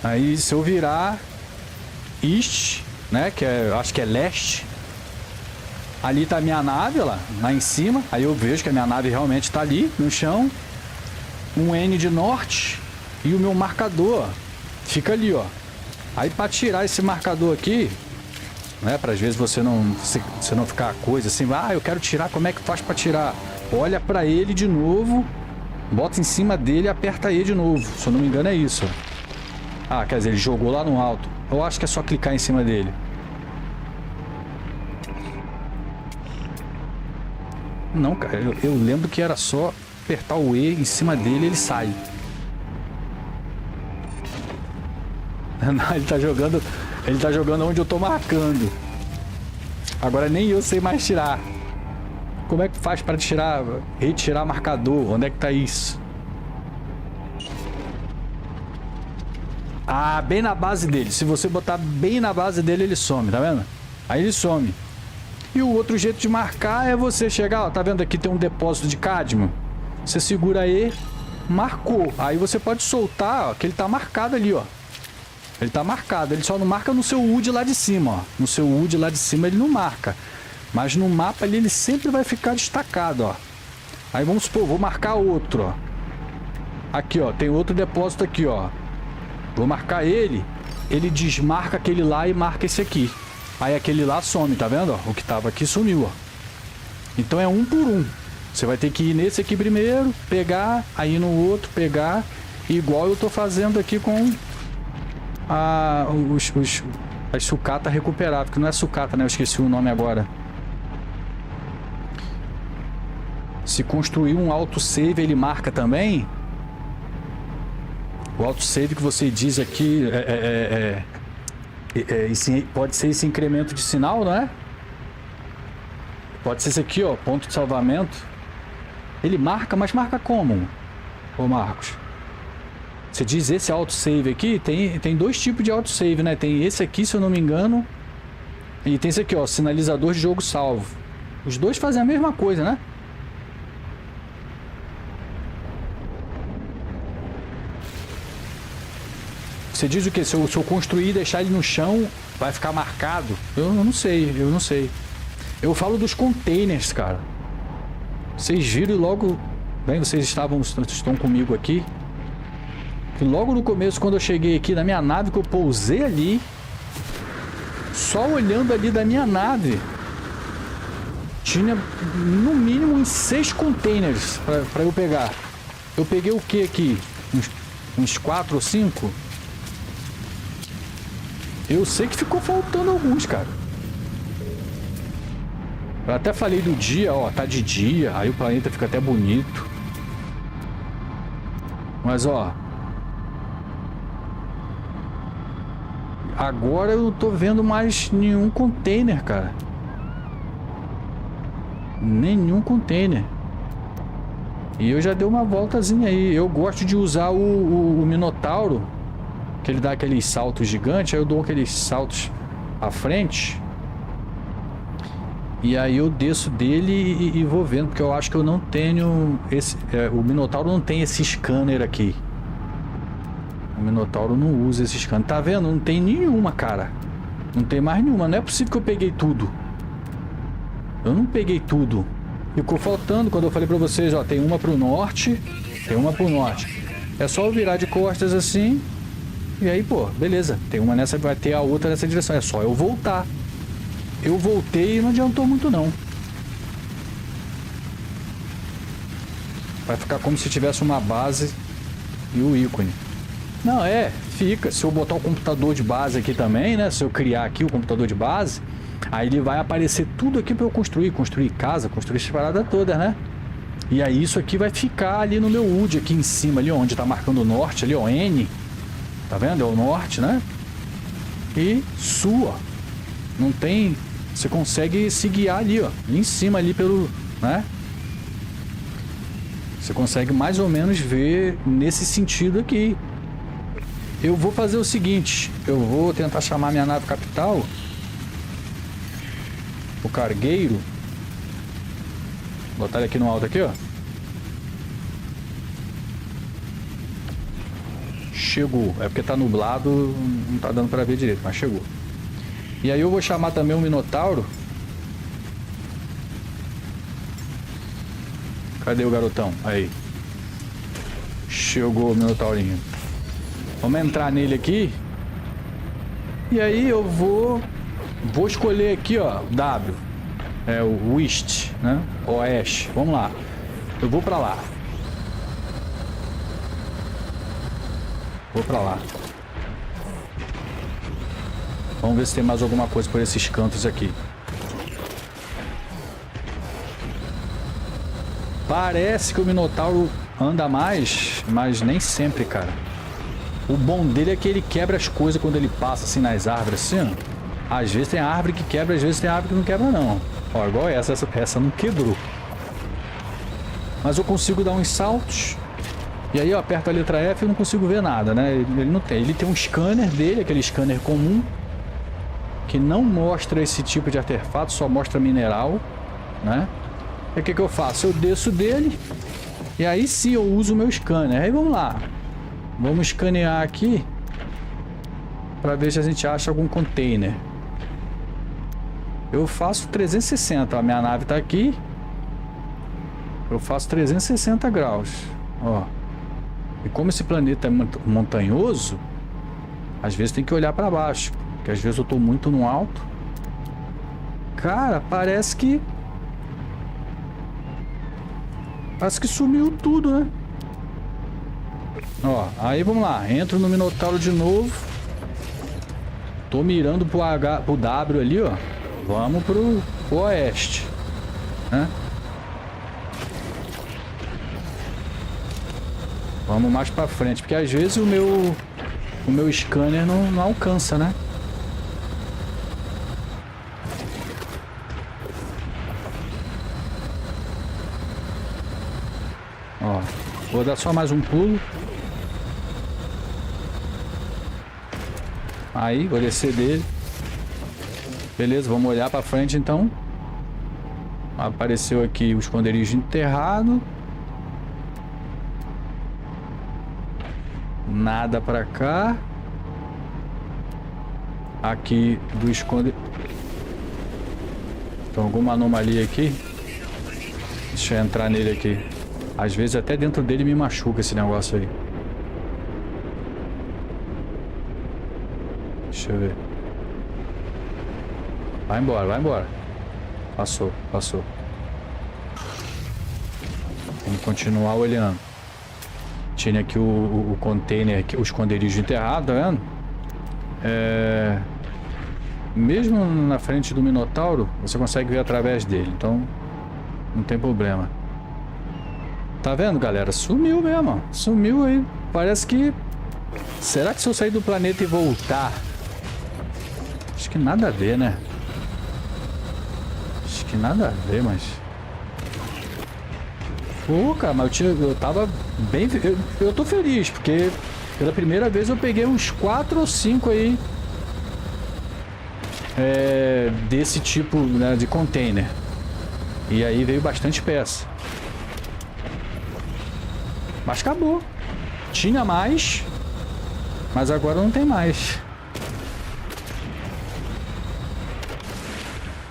[SPEAKER 1] Aí se eu virar East, né? Que acho que é leste. Ali tá a minha nave, ó lá em cima. Aí eu vejo que a minha nave realmente tá ali no chão. Um N de norte e o meu marcador, ó, fica ali, ó. Aí para tirar esse marcador aqui, né, para às vezes você não ficar coisa assim, eu quero tirar, como é que faz para tirar? Olha para ele de novo, bota em cima dele e aperta E de novo. Se eu não me engano é isso. Quer dizer, ele jogou lá no alto. Eu acho que é só clicar em cima dele. Não, cara, eu lembro que era só apertar o E em cima dele e ele sai. Não, ele tá jogando onde eu tô marcando. Agora nem eu sei mais tirar. Como é que faz para retirar marcador? Onde é que tá isso? Bem na base dele. Se você botar bem na base dele, ele some, tá vendo? Aí ele some. E o outro jeito de marcar é você chegar, ó, tá vendo aqui tem um depósito de cádmio? Você segura E, marcou. Aí você pode soltar, ó, que ele tá marcado ali, ó. Ele tá marcado, ele só não marca no seu HUD lá de cima, ó. No seu HUD lá de cima ele não marca. Mas no mapa ali ele sempre vai ficar destacado, ó. Aí vamos supor, vou marcar outro, ó. Aqui, ó, tem outro depósito aqui, ó. Vou marcar ele, ele desmarca aquele lá e marca esse aqui. Aí aquele lá some, tá vendo? Ó, o que tava aqui sumiu, ó. Então é um por um. Você vai ter que ir nesse aqui primeiro, pegar, aí no outro pegar, igual eu tô fazendo aqui com as sucata recuperável, que não é sucata, né? Eu esqueci o nome agora. Se construir um autosave, ele marca também. O autosave que você diz aqui pode ser esse incremento de sinal, não é? Pode ser esse aqui, ó, ponto de salvamento. Ele marca, mas marca como, ô Marcos? Você diz esse autosave aqui, tem dois tipos de autosave, né? Tem esse aqui, se eu não me engano, e tem esse aqui, ó, sinalizador de jogo salvo. Os dois fazem a mesma coisa, né? Você diz o que? Se eu construir e deixar ele no chão, vai ficar marcado? Eu não sei, eu não sei. Eu falo dos containers, cara. Vocês viram logo... Bem, vocês estão comigo aqui. E logo no começo, quando eu cheguei aqui na minha nave, que eu pousei ali, só olhando ali da minha nave, tinha no mínimo uns 6 containers para eu pegar. Eu peguei o que aqui? Uns 4 ou 5? Eu sei que ficou faltando alguns, cara. Eu até falei do dia, ó, tá de dia, aí o planeta fica até bonito. Mas, ó, agora eu não tô vendo mais nenhum container, cara. Nenhum container. E eu já dei uma voltazinha aí. Eu gosto de usar o Minotauro, que ele dá aqueles saltos gigantes. Aí eu dou aqueles saltos à frente. E aí eu desço dele e vou vendo, porque eu acho que eu não tenho esse... o Minotauro não tem esse scanner aqui. O Minotauro não usa esse scanner. Tá vendo? Não tem nenhuma, cara. Não tem mais nenhuma. Não é possível que eu peguei tudo. Eu não peguei tudo. Ficou faltando quando eu falei pra vocês, ó, tem uma pro norte, tem uma pro norte. É só eu virar de costas assim, e aí, pô, beleza. Tem uma nessa, vai ter a outra nessa direção. É só eu voltar. Eu voltei e não adiantou muito, não. Vai ficar como se tivesse uma base e o ícone. Não, fica. Se eu botar o computador de base aqui também, né? Se eu criar aqui o computador de base, aí ele vai aparecer tudo aqui para eu construir casa, construir essa parada toda, né? E aí isso aqui vai ficar ali no meu HUD, aqui em cima, ali onde tá marcando o norte, ali ó, N. Tá vendo? É o norte, né? E sul, ó. Não tem... Você consegue se guiar ali, ó. Ali em cima, ali pelo... né? Você consegue mais ou menos ver nesse sentido aqui. Eu vou fazer o seguinte. Eu vou tentar chamar minha nave capital. O cargueiro. Vou botar ele aqui no alto aqui, ó. Chegou. É porque tá nublado, não tá dando pra ver direito, mas chegou. E aí eu vou chamar também o Minotauro. Cadê o garotão? Aí. Chegou o Minotaurinho. Vamos entrar nele aqui. E aí eu vou escolher aqui, ó, W. É o West, né? Oeste. Vamos lá. Eu vou pra lá. Vou pra lá. Vamos ver se tem mais alguma coisa por esses cantos aqui. Parece que o Minotauro anda mais, mas nem sempre, cara. O bom dele é que ele quebra as coisas quando ele passa assim nas árvores, assim, ó. Às vezes tem árvore que quebra, às vezes tem árvore que não quebra, não. Ó, igual essa não quebrou. Mas eu consigo dar uns saltos. E aí eu aperto a letra F e não consigo ver nada, né? Ele não tem. Ele tem um scanner dele, aquele scanner comum, que não mostra esse tipo de artefato, só mostra mineral, né? E o que eu faço? Eu desço dele e aí sim eu uso o meu scanner. Aí vamos lá. Vamos escanear aqui para ver se a gente acha algum container. Eu faço 360, a minha nave tá aqui. Eu faço 360 graus, ó. E como esse planeta é montanhoso, às vezes tem que olhar para baixo, porque às vezes eu tô muito no alto. Cara, parece que sumiu tudo, né? Ó, aí vamos lá, entro no Minotauro de novo. Tô mirando pro W ali, ó. Vamos pro oeste, né? Vamos mais pra frente, porque às vezes o meu scanner não alcança, né? Ó, vou dar só mais um pulo. Aí, vou descer dele. Beleza, vamos olhar pra frente então. Apareceu aqui o esconderijo enterrado. Nada pra cá. Aqui do esconde. Tem alguma anomalia aqui? Deixa eu entrar nele aqui. Às vezes até dentro dele me machuca esse negócio aí. Deixa eu ver. Vai embora, vai embora. Passou, passou. Vamos continuar olhando. Tinha aqui o container, aqui, o esconderijo enterrado, tá vendo? Mesmo na frente do Minotauro, você consegue ver através dele, então não tem problema. Tá vendo, galera? Sumiu mesmo, ó. Sumiu aí. Parece que... Será que se eu sair do planeta e voltar... Acho que nada a ver, né? Acho que nada a ver, mas... Pô, cara, mas eu tava bem... Eu tô feliz, porque pela primeira vez eu peguei uns 4 ou 5 aí... desse tipo, né, de container. E aí veio bastante peça. Mas acabou. Tinha mais, mas agora não tem mais.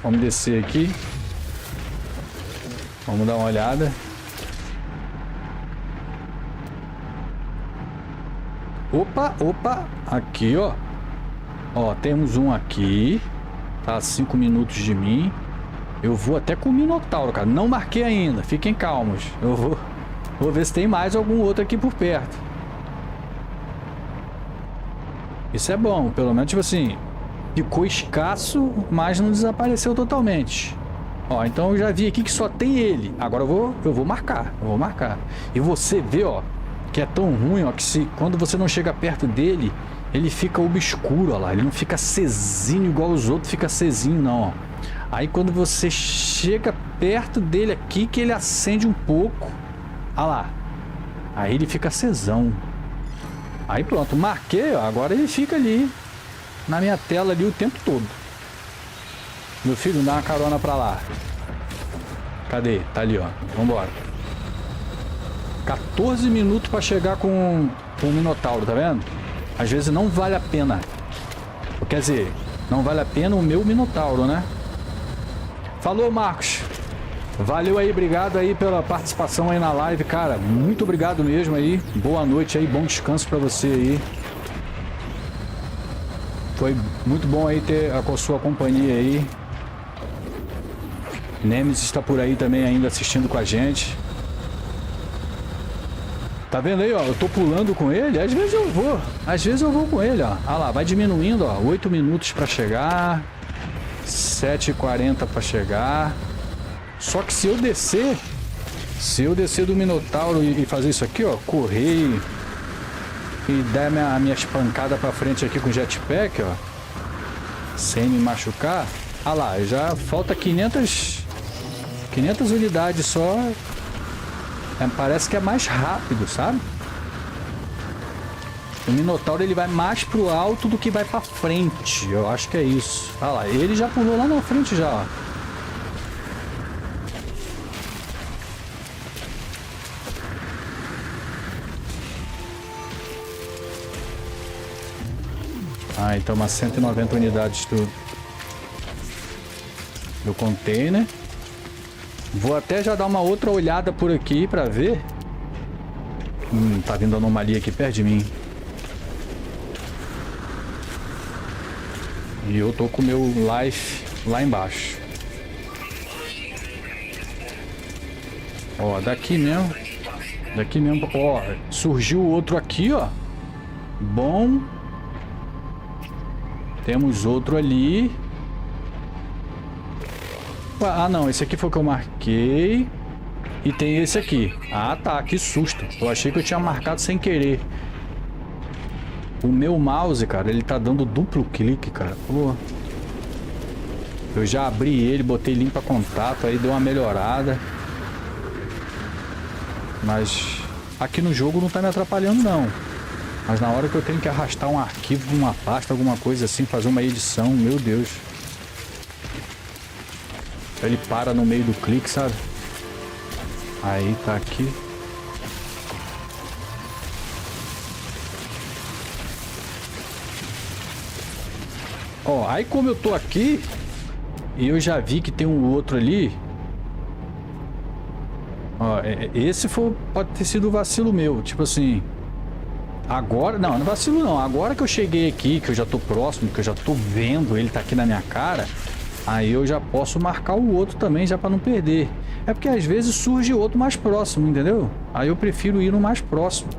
[SPEAKER 1] Vamos descer aqui. Vamos dar uma olhada. Opa, opa. Aqui, ó. Ó, temos um aqui. Tá a 5 minutos de mim. Eu vou até com o Minotauro, cara. Não marquei ainda. Fiquem calmos. Eu vou ver se tem mais algum outro aqui por perto. Isso é bom. Pelo menos, tipo assim... Ficou escasso, mas não desapareceu totalmente. Ó, então eu já vi aqui que só tem ele. Agora eu vou marcar. Eu vou marcar. E você vê, ó, que é tão ruim, ó, que quando você não chega perto dele, ele fica obscuro, ó lá. Ele não fica acesinho igual os outros, fica acesinho, não, ó. Aí quando você chega perto dele aqui, que ele acende um pouco. Ó lá. Aí ele fica acesão. Aí pronto, marquei, ó. Agora ele fica ali na minha tela ali o tempo todo. Meu filho, dá uma carona pra lá. Cadê? Tá ali, ó. Vambora. 14 minutos pra chegar com o Minotauro, tá vendo? Às vezes não vale a pena. Quer dizer, não vale a pena o meu Minotauro, né? Falou, Marcos. Valeu aí, obrigado aí pela participação aí na live, cara. Muito obrigado mesmo aí. Boa noite aí, bom descanso pra você aí. Foi muito bom aí ter a sua companhia aí. Nemesis está por aí também ainda assistindo com a gente. Tá vendo aí, ó? Eu tô pulando com ele. Às vezes eu vou com ele, ó. Ah lá, vai diminuindo, ó. 8 minutos para chegar. 7h40 para chegar. Só que se eu descer do Minotauro e fazer isso aqui, ó, correr e dar a minha espancada para frente aqui com o jetpack, ó, sem me machucar. Ah lá, já falta 500 unidades só. Parece que é mais rápido, sabe? O Minotauro ele vai mais pro alto do que vai pra frente. Eu acho que é isso. Olha lá, ele já pulou lá na frente já, ó. Ah, então umas 190 unidades do container. Vou até já dar uma outra olhada por aqui pra ver. Tá vindo anomalia aqui perto de mim. E eu tô com o meu life lá embaixo. Ó, daqui mesmo. Daqui mesmo. Ó, surgiu outro aqui, ó. Bom. Temos outro ali. Ah, não. Esse aqui foi o que eu marquei. E tem esse aqui. Ah, tá. Que susto. Eu achei que eu tinha marcado sem querer. O meu mouse, cara, ele tá dando duplo clique, cara. Pô. Eu já abri ele, botei limpa contato, aí deu uma melhorada. Mas aqui no jogo não tá me atrapalhando, não. Mas na hora que eu tenho que arrastar um arquivo, uma pasta, alguma coisa assim, fazer uma edição, meu Deus. Ele para no meio do clique, sabe? Aí tá aqui. Ó, aí como eu tô aqui, e eu já vi que tem um outro ali. Ó, esse pode ter sido vacilo meu, tipo assim. Agora, não é vacilo não. Agora que eu cheguei aqui, que eu já tô próximo, que eu já tô vendo, ele tá aqui na minha cara. Aí eu já posso marcar o outro também, já pra não perder. É porque às vezes surge outro mais próximo, entendeu? Aí eu prefiro ir no mais próximo.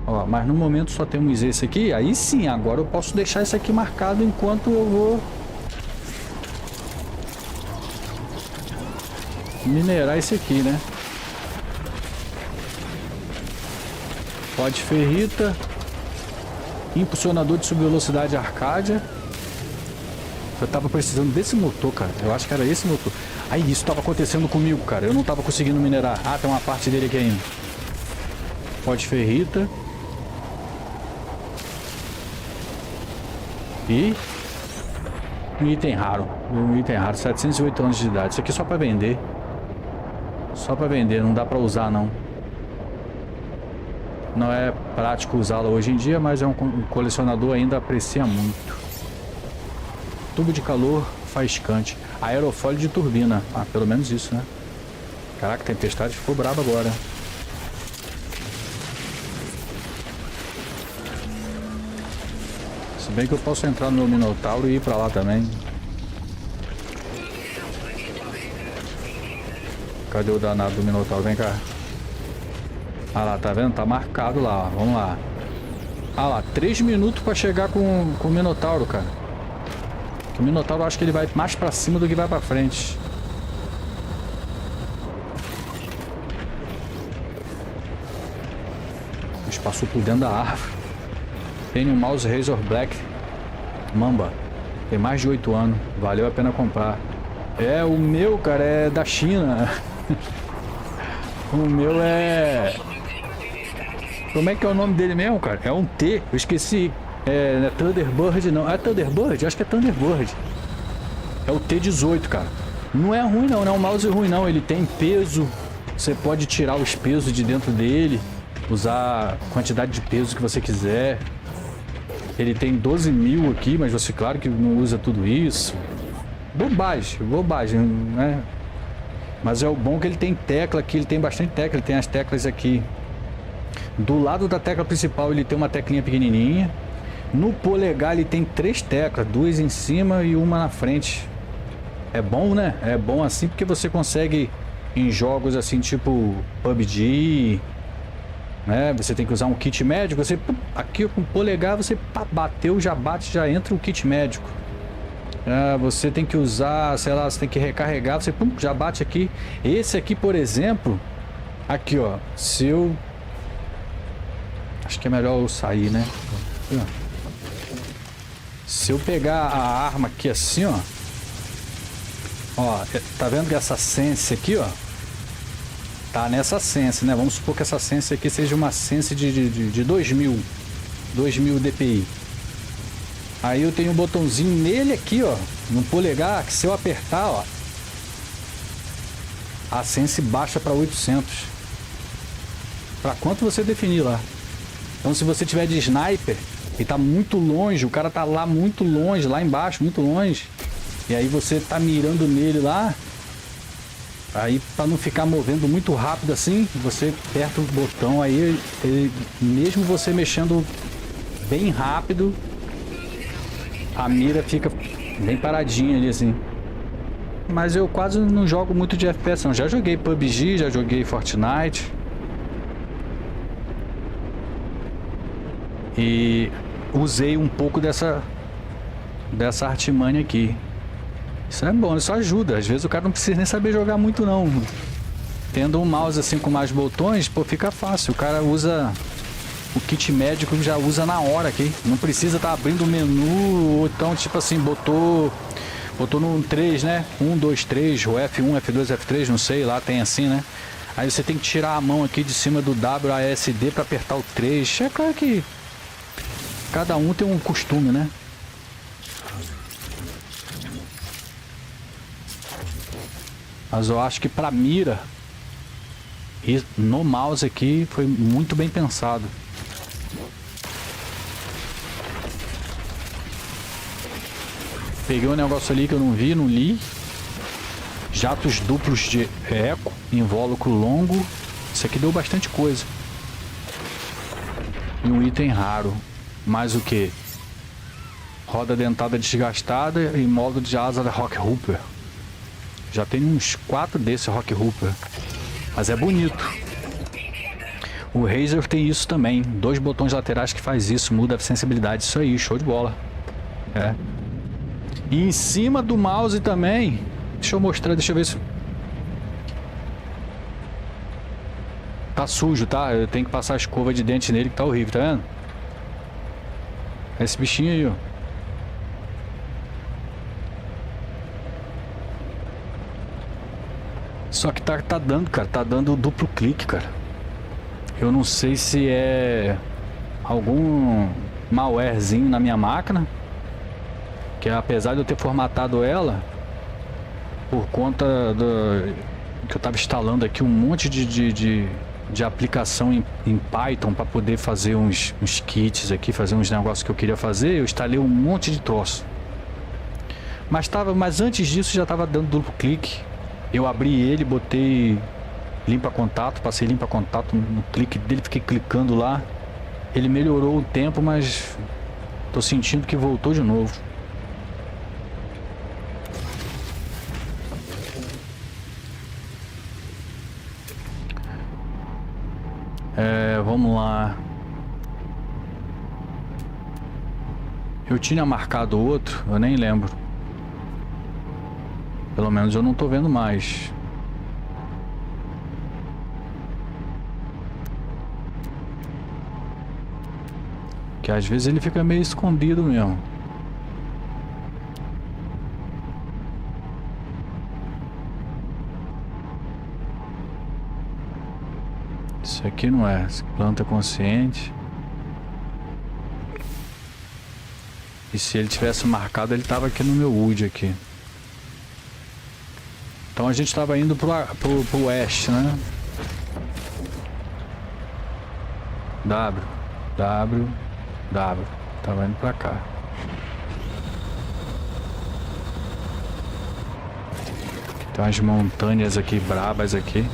[SPEAKER 1] Ó, mas no momento só temos esse aqui. Aí sim, agora eu posso deixar esse aqui marcado enquanto eu vou minerar esse aqui, né? Pode ferrita. Impulsionador de subvelocidade Arcadia. Eu tava precisando desse motor, cara. Eu acho que era esse motor. Aí isso tava acontecendo comigo, cara. Eu não tava conseguindo minerar. Ah, tem uma parte dele aqui ainda. Pode ferrita. E um item raro. Um item raro, 708 anos de idade. Isso aqui só pra vender. Só pra vender, não dá pra usar não. Não é prático usá-lo hoje em dia, mas é um colecionador ainda aprecia muito. Tubo de calor faiscante. Aerofólio de turbina. Ah, pelo menos isso, né? Caraca, a tempestade ficou braba agora. Se bem que eu posso entrar no meu Minotauro e ir pra lá também. Cadê o danado do Minotauro? Vem cá. Ah lá, tá vendo? Tá marcado lá, ó. Vamos lá. Ah lá, 3 minutos pra chegar com o Minotauro, cara. O Minotauro eu acho que ele vai mais pra cima do que vai pra frente. Ele passou por dentro da árvore. Tem um mouse Razor Black Mamba. Tem mais de 8 anos. Valeu a pena comprar. É, o meu, cara, é da China. O meu é... Como é que é o nome dele mesmo, cara? É um T. Eu esqueci. Não é Thunderbird, não. É Thunderbird? Acho que é Thunderbird. É o T18, cara. Não é ruim, não. Não é um mouse ruim, não. Ele tem peso. Você pode tirar os pesos de dentro dele. Usar a quantidade de peso que você quiser. Ele tem 12.000 aqui, mas você, claro, que não usa tudo isso. Bobagem, né? Mas é o bom que ele tem tecla aqui. Ele tem bastante tecla. Ele tem as teclas aqui. Do lado da tecla principal, ele tem uma teclinha pequenininha. No polegar ele tem 3 teclas, 2 em cima e uma na frente. É bom, né? É bom assim porque você consegue em jogos assim tipo PUBG, né? Você tem que usar um kit médico. Você aqui com o polegar você bateu, já bate, já entra o kit médico. Você tem que usar, sei lá, você tem que recarregar, você já bate aqui. Esse aqui, por exemplo, aqui ó, se eu... Acho que é melhor eu sair, né? Aqui, ó. Se eu pegar a arma aqui assim, ó. Ó, tá vendo que essa sense aqui, ó. Tá nessa sense, né? Vamos supor que essa sense aqui seja uma sense de 2000. 2000 DPI. Aí eu tenho um botãozinho nele aqui, ó, no polegar, que se eu apertar, ó, a Sense baixa para 800. Para quanto você definir lá. Então se você tiver de sniper e tá muito longe, o cara tá lá muito longe, lá embaixo, muito longe, e aí você tá mirando nele lá, aí para não ficar movendo muito rápido assim, você aperta o botão aí, mesmo você mexendo bem rápido, a mira fica bem paradinha ali assim. Mas eu quase não jogo muito de FPS não. Já joguei PUBG, já joguei Fortnite. E usei um pouco dessa artimanha aqui. Isso é bom, isso ajuda. Às vezes o cara não precisa nem saber jogar muito não. Tendo um mouse assim com mais botões, pô, fica fácil. O cara usa o kit médico, já usa na hora aqui. Não precisa estar abrindo o menu, ou então tipo assim, botou no 3, né? 1, 2, 3, ou F1, F2, F3, não sei, lá tem assim, né? Aí você tem que tirar a mão aqui de cima do WASD para apertar o 3. É claro que cada um tem um costume, né? Mas eu acho que para mira e no mouse aqui foi muito bem pensado. Peguei um negócio ali que eu não vi, não li. Jatos duplos de eco, invólucro longo. Isso aqui deu bastante coisa. E um item raro. Mais o que? Roda dentada desgastada e módulo de asa da Rock Hooper. Já tem uns 4 desses Rock Hooper. Mas é bonito. O Razer tem isso também. 2 botões laterais que faz isso, muda a sensibilidade. Isso aí, show de bola. É. E em cima do mouse também. Deixa eu mostrar, deixa eu ver se... Tá sujo, tá? Eu tenho que passar a escova de dente nele que tá horrível, tá vendo? Esse bichinho aí, ó. Só que tá dando, cara. Tá dando duplo clique, cara. Eu não sei se é algum malwarezinho na minha máquina. Que apesar de eu ter formatado ela, por conta do que eu tava instalando aqui um monte de aplicação em Python para poder fazer uns kits aqui, fazer uns negócios que eu queria fazer, eu instalei um monte de troço. Mas antes disso já tava dando duplo clique. Eu abri ele, botei limpa contato, passei limpa contato no clique dele, fiquei clicando lá. Ele melhorou o tempo, mas tô sentindo que voltou de novo. Vamos lá. Eu tinha marcado outro, eu nem lembro. Pelo menos eu não tô vendo mais. Que às vezes ele fica meio escondido mesmo. Isso aqui não é planta consciente. E se ele tivesse marcado, ele tava aqui no meu HUD aqui. Então a gente estava indo pro oeste, né? W. Tava indo pra cá. Tem umas montanhas aqui brabas aqui.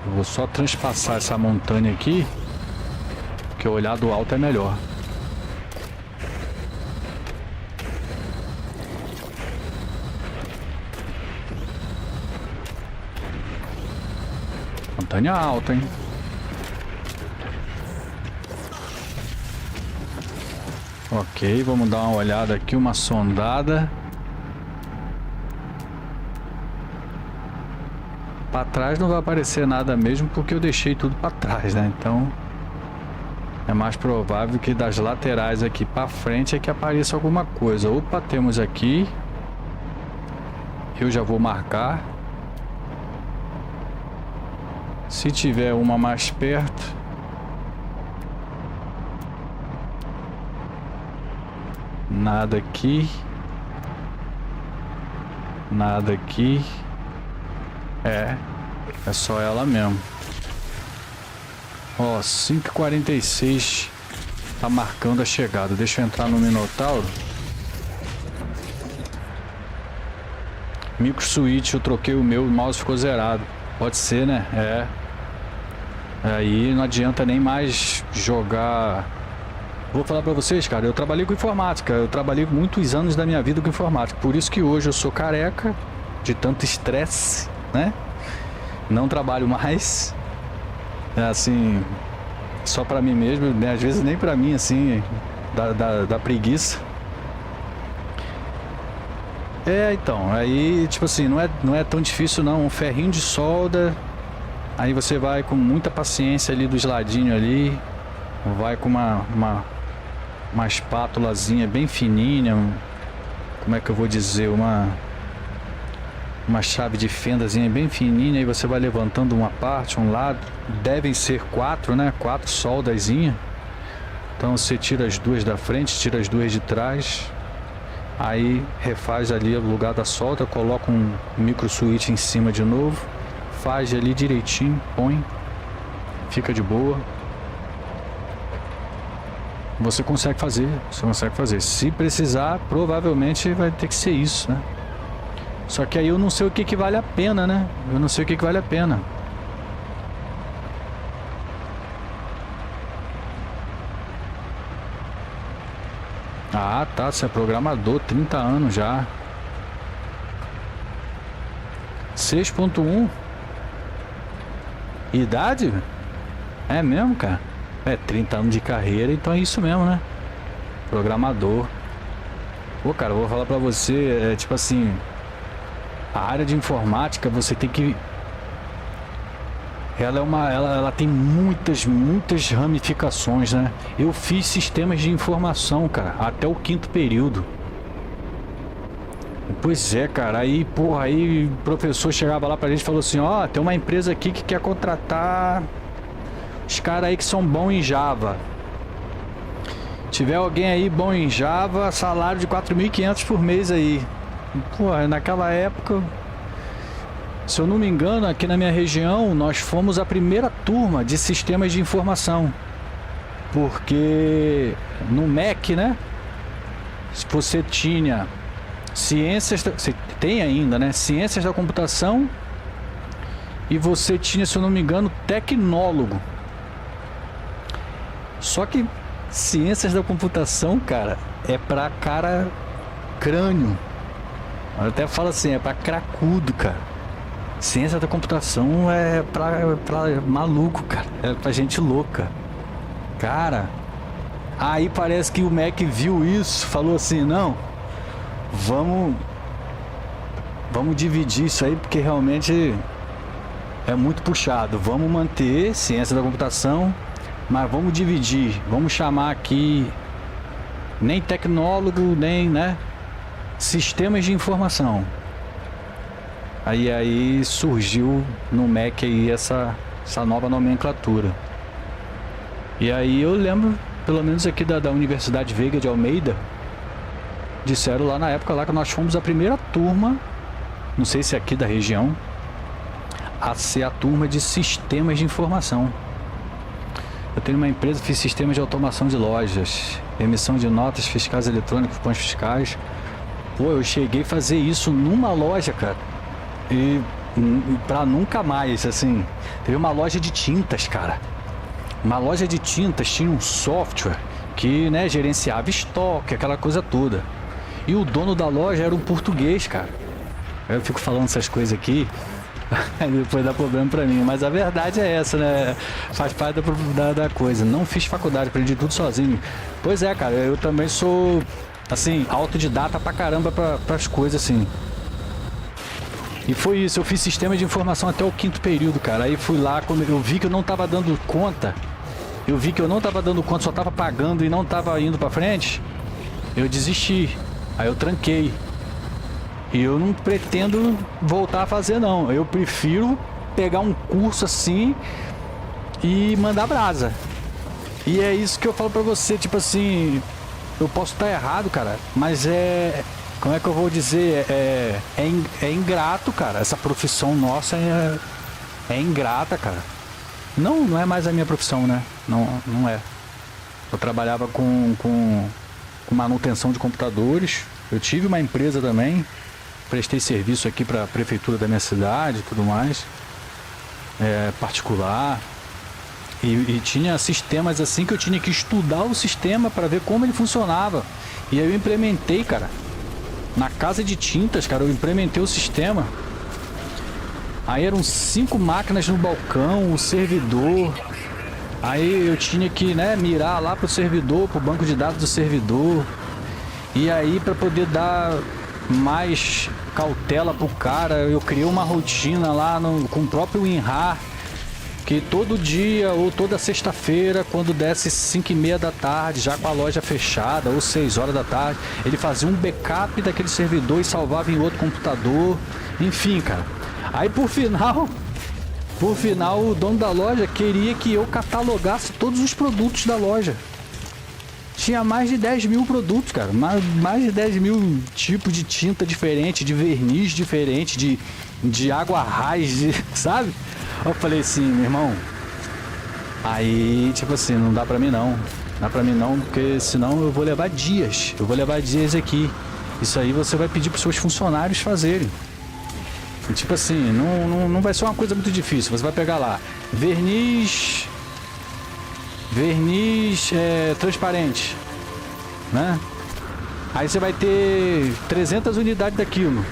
[SPEAKER 1] Eu vou só transpassar essa montanha aqui, porque olhar do alto é melhor. Montanha alta, hein? Ok, vamos dar uma olhada aqui, uma sondada. Para trás não vai aparecer nada mesmo, porque eu deixei tudo para trás, né? Então é mais provável que das laterais aqui para frente é que apareça alguma coisa. Opa, temos aqui. Eu já vou marcar. Se tiver uma mais perto. Nada aqui. Nada aqui. É só ela mesmo. Ó, 5h46 tá marcando a chegada. Deixa eu entrar no Minotauro. Micro Switch, eu troquei o meu, o mouse ficou zerado. Pode ser, né? É. Aí não adianta nem mais jogar. Vou falar pra vocês, cara, eu trabalhei com informática. Eu trabalhei muitos anos da minha vida com informática. Por isso que hoje eu sou careca, de tanto estresse, né? Não trabalho mais. É assim, só pra mim mesmo, né? Às vezes nem pra mim, assim, da preguiça. Então, aí, tipo assim, não é tão difícil não. Um ferrinho de solda. Aí você vai com muita paciência ali dos ladinhos ali. Vai com uma espátulazinha bem fininha. Como é que eu vou dizer? Uma chave de fendazinha bem fininha. E você vai levantando uma parte, um lado. Devem ser 4, né? 4 soldazinhas. Então você tira as 2 da frente, tira as 2 de trás. Aí refaz ali o lugar da solda, coloca um micro switch em cima de novo, faz ali direitinho, põe, fica de boa. Você consegue fazer, Se precisar, provavelmente vai ter que ser isso, né? Só que aí eu não sei o que vale a pena, né? Eu não sei o que vale a pena. Ah, tá, você é programador, 30 anos já. 6.1. Idade? É mesmo, cara? 30 anos de carreira, então é isso mesmo, né? Programador. Pô, cara, eu vou falar pra você, tipo assim, a área de informática, você tem que... Ela tem muitas ramificações, né? Eu fiz sistemas de informação, cara, até o 5º período. Pois é, cara, aí, porra, aí o professor chegava lá pra gente e falou assim, ó, tem uma empresa aqui que quer contratar os caras aí que são bons em Java. Tiver alguém aí bom em Java, salário de 4.500 por mês aí. Porra, naquela época... Se eu não me engano, aqui na minha região, nós fomos a primeira turma de sistemas de informação. Porque no MEC, né? Você tinha ciências... Você tem ainda, né? Ciências da computação. E você tinha, se eu não me engano, tecnólogo. Só que ciências da computação, cara, é pra cara crânio. Eu até falo assim, é pra cracudo, cara. Ciência da computação é pra maluco, cara. É pra gente louca. Cara, aí parece que o MEC viu isso, falou assim, não, vamos dividir isso aí, porque realmente é muito puxado. Vamos manter ciência da computação, mas vamos dividir. Vamos chamar aqui nem tecnólogo, nem, né, sistemas de informação. Aí surgiu no MEC aí essa nova nomenclatura. E aí eu lembro, pelo menos aqui da Universidade Veiga de Almeida, disseram lá na época lá que nós fomos a primeira turma, não sei se é aqui da região, a ser a turma de sistemas de informação. Eu tenho uma empresa, fiz sistemas de automação de lojas, emissão de notas fiscais eletrônicas, cupons fiscais. Pô, eu cheguei a fazer isso numa loja, cara. E pra nunca mais, assim. Teve uma loja de tintas, cara. Uma loja de tintas tinha um software que, né, gerenciava estoque, aquela coisa toda. E o dono da loja era um português, cara. Eu fico falando essas coisas aqui, aí depois dá problema pra mim. Mas a verdade é essa, né? Faz parte da coisa. Não fiz faculdade, aprendi tudo sozinho. Pois é, cara, eu também sou, assim, autodidata pra caramba pras coisas, assim. E foi isso, eu fiz sistema de informação até o 5º período, cara. Aí fui lá, quando eu vi que eu não tava dando conta, só tava pagando e não tava indo pra frente, eu desisti. Aí eu tranquei. E eu não pretendo voltar a fazer, não. Eu prefiro pegar um curso assim e mandar brasa. E é isso que eu falo pra você, tipo assim, eu posso estar errado, cara, mas como é que eu vou dizer? É ingrato, cara. Essa profissão nossa é ingrata, cara. Não é mais a minha profissão, né? Não é. Eu trabalhava com manutenção de computadores. Eu tive uma empresa também. Prestei serviço aqui para a prefeitura da minha cidade e tudo mais. Particular. E tinha sistemas assim que eu tinha que estudar o sistema para ver como ele funcionava. E aí eu implementei, cara. Na casa de tintas, cara, eu implementei o sistema. Aí eram 5 máquinas no balcão, o servidor. Aí eu tinha que, né, mirar lá pro servidor, pro banco de dados do servidor. E aí, para poder dar mais cautela pro cara, eu criei uma rotina lá com o próprio WinRAR, que todo dia ou toda sexta-feira, quando desse 5h30 da tarde, já com a loja fechada, ou 6 horas da tarde, ele fazia um backup daquele servidor e salvava em outro computador. Enfim, cara. Aí por final, o dono da loja queria que eu catalogasse todos os produtos da loja. Tinha mais de 10 mil produtos, cara. Mais de 10 mil tipos de tinta diferente, de verniz diferente, de água raiz, sabe? Eu falei assim, meu irmão, aí, tipo assim, não dá pra mim não. Dá pra mim não, porque senão eu vou levar dias. Eu vou levar dias aqui. Isso aí você vai pedir pros seus funcionários fazerem. E, tipo assim, não vai ser uma coisa muito difícil. Você vai pegar lá, verniz transparente, né? Aí você vai ter 300 unidades daquilo.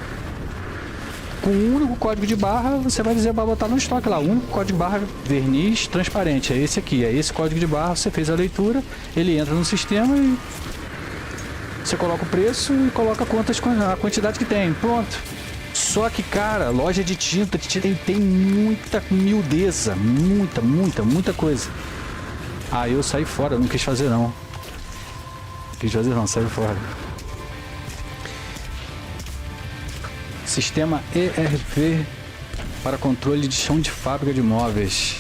[SPEAKER 1] Com um único código de barra, você vai dizer para botar no estoque lá, o único código de barra verniz transparente, é esse aqui, é esse código de barra, você fez a leitura, ele entra no sistema e você coloca o preço e coloca a quantidade que tem, pronto. Só que, cara, loja de tinta tem muita miudeza, muita coisa. Aí eu saí fora, não quis fazer não. Saí fora. Sistema ERV para controle de chão de fábrica de móveis.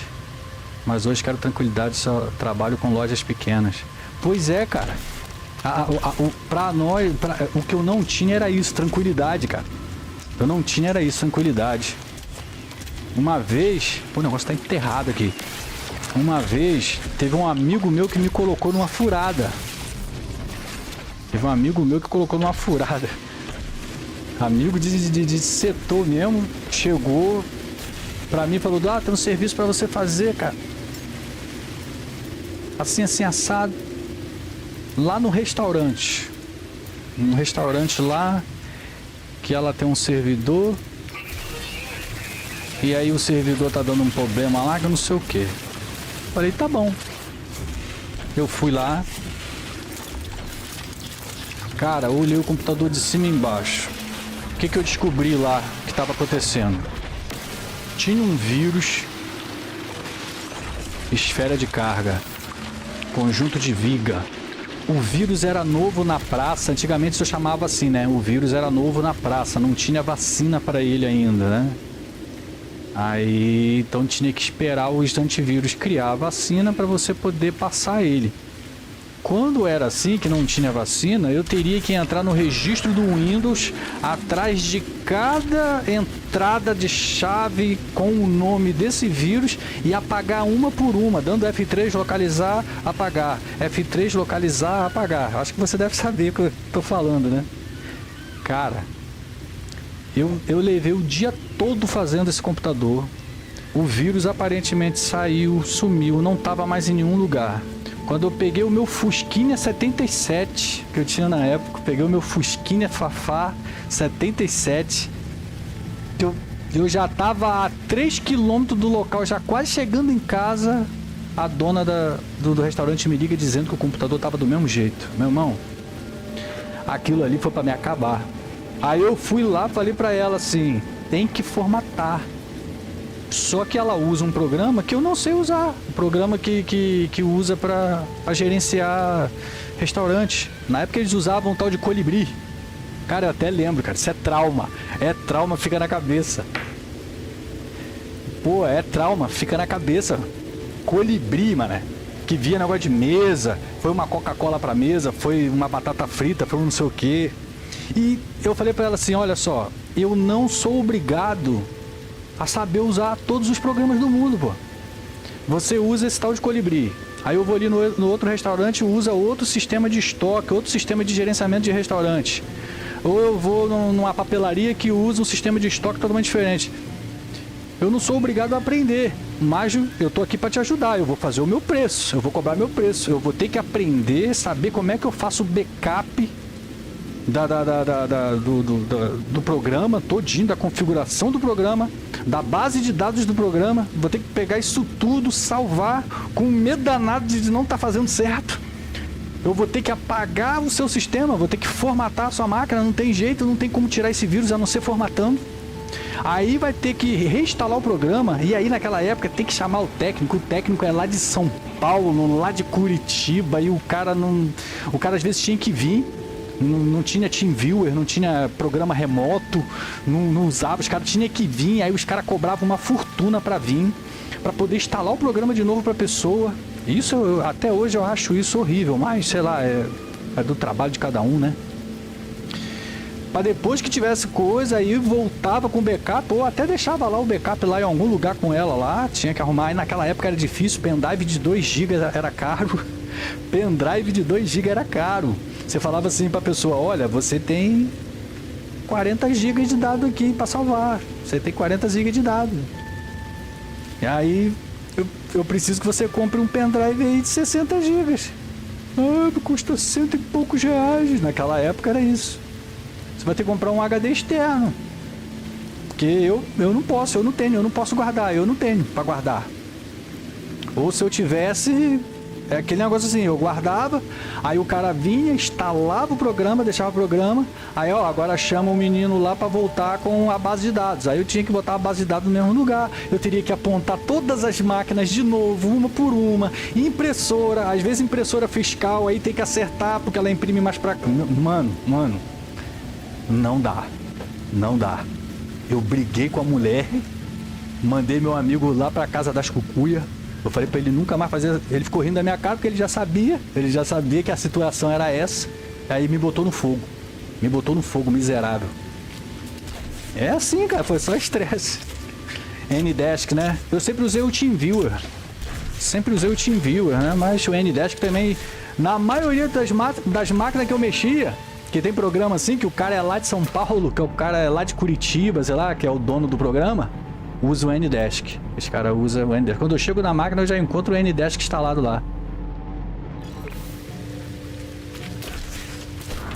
[SPEAKER 1] Mas hoje quero tranquilidade, só trabalho com lojas pequenas. Pois é, cara. Pra nós, o que eu não tinha era isso, tranquilidade, cara. Eu não tinha era isso, tranquilidade. Uma vez, pô, o negócio tá enterrado aqui. Uma vez, teve um amigo meu que me colocou numa furada. Amigo de setor mesmo, chegou pra mim e falou, tem um serviço pra você fazer, cara. Assim, assado. Lá no restaurante. Um restaurante lá, que ela tem um servidor. E aí o servidor tá dando um problema lá, que eu não sei o que. Falei, tá bom. Eu fui lá. Cara, olhei o computador de cima e embaixo. O que eu descobri lá que estava acontecendo? Tinha um vírus, esfera de carga, conjunto de viga. O vírus era novo na praça, antigamente isso eu chamava assim, né? O vírus era novo na praça, não tinha vacina para ele ainda, né? Aí, então tinha que esperar o antivírus criar a vacina para você poder passar ele. Quando era assim, que não tinha vacina, eu teria que entrar no registro do Windows, atrás de cada entrada de chave com o nome desse vírus e apagar uma por uma, dando F3 localizar, apagar, F3 localizar, apagar. Acho que você deve saber o que eu tô falando, né? Cara, eu levei o dia todo fazendo esse computador. O vírus aparentemente saiu, sumiu, não estava mais em nenhum lugar. Quando eu peguei o meu Fusquinha 77, que eu tinha na época, peguei o meu Fusquinha Fafá 77, eu já tava a 3 km do local, já quase chegando em casa, a dona do restaurante me liga dizendo que o computador tava do mesmo jeito. Meu irmão, aquilo ali foi para me acabar. Aí eu fui lá, falei para ela assim, tem que formatar. Só que ela usa um programa que eu não sei usar. Um programa que usa para gerenciar restaurante. Na época eles usavam um tal de Colibri. Cara, eu até lembro, cara. Isso é trauma. É trauma, fica na cabeça. Pô, é trauma, fica na cabeça. Colibri, mano, que via negócio de mesa, foi uma Coca-Cola pra mesa, foi uma batata frita, foi um não sei o quê. E eu falei pra ela assim, olha só, eu não sou obrigado a saber usar todos os programas do mundo, pô. Você usa esse tal de Colibri. Aí eu vou ali no outro restaurante e usa outro sistema de estoque, outro sistema de gerenciamento de restaurante. Ou eu vou numa papelaria que usa um sistema de estoque totalmente diferente. Eu não sou obrigado a aprender, mas eu tô aqui para te ajudar. Eu vou fazer o meu preço, eu vou cobrar meu preço. Eu vou ter que aprender, saber como é que eu faço o backup do programa todinho, da configuração do programa, da base de dados do programa. Vou ter que pegar isso tudo, salvar, com medo danado de não estar fazendo certo. Eu vou ter que apagar o seu sistema, vou ter que formatar a sua máquina, não tem jeito, não tem como tirar esse vírus a não ser formatando. Aí vai ter que reinstalar o programa, e aí naquela época tem que chamar o técnico é lá de São Paulo, lá de Curitiba, e o cara às vezes tinha que vir, não tinha TeamViewer, não tinha programa remoto, não usava, os caras tinham que vir, aí os caras cobravam uma fortuna para vir, para poder instalar o programa de novo para a pessoa. Isso, até hoje eu acho isso horrível, mas sei lá, é do trabalho de cada um, né? Para depois que tivesse coisa, aí voltava com o backup, ou até deixava lá o backup lá em algum lugar com ela lá, tinha que arrumar, e naquela época era difícil, pendrive de 2 GB era caro, pendrive de 2 GB era caro. Você falava assim para a pessoa, olha, você tem 40 GB de dado aqui para salvar, você tem 40 GB de dado. E aí, eu preciso que você compre um pendrive aí de 60 GB. Ah, custa cento e poucos reais, naquela época era isso. Você vai ter que comprar um HD externo. Porque eu não posso, eu não posso guardar, eu não tenho para guardar. Ou se eu tivesse, é aquele negócio assim, eu guardava, aí o cara vinha, instalava o programa, deixava o programa, aí ó, agora chama o menino lá para voltar com a base de dados. Aí eu tinha que botar a base de dados no mesmo lugar, eu teria que apontar todas as máquinas de novo, uma por uma, impressora, às vezes impressora fiscal, aí tem que acertar porque ela imprime mais pra... Mano, não dá. Eu briguei com a mulher, mandei meu amigo lá pra casa das cucuia. Eu falei pra ele nunca mais fazer. Ele ficou rindo da minha cara porque ele já sabia que a situação era essa. Aí me botou no fogo. Miserável. É assim, cara, foi só estresse. Ndesk, né? Eu sempre usei o TeamViewer. Né? Mas o Ndesk também, na maioria das máquinas que eu mexia, que tem programa assim, que o cara é lá de São Paulo, que o cara é lá de Curitiba, sei lá, que é o dono do programa, usa o Ndesk. Esse cara usa o Ndesk. Quando eu chego na máquina, eu já encontro o Ndesk instalado lá.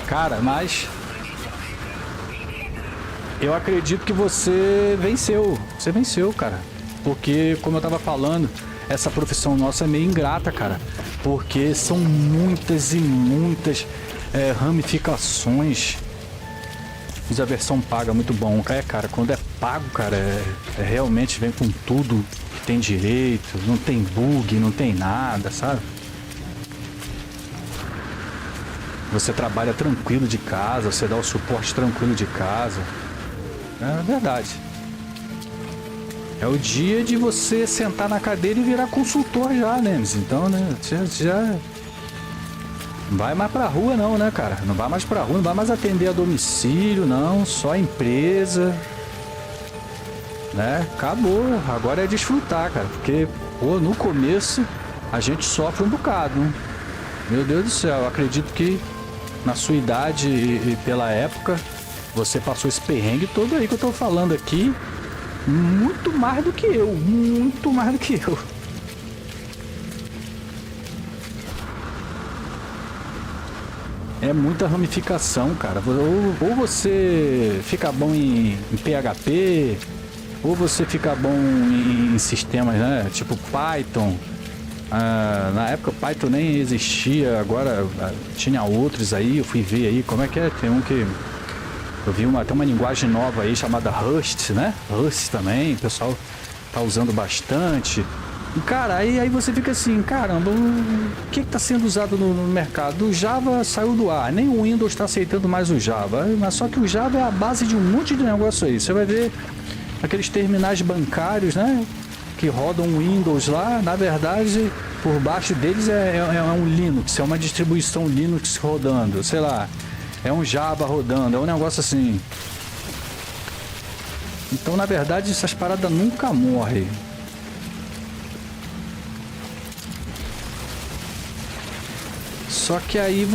[SPEAKER 1] Cara, mas... eu acredito que você venceu. Você venceu, cara. Porque, como eu tava falando, essa profissão nossa é meio ingrata, cara. Porque são muitas e muitas... ramificações. Fiz a versão paga, muito bom. Cara, quando é pago, cara, realmente vem com tudo que tem direito, não tem bug, não tem nada, sabe? Você trabalha tranquilo de casa, você dá o suporte tranquilo de casa. É verdade. É o dia de você sentar na cadeira e virar consultor já, né? Então, né, você já... vai mais pra rua não, né, cara? Não vai mais pra rua, não vai mais atender a domicílio, não. Só empresa. Né? Acabou. Agora é desfrutar, cara. Porque, pô, no começo a gente sofre um bocado, né? Meu Deus do céu, eu acredito que na sua idade e pela época você passou esse perrengue todo aí que eu tô falando aqui. Muito mais do que eu. Muito mais do que eu. É muita ramificação, cara. Ou você fica bom em PHP, ou você fica bom em sistemas, né? Tipo Python. Na época o Python nem existia, agora tinha outros aí, eu fui ver aí, como é que é? Tem um que... eu vi tem uma linguagem nova aí chamada Rust, né? Rust também, o pessoal tá usando bastante. Cara, aí você fica assim, caramba, o que está sendo usado no mercado? O Java saiu do ar, nem o Windows está aceitando mais o Java, mas só que o Java é a base de um monte de negócio aí. Você vai ver aqueles terminais bancários, né? Que rodam Windows lá, na verdade, por baixo deles é um Linux, é uma distribuição Linux rodando, sei lá, é um Java rodando, é um negócio assim. Então, na verdade, essas paradas nunca morrem. Só que aí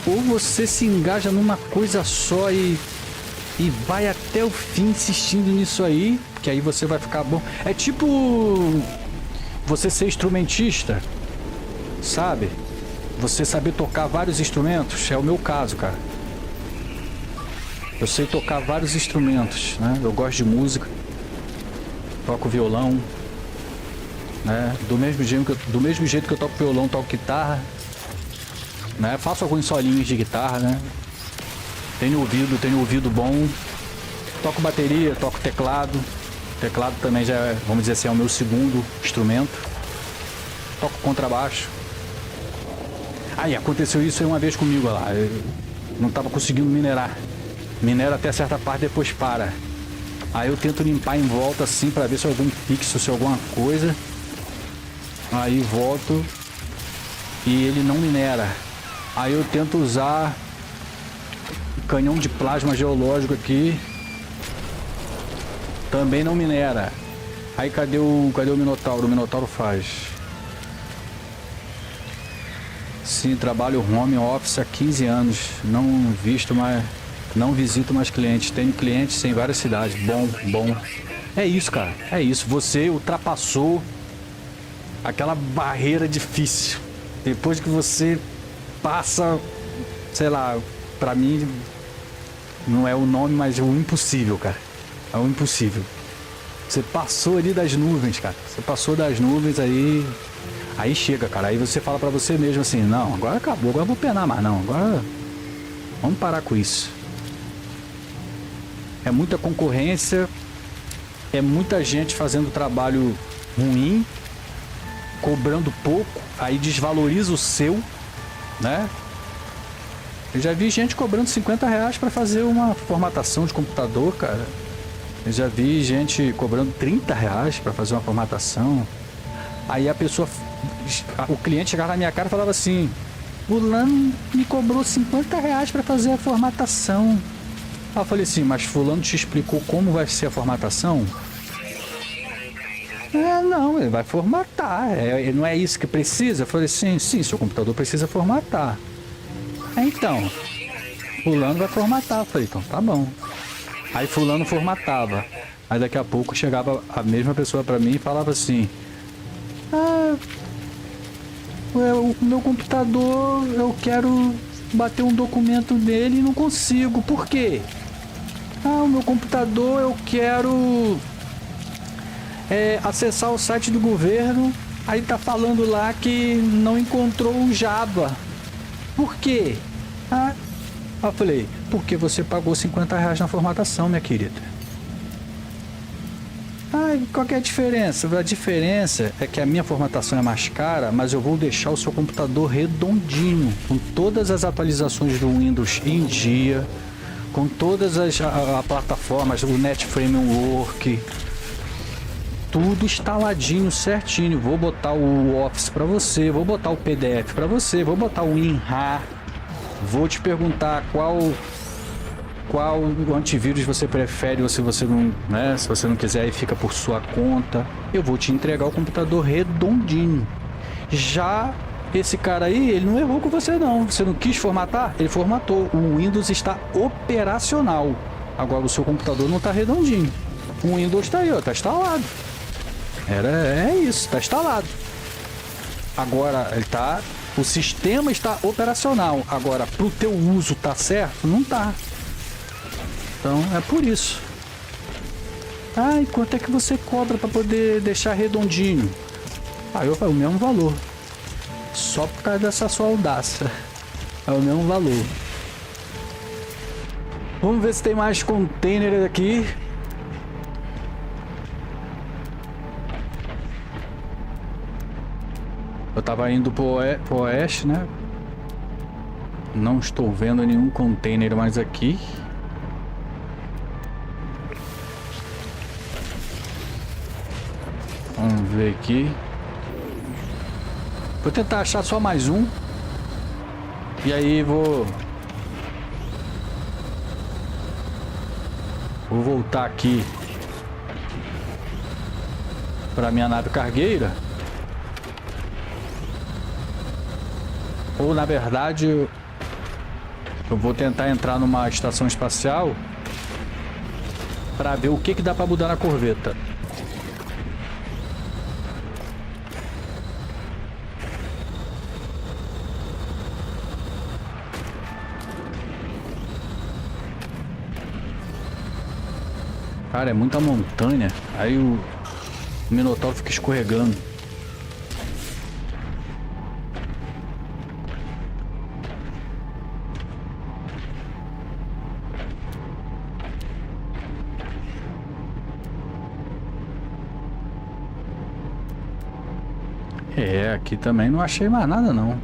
[SPEAKER 1] ou você se engaja numa coisa só e vai até o fim insistindo nisso aí, que aí você vai ficar bom. É tipo você ser instrumentista, sabe? Você saber tocar vários instrumentos, é o meu caso, cara. Eu sei tocar vários instrumentos, né? Eu gosto de música, toco violão, né? Do mesmo jeito que eu toco violão, toco guitarra, né? Faço alguns solinhos de guitarra, né? Tenho ouvido bom. Toco bateria, toco teclado. Teclado também já, vamos dizer assim, é o meu segundo instrumento. Toco contrabaixo. Aí aconteceu isso aí uma vez comigo lá. Eu não estava conseguindo minerar. Minera até certa parte, depois para. Aí eu tento limpar em volta assim para ver se é algum pixel, se é alguma coisa. Aí volto e ele não minera. Aí eu tento usar canhão de plasma geológico aqui, também não minera. Aí cadê o Minotauro? O Minotauro faz. Sim, trabalho home office há 15 anos. Não visito mais clientes. Tenho clientes em várias cidades. Bom. É isso, cara. É isso. Você ultrapassou aquela barreira difícil. Depois que você passa, sei lá, pra mim não é o nome, mas é o impossível, cara. É o impossível. Você passou ali das nuvens, cara. Você passou das nuvens aí chega, cara. Aí você fala pra você mesmo assim, não, agora acabou, agora eu vou penar mais não. Agora vamos parar com isso. É muita concorrência, é muita gente fazendo trabalho ruim, cobrando pouco, aí desvaloriza o seu, né? Eu já vi gente cobrando R$50 para fazer uma formatação de computador, cara. Eu já vi gente cobrando R$30 para fazer uma formatação. Aí a pessoa, o cliente chegava na minha cara e falava assim: fulano me cobrou R$50 para fazer a formatação. Aí eu falei assim, mas fulano te explicou como vai ser a formatação? Não, ele vai formatar. Não é isso que precisa? Eu falei assim, sim, seu computador precisa formatar. Então, fulano vai formatar. Eu falei, então tá bom. Aí fulano formatava. Aí daqui a pouco chegava a mesma pessoa pra mim e falava assim: o meu computador, eu quero bater um documento nele e não consigo. Por quê? O meu computador, eu quero acessar o site do governo. Aí tá falando lá que não encontrou o Java. Por quê? Eu falei, porque você pagou R$50 na formatação, minha querida. Qual que é a diferença? A diferença é que a minha formatação é mais cara, mas eu vou deixar o seu computador redondinho, com todas as atualizações do Windows em dia, com todas as plataformas, o Net Framework, tudo instaladinho certinho. Vou botar o Office para você, vou botar o PDF para você, vou botar o WinRAR, vou te perguntar qual antivírus você prefere, ou se você não, né, se você não quiser, aí fica por sua conta. Eu vou te entregar o computador redondinho. Já esse cara aí, ele não errou com você não. Você não quis formatar? Ele formatou. O Windows está operacional. Agora o seu computador não está redondinho. O Windows está aí, ó, está instalado. É isso, está instalado. Agora o sistema está operacional. Agora pro teu uso tá certo? Não tá. Então é por isso. E quanto é que você cobra para poder deixar redondinho? Eu falei, o mesmo valor. Só por causa dessa sua audácia. É o mesmo valor. Vamos ver se tem mais container aqui. Eu tava indo pro oeste, né? Não estou vendo nenhum container mais aqui. Vamos ver aqui. Vou tentar achar só mais um. E aí vou voltar aqui para minha nave cargueira. Ou na verdade eu vou tentar entrar numa estação espacial para ver o que dá para mudar na corveta. Cara, é muita montanha. Aí o Minotauro fica escorregando. É, aqui também não achei mais nada não.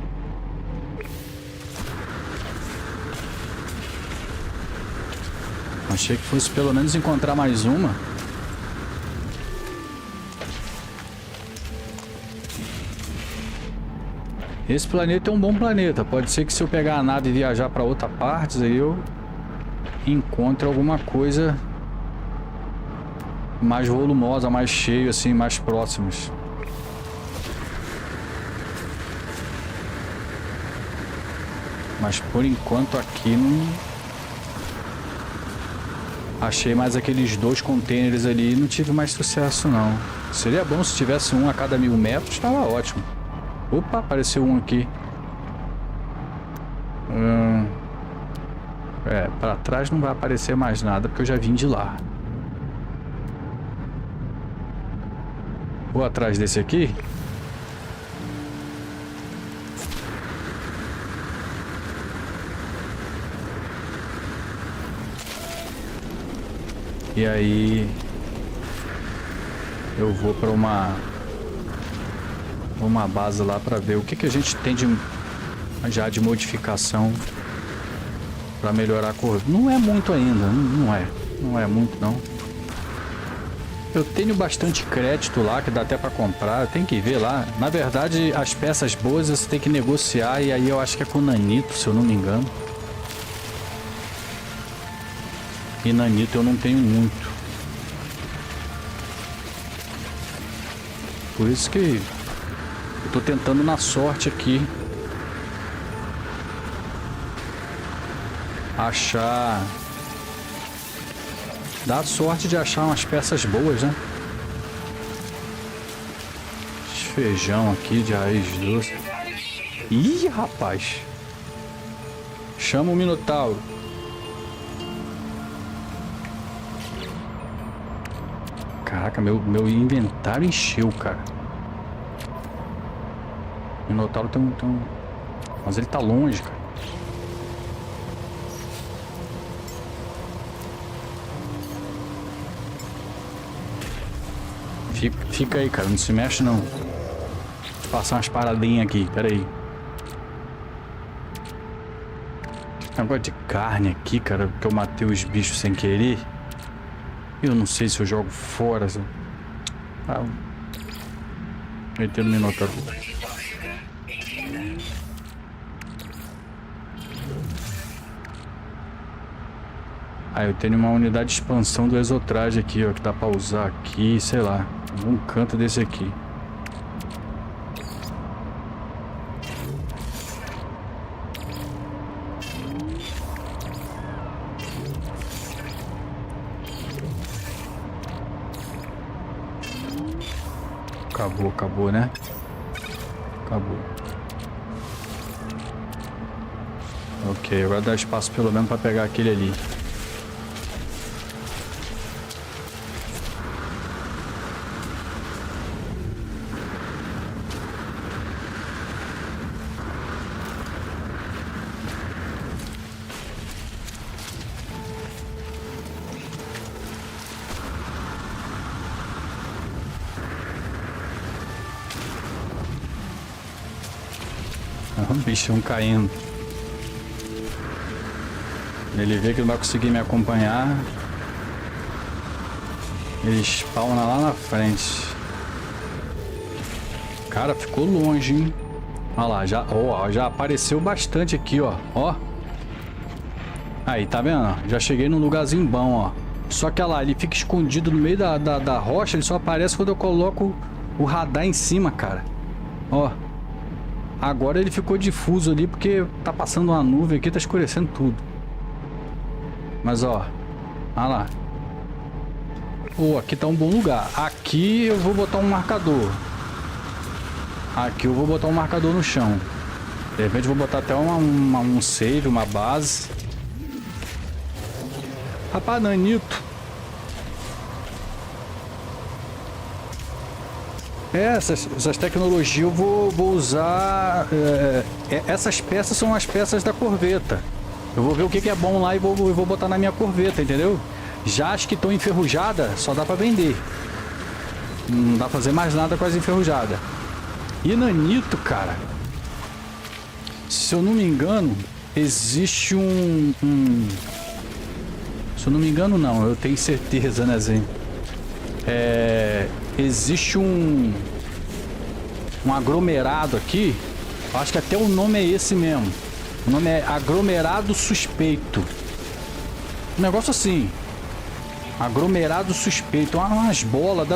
[SPEAKER 1] Achei que fosse pelo menos encontrar mais uma. Esse planeta é um bom planeta. Pode ser que se eu pegar a nave e viajar para outra parte, aí eu encontre alguma coisa mais volumosa, mais cheio, assim, mais próximos. Mas por enquanto aqui não... Achei mais aqueles 2 containers ali e não tive mais sucesso não. Seria bom se tivesse um a cada 1000 metros, estava ótimo. Opa, apareceu um aqui. É, para trás não vai aparecer mais nada porque eu já vim de lá. Vou atrás desse aqui. E aí eu vou para uma base lá para ver o que a gente tem já de modificação para melhorar a cor. Não é muito ainda, não é muito não. Eu tenho bastante crédito lá que dá até para comprar, tem que ver lá. Na verdade, as peças boas você tem que negociar e aí eu acho que é com nanito, se eu não me engano. E nanito eu não tenho muito. Por isso que eu tô tentando na sorte aqui achar... Dá sorte de achar umas peças boas, né? Feijão aqui de raiz doce. Ih, rapaz! Chama o Minotauro. Caraca, meu inventário encheu, cara. O Minotauro tem um... Mas ele tá longe, cara. Fica aí, cara. Não se mexe, não. Vou passar umas paradinhas aqui. Pera aí. Negócio de carne aqui, cara. Porque eu matei os bichos sem querer. Eu não sei se eu jogo fora. Ah, metendo o Minotauro. Ah, eu tenho uma unidade de expansão do exotraje aqui, ó, que dá pra usar aqui, sei lá, algum canto desse aqui. Acabou, né? Acabou. Ok, agora dá espaço pelo menos pra pegar aquele ali. O bichão caindo. Ele vê que não vai conseguir me acompanhar. Ele spawna lá na frente. Cara, ficou longe, hein? Olha lá, já apareceu bastante aqui, ó. Aí, tá vendo? Já cheguei num lugarzinho bom, ó. Só que olha lá, ele fica escondido no meio da rocha, ele só aparece quando eu coloco o radar em cima, cara. Ó. Agora ele ficou difuso ali porque tá passando uma nuvem aqui, tá escurecendo tudo. Mas ó, olha lá. Aqui tá um bom lugar. Aqui eu vou botar um marcador. Aqui eu vou botar um marcador no chão. De repente eu vou botar até um save, uma base. Rapaz, nanito. Essas tecnologias eu vou usar. Essas peças são as peças da corveta. Eu vou ver o que é bom lá e vou botar na minha corveta, entendeu? Já as que estão enferrujadas, só dá pra vender. Não dá pra fazer mais nada com as enferrujadas. E nanito, cara. Se eu não me engano, existe Se eu não me engano, não. Eu tenho certeza, né, Zen? Existe um aglomerado aqui. Acho que até o nome é esse mesmo. O nome é aglomerado suspeito. Um negócio assim. Aglomerado suspeito. Umas bolas.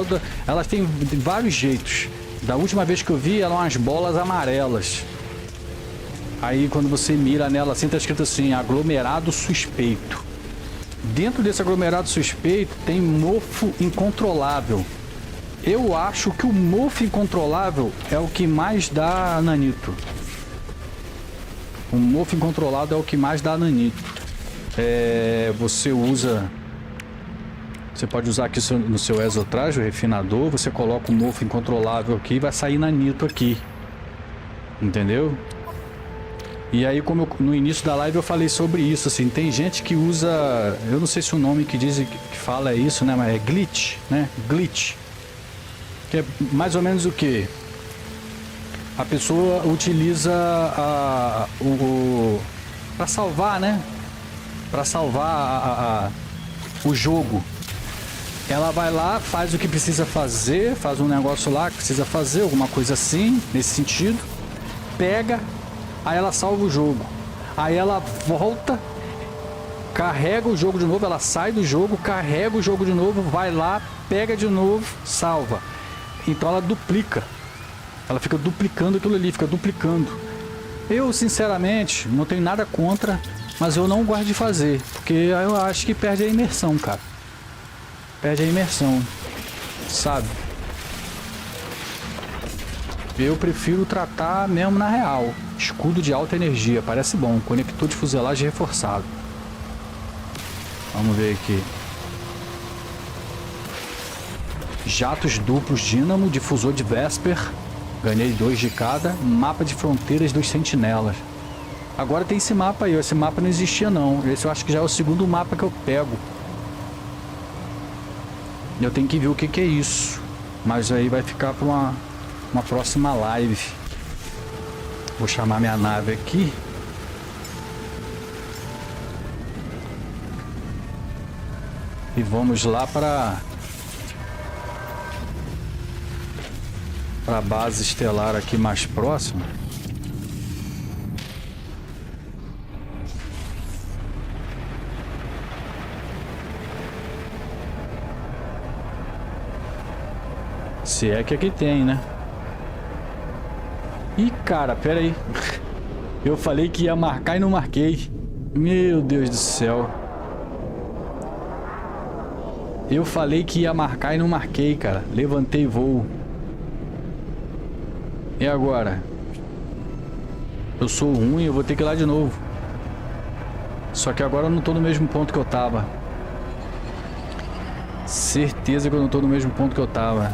[SPEAKER 1] Elas têm vários jeitos. Da última vez que eu vi, eram umas bolas amarelas. Aí quando você mira nela assim, tá escrito assim: aglomerado suspeito. Dentro desse aglomerado suspeito tem mofo incontrolável. Eu acho que o mofo incontrolável é o que mais dá nanito. O mofo incontrolável é o que mais dá nanito. Você usa... Você pode usar aqui no seu exotraje, o refinador. Você coloca o mofo incontrolável aqui e vai sair nanito aqui. Entendeu? E aí, como no início da live eu falei sobre isso, assim, tem gente que usa... Eu não sei se o nome que diz que fala é isso, né? Mas é glitch, né? Glitch. Que é mais ou menos o que? A pessoa utiliza para salvar, né? Para salvar o jogo. Ela vai lá, faz o que precisa fazer, faz um negócio lá que precisa fazer, alguma coisa assim, nesse sentido. Pega, aí ela salva o jogo. Aí ela volta, carrega o jogo de novo, ela sai do jogo, carrega o jogo de novo, vai lá, pega de novo, salva. Então ela duplica. Ela fica duplicando aquilo ali, fica duplicando. Eu, sinceramente, não tenho nada contra, mas eu não gosto de fazer, porque eu acho que perde a imersão, cara. Perde a imersão, sabe? Eu prefiro tratar mesmo na real. Escudo de alta energia, parece bom. Conector de fuselagem reforçado. Vamos ver aqui. Jatos duplos dínamo, difusor de Vesper. Ganhei 2 de cada. Mapa de fronteiras dos sentinelas. Agora tem esse mapa aí. Esse mapa não existia não. Esse eu acho que já é o segundo mapa que eu pego. Eu tenho que ver o que é isso. Mas aí vai ficar para uma próxima live. Vou chamar minha nave aqui. E vamos lá para a base estelar aqui mais próxima. Se é que aqui tem, né? Ih, cara, pera aí. Eu falei que ia marcar e não marquei. Meu Deus do céu. Eu falei que ia marcar e não marquei, cara. Levantei voo. E agora? Eu sou ruim, eu vou ter que ir lá de novo. Só que agora eu não tô no mesmo ponto que eu tava. Certeza que eu não tô no mesmo ponto que eu tava.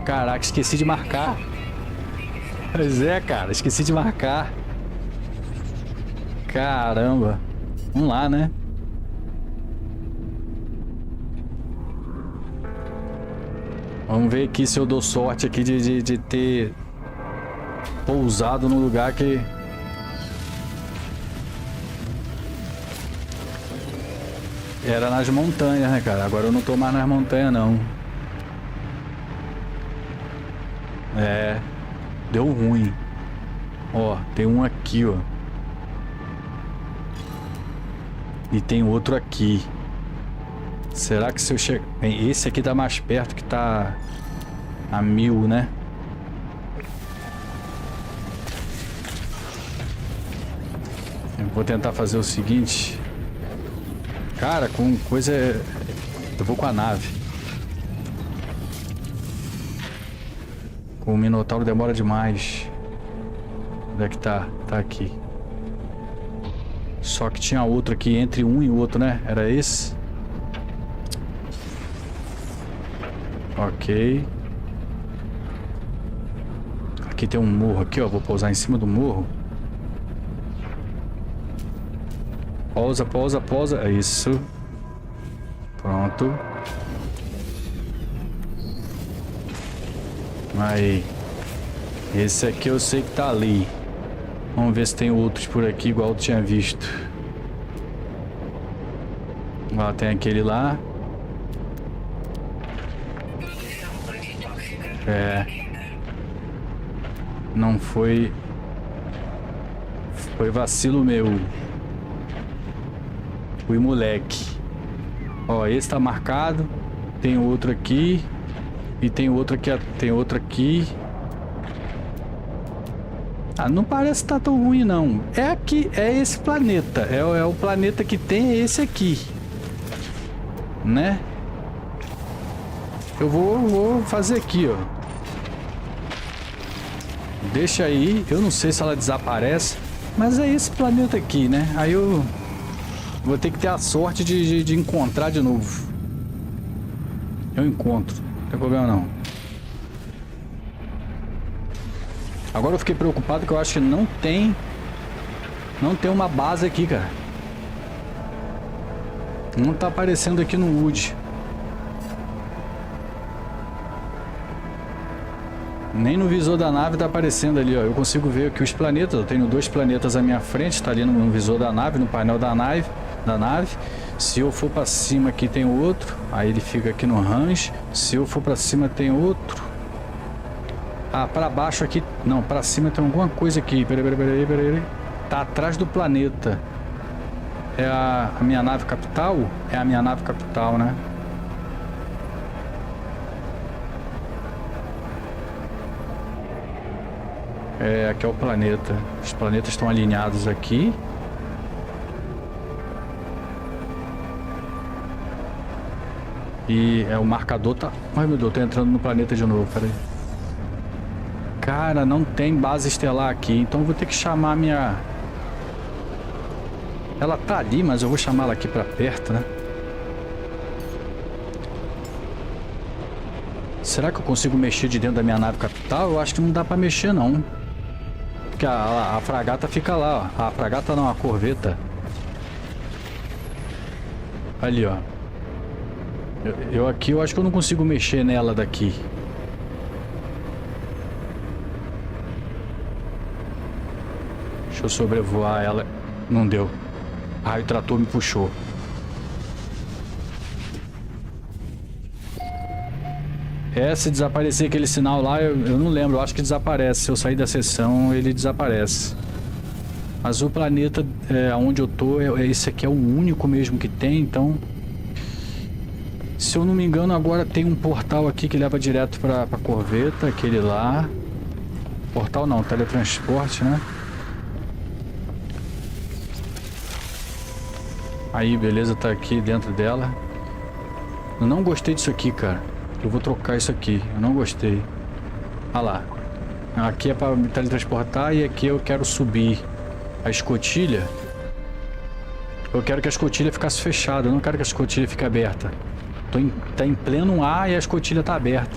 [SPEAKER 1] Caraca, esqueci de marcar. Pois é, cara, esqueci de marcar. Caramba. Vamos lá, né? Vamos ver aqui se eu dou sorte aqui de ter pousado no lugar que... Era nas montanhas, né, cara? Agora eu não tô mais nas montanhas, não. deu ruim. Ó, tem um aqui, ó. E tem outro aqui. Será que se eu chegar... Esse aqui tá mais perto, que tá a 1000, né? Eu vou tentar fazer o seguinte. Cara, com coisa... Eu vou com a nave. Com o Minotauro demora demais. Onde é que tá? Tá aqui. Só que tinha outro aqui entre um e outro, né? Era esse? Ok. Aqui tem um morro aqui, ó. Vou pousar em cima do morro. Pousa, pousa, pousa. É isso. Pronto. Aí. Esse aqui eu sei que tá ali. Vamos ver se tem outros por aqui, igual eu tinha visto. Ó, tem aquele lá. É. Não foi... Foi vacilo meu. Fui moleque. Ó, esse tá marcado. Tem outro aqui. E tem outro aqui. Tem outro aqui. Ah, não parece estar tão ruim, não. É aqui, é esse planeta. É o planeta que tem, é esse aqui. Né? Eu vou fazer aqui, ó. Deixa aí. Eu não sei se ela desaparece. Mas é esse planeta aqui, né? Aí eu vou ter que ter a sorte de encontrar de novo. Eu encontro. Não tem problema, não. Agora eu fiquei preocupado que eu acho que não tem uma base aqui, cara. Não tá aparecendo aqui no Wood. Nem no visor da nave tá aparecendo ali, ó. Eu consigo ver aqui os planetas. Eu tenho 2 planetas à minha frente, tá ali no visor da nave, no painel da nave. Se eu for pra cima aqui tem outro. Aí ele fica aqui no range. Se eu for pra cima tem outro. Ah, pra baixo aqui... Não, pra cima tem alguma coisa aqui. Peraí. Tá atrás do planeta. É a minha nave capital? É a minha nave capital, né? É, aqui é o planeta. Os planetas estão alinhados aqui. E é o marcador tá... Ai, meu Deus, tô entrando no planeta de novo, peraí. Cara, não tem base estelar aqui, então eu vou ter que chamar a minha... Ela tá ali, mas eu vou chamar ela aqui pra perto, né? Será que eu consigo mexer de dentro da minha nave capital? Eu acho que não dá pra mexer, não. Porque a fragata fica lá, ó. A fragata não, a corveta. Ali, ó. Eu aqui, eu acho que eu não consigo mexer nela daqui. Deixa eu sobrevoar ela. Não deu. Aí o trator me puxou. É, se desaparecer aquele sinal lá, eu não lembro. Eu acho que desaparece. Se eu sair da sessão, ele desaparece. Mas o planeta onde eu tô, esse aqui é o único mesmo que tem, então... Se eu não me engano, agora tem um portal aqui que leva direto pra corveta, aquele lá. Portal não, teletransporte, né? Aí, beleza, tá aqui dentro dela. Eu não gostei disso aqui, cara. Eu vou trocar isso aqui. Eu não gostei. Olha lá. Aqui é pra me teletransportar e aqui eu quero subir a escotilha. Eu quero que a escotilha ficasse fechada. Eu não quero que a escotilha fique aberta. Tá em pleno ar e a escotilha tá aberta.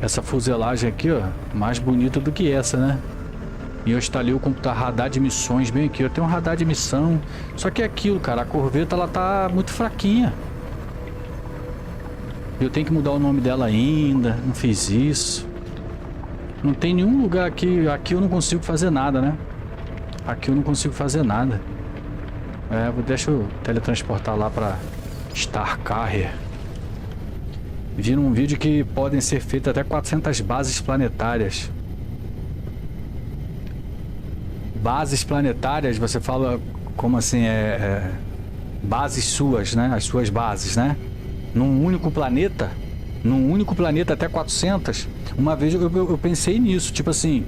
[SPEAKER 1] Essa fuselagem aqui, ó, mais bonita do que essa, né? E eu instalei o computador radar de missões bem aqui. Eu tenho um radar de missão. Só que é aquilo, cara. A corveta, ela tá muito fraquinha. Eu tenho que mudar o nome dela ainda. Não fiz isso. Não tem nenhum lugar aqui. Aqui eu não consigo fazer nada, né? Aqui eu não consigo fazer nada. Deixa eu teletransportar lá pra Star Carrier. Vi num vídeo que podem ser feitas até 400 bases planetárias. Bases planetárias, você fala como assim, bases suas, né? As suas bases, né? Num único planeta até 400. Uma vez eu pensei nisso, tipo assim,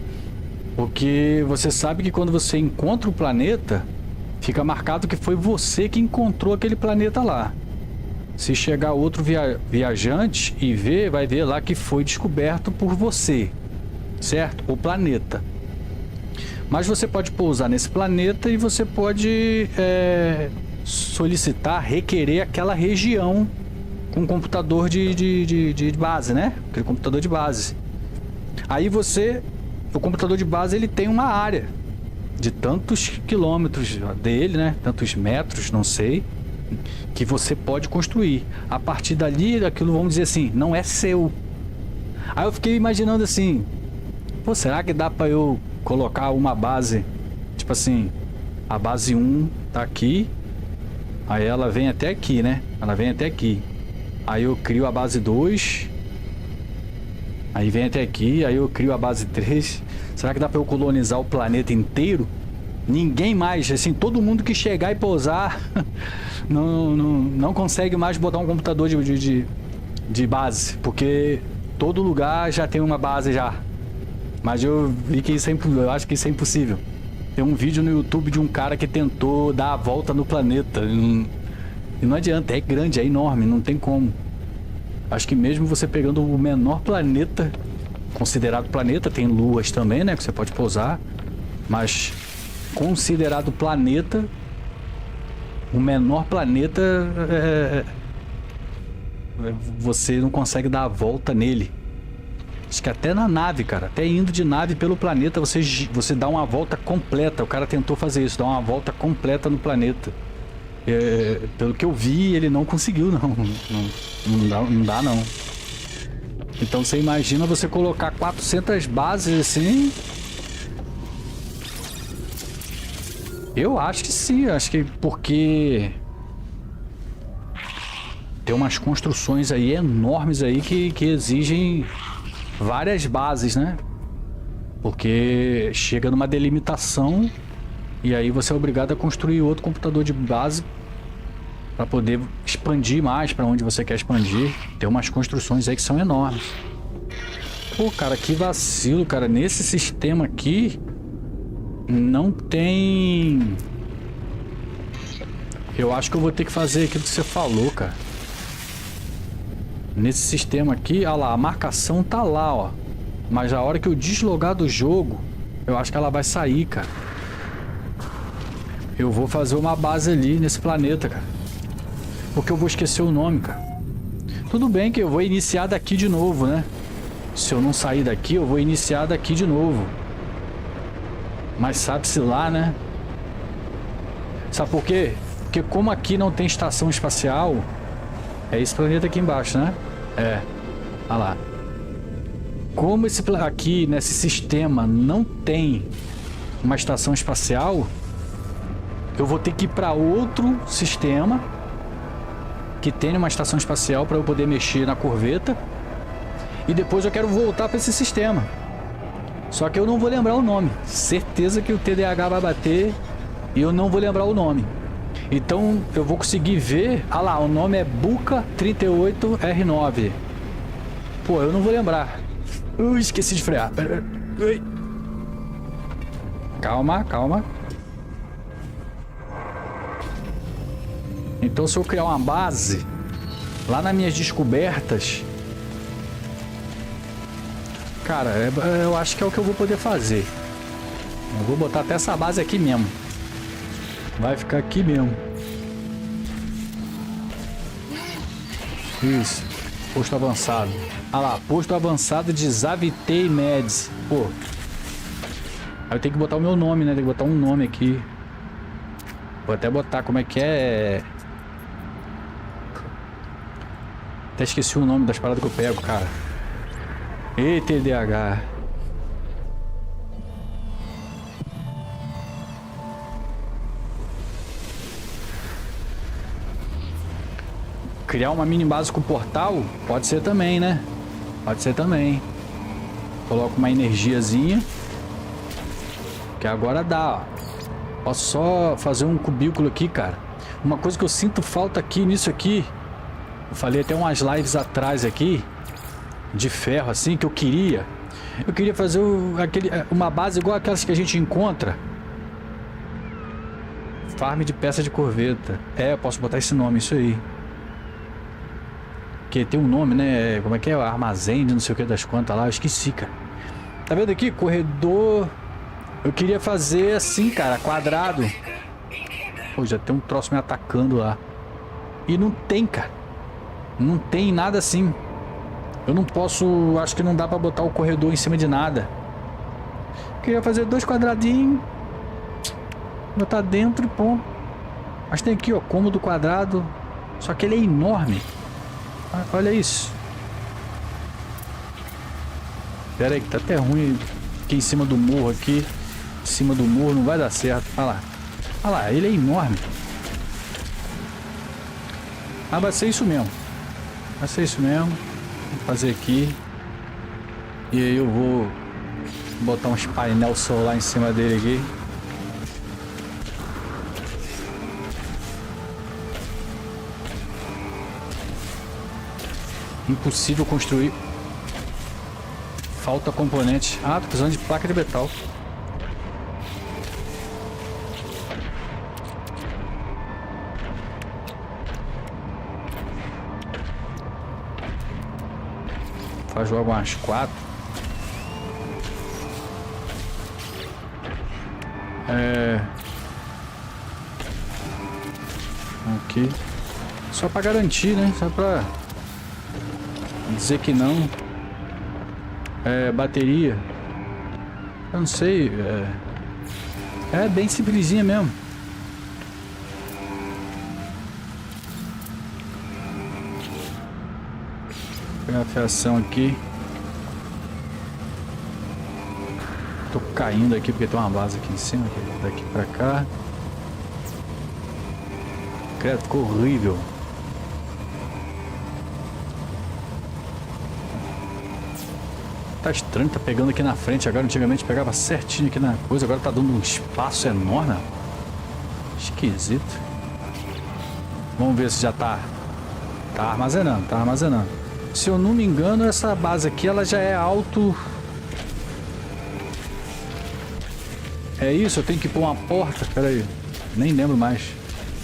[SPEAKER 1] porque você sabe que quando você encontra o planeta, fica marcado que foi você que encontrou aquele planeta lá. Se chegar outro viajante e ver, vai ver lá que foi descoberto por você, certo? O planeta. Mas você pode pousar nesse planeta e você pode solicitar, requerer aquela região com um computador de base, né? Aquele computador de base. Aí o computador de base, ele tem uma área de tantos quilômetros dele, né? Tantos metros, não sei, que você pode construir. A partir dali, aquilo, vamos dizer assim, não é seu. Aí eu fiquei imaginando assim, pô, será que dá pra eu colocar uma base, tipo assim, a base 1 tá aqui, aí ela vem até aqui, né? Ela vem até aqui. Aí eu crio a base 2, aí vem até aqui, aí eu crio a base 3. Será que dá pra eu colonizar o planeta inteiro? Ninguém mais, assim, todo mundo que chegar e pousar não consegue mais botar um computador de base, porque todo lugar já tem uma base já. Mas eu vi que eu acho que isso é impossível. Tem um vídeo no YouTube de um cara que tentou dar a volta no planeta. E não adianta, é grande, é enorme, não tem como. Acho que mesmo você pegando o menor planeta, considerado planeta, tem luas também, né, que você pode pousar. Mas considerado planeta, o menor planeta, você não consegue dar a volta nele. Acho que até na nave, cara, até indo de nave pelo planeta, você dá uma volta completa. O cara tentou fazer isso, dar uma volta completa no planeta. Pelo que eu vi, ele não conseguiu, não dá não. Então você imagina você colocar 400 bases assim. Eu acho que sim, acho que porque tem umas construções aí enormes aí que exigem várias bases, né? Porque chega numa delimitação e aí você é obrigado a construir outro computador de base para poder expandir mais para onde você quer expandir. Tem umas construções aí que são enormes. Pô, cara, que vacilo, cara. Nesse sistema aqui não tem... Eu acho que eu vou ter que fazer aquilo que você falou, cara. Nesse sistema aqui, olha lá, a marcação tá lá, ó. Mas a hora que eu deslogar do jogo, eu acho que ela vai sair, cara. Eu vou fazer uma base ali nesse planeta, cara. Porque eu vou esquecer o nome, cara. Tudo bem que eu vou iniciar daqui de novo, né? Se eu não sair daqui, eu vou iniciar daqui de novo. Mas sabe-se lá, né? Sabe por quê? Porque como aqui não tem estação espacial... É esse planeta aqui embaixo, né? É. Olha lá. Como aqui nesse sistema não tem uma estação espacial, eu vou ter que ir para outro sistema que tenha uma estação espacial para eu poder mexer na corveta. E depois eu quero voltar para esse sistema. Só que eu não vou lembrar o nome. Certeza que o TDAH vai bater e eu não vou lembrar o nome. Então eu vou conseguir ver. Ah lá, o nome é Buca 38R9. Pô, eu não vou lembrar. Esqueci de frear. Calma, calma. Então se eu criar uma base lá nas minhas descobertas, cara, eu acho que é o que eu vou poder fazer. Eu vou botar até essa base aqui mesmo. Vai ficar aqui mesmo. Isso. Posto avançado. Ah lá, posto avançado de Zavitei Meds. Pô. Aí eu tenho que botar o meu nome, né? Tem que botar um nome aqui. Vou até botar como é que é. Até esqueci o nome das paradas que eu pego, cara. Ei, TDAH. Criar uma mini base com portal? Pode ser também, né? Pode ser também. Coloco uma energiazinha. Que agora dá, ó. Posso só fazer um cubículo aqui, cara. Uma coisa que eu sinto falta aqui nisso aqui. Eu falei até umas lives atrás aqui. De ferro assim, que eu queria. Eu queria fazer uma base igual aquelas que a gente encontra. Farm de peça de corveta. É, eu posso botar esse nome, isso aí. Que tem um nome, né? Como é que é? Armazém de não sei o que das quantas lá. Eu esqueci, cara. Tá vendo aqui? Corredor. Eu queria fazer assim, cara, quadrado. Pô, já tem um troço me atacando lá. E não tem, cara. Não tem nada assim. Eu não posso... Acho que não dá pra botar o corredor em cima de nada. Eu queria fazer 2 quadradinhos. Botar dentro e pô. Mas tem aqui, ó, cômodo quadrado. Só que ele é enorme. Olha isso. Pera aí que tá até ruim aqui em cima do morro aqui. Em cima do morro não vai dar certo. Olha lá. Olha lá, ele é enorme. Ah, vai ser isso mesmo. Vai ser isso mesmo. Vou fazer aqui. E aí eu vou botar uns painel solar em cima dele aqui. Impossível construir. Falta componente. Ah, tô precisando de placa de metal. Faz logo umas 4. Aqui. Só pra garantir, né? Só pra dizer que não. Bateria. Eu não sei. É bem simplesinha mesmo. Vou pegar a fiação aqui. Tô caindo aqui porque tem uma base aqui em cima. Daqui pra cá. Credo, ficou horrível. Tá estranho, tá pegando aqui na frente agora. Antigamente pegava certinho aqui na coisa. Agora tá dando um espaço enorme. Esquisito. Vamos ver se já tá. Tá armazenando, tá armazenando. Se eu não me engano, essa base aqui ela já é auto. É isso? Eu tenho que pôr uma porta? Pera aí. Nem lembro mais.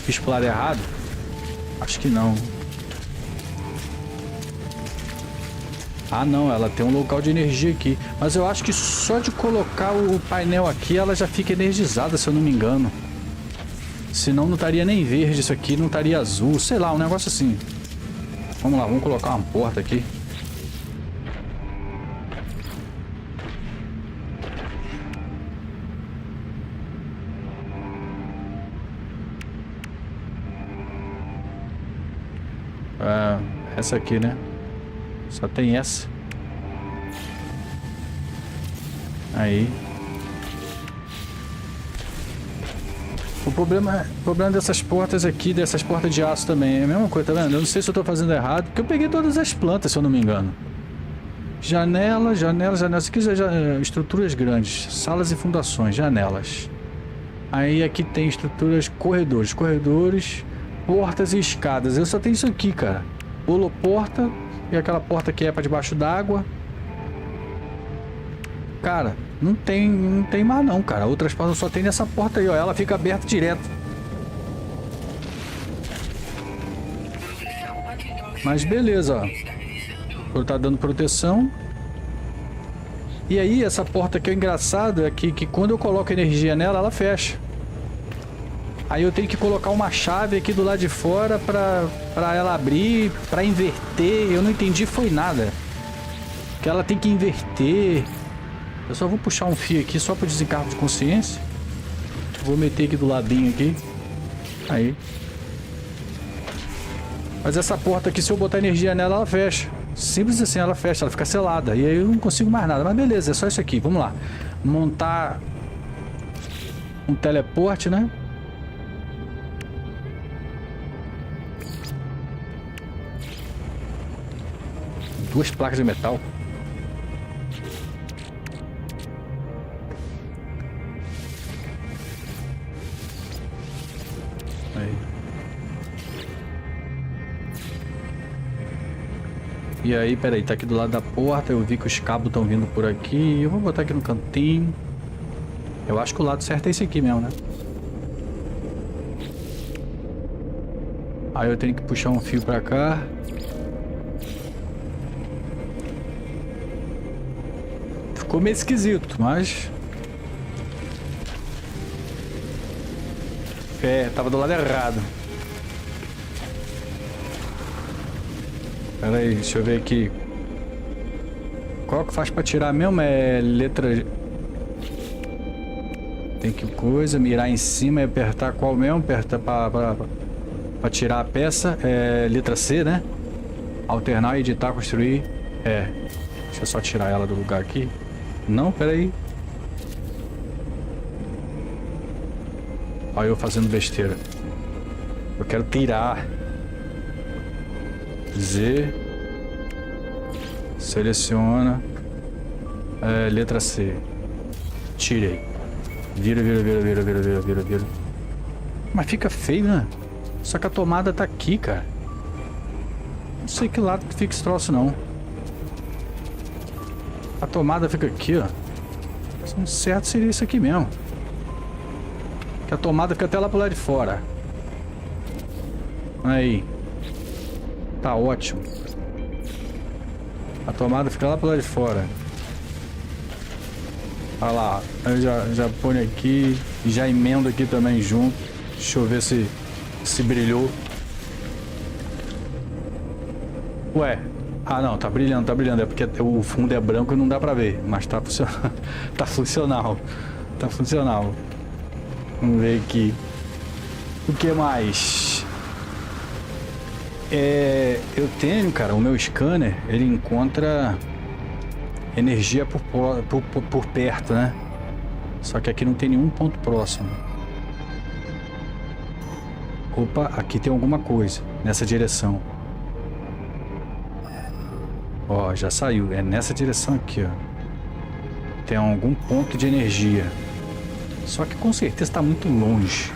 [SPEAKER 1] Fiz pro lado errado? Acho que não. Ah não, ela tem um local de energia aqui. Mas eu acho que só de colocar o painel aqui ela já fica energizada, se eu não me engano. Senão não estaria nem verde isso aqui, não estaria azul. Sei lá, um negócio assim. Vamos lá, vamos colocar uma porta aqui. Essa aqui, né? Só tem essa. Aí. O problema dessas portas aqui, dessas portas de aço também, é a mesma coisa, tá vendo? Eu não sei se eu tô fazendo errado, porque eu peguei todas as plantas, se eu não me engano. Janela, janela, janela. Isso aqui é estruturas grandes, salas e fundações, janelas. Aí aqui tem estruturas, corredores, portas e escadas. Eu só tenho isso aqui, cara. Holoporta e aquela porta que é para debaixo d'água. Cara, não tem mais não, cara. Outras portas só tem nessa porta aí, ó. Ela fica aberta direto. Mas beleza, ó. Tá dando proteção. E aí, essa porta aqui, o engraçado é que quando eu coloco energia nela, ela fecha. Aí eu tenho que colocar uma chave aqui do lado de fora pra ela abrir, pra inverter. Eu não entendi foi nada. Que ela tem que inverter. Eu só vou puxar um fio aqui só pro desencargo de consciência. Vou meter aqui do ladinho aqui. Aí. Mas essa porta aqui, se eu botar energia nela, ela fecha. Simples assim, ela fecha, ela fica selada. E aí eu não consigo mais nada. Mas beleza, é só isso aqui. Vamos lá. Montar um teleporte, né? 2 placas de metal. Aí. E aí, peraí, tá aqui do lado da porta. Eu vi que os cabos estão vindo por aqui. Eu vou botar aqui no cantinho. Eu acho que o lado certo é esse aqui mesmo, né? Aí eu tenho que puxar um fio pra cá. Ficou meio esquisito, mas... É, tava do lado errado. Pera aí, deixa eu ver aqui. Qual que faz pra tirar mesmo? É letra... Tem que coisa, mirar em cima e apertar qual mesmo? Aperta pra tirar a peça. É letra C, né? Alternar, editar, construir. É. Deixa eu só tirar ela do lugar aqui. Não, pera aí. Olha eu fazendo besteira. Eu quero tirar. Z. Seleciona. Letra C. Tirei. Vira. Mas fica feio, né? Só que a tomada tá aqui, cara. Não sei que lado que fica esse troço, não. A tomada fica aqui, ó. O certo seria isso aqui mesmo. Que a tomada fica até lá pro lado de fora. Aí. Tá ótimo. A tomada fica lá pro lado de fora. Olha lá. Eu já ponho aqui. E já emendo aqui também junto. Deixa eu ver se brilhou. Ué. Ah, não. Tá brilhando. É porque o fundo é branco e não dá pra ver. Mas tá funcionando. Tá funcional. Tá funcional. Vamos ver aqui. O que mais? Eu tenho, cara, o meu scanner, ele encontra energia por perto, né? Só que aqui não tem nenhum ponto próximo. Opa, aqui tem alguma coisa nessa direção. Ó, já saiu. É nessa direção aqui, ó. Tem algum ponto de energia. Só que com certeza está muito longe.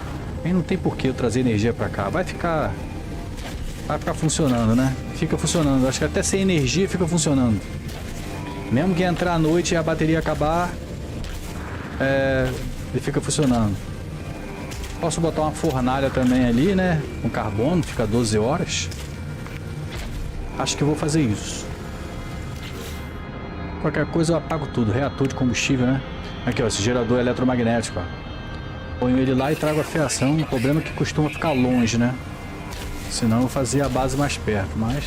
[SPEAKER 1] Aí não tem por que eu trazer energia pra cá. Vai ficar funcionando, né? Fica funcionando. Acho que até sem energia fica funcionando. Mesmo que entrar à noite e a bateria acabar, ele fica funcionando. Posso botar uma fornalha também ali, né? Com carbono, fica 12 horas. Acho que eu vou fazer isso. Qualquer coisa eu apago tudo. Reator de combustível, né? Aqui, ó, esse gerador eletromagnético, ó. Ponho ele lá e trago a fiação. O problema é que costuma ficar longe, né? Senão eu fazia a base mais perto, mas...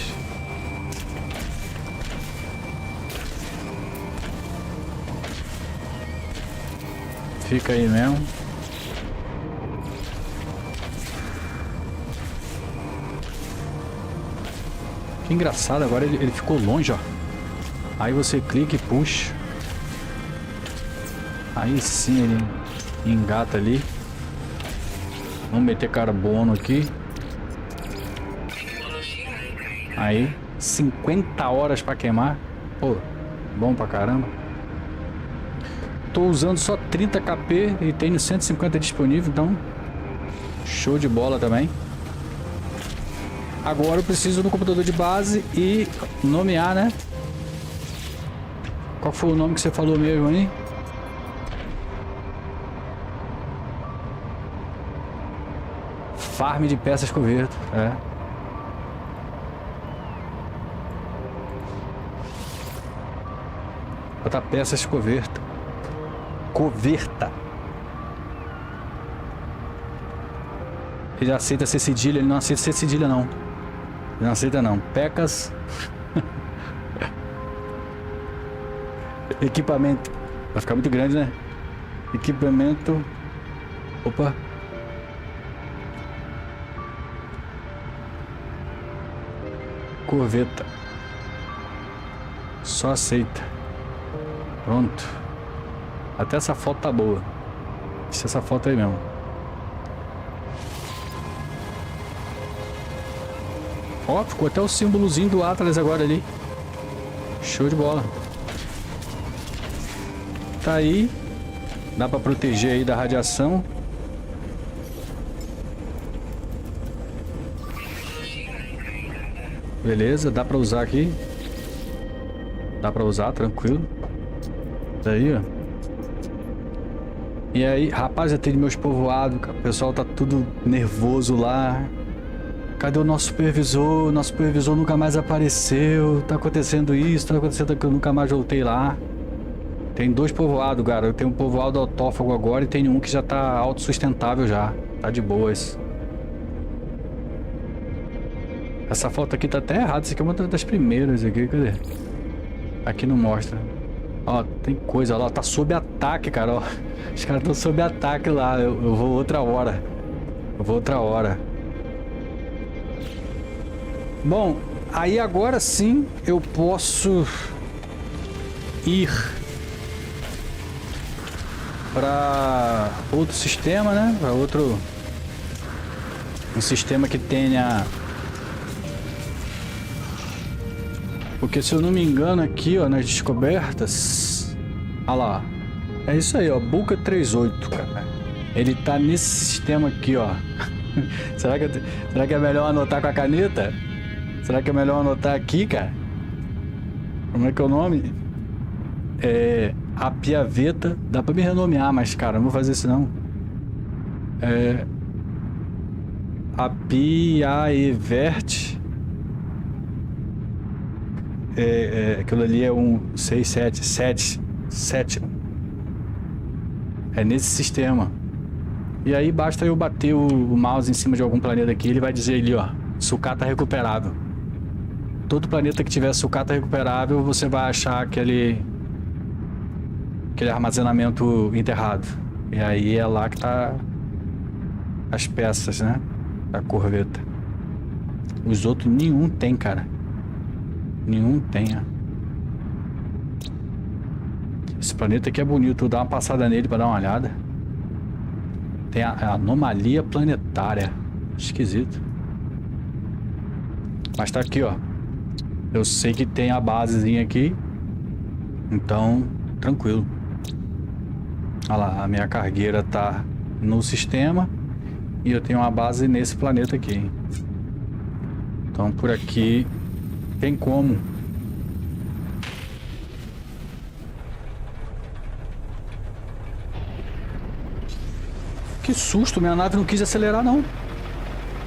[SPEAKER 1] Fica aí mesmo. Que engraçado, agora ele ficou longe, ó. Aí você clica e puxa. Aí sim ele engata ali. Vamos meter carbono aqui. Aí, 50 horas pra queimar. Pô, bom pra caramba. Tô usando só 30 kp e tenho 150 disponível, então show de bola também. Agora eu preciso do computador de base e nomear, né? Qual foi o nome que você falou mesmo aí? Farm de peças coberto, Botar peças coberta. Ele aceita ser cedilha, ele não aceita ser cedilha não. Ele não aceita não. Pecas. Equipamento. Vai ficar muito grande, né? Equipamento. Opa. Corveta. Só aceita. Pronto. Até essa foto tá boa. Deixa essa foto aí mesmo. Ó, ficou até o símbolozinho do Atlas agora ali. Show de bola. Tá aí. Dá pra proteger aí da radiação. Beleza, dá pra usar aqui. Dá pra usar, tranquilo. Daí, ó. E aí, rapaz, já tem meus povoados, cara. O pessoal tá tudo nervoso lá. Cadê o nosso supervisor? Nosso supervisor nunca mais apareceu. Tá acontecendo isso, tá acontecendo que eu nunca mais voltei lá. Tem 2 povoados, cara. Eu tenho um povoado autófago agora e tem um que já tá autossustentável já. Tá de boas. Essa foto aqui tá até errada. Isso aqui é uma das primeiras aqui. Cadê? Aqui não mostra. Ó, tem coisa lá. Tá sob ataque, cara. Ó. Os caras estão sob ataque lá. Eu vou outra hora. Eu vou outra hora. Bom, aí agora sim eu posso ir para outro sistema, né? Para outro... Um sistema que tenha... Porque se eu não me engano aqui, ó, nas descobertas... Olha lá. É isso aí, ó. Buca 38, cara. Ele tá nesse sistema aqui, ó. Será que é melhor anotar com a caneta? Será que é melhor anotar aqui, cara? Como é que é o nome? É... Apiaveta. Dá pra me renomear, mas, cara, não vou fazer isso, não. É... Apiaevert. Aquilo ali é um 7. É nesse sistema. E aí basta eu bater o mouse em cima de algum planeta aqui, ele vai dizer ali, ó, sucata recuperável. Todo planeta que tiver sucata recuperável, você vai achar aquele armazenamento enterrado. E aí é lá que tá as peças, né, da corveta. Os outros nenhum tem, cara. Nenhum tem, ó. Esse planeta aqui é bonito, vou dar uma passada nele pra dar uma olhada. Tem a anomalia planetária. Esquisito. Mas tá aqui, ó. Eu sei que tem a basezinha aqui. Então, tranquilo. Olha lá, a minha cargueira tá no sistema. E eu tenho uma base nesse planeta aqui. Então, por aqui tem como. Que susto, minha nave não quis acelerar, não.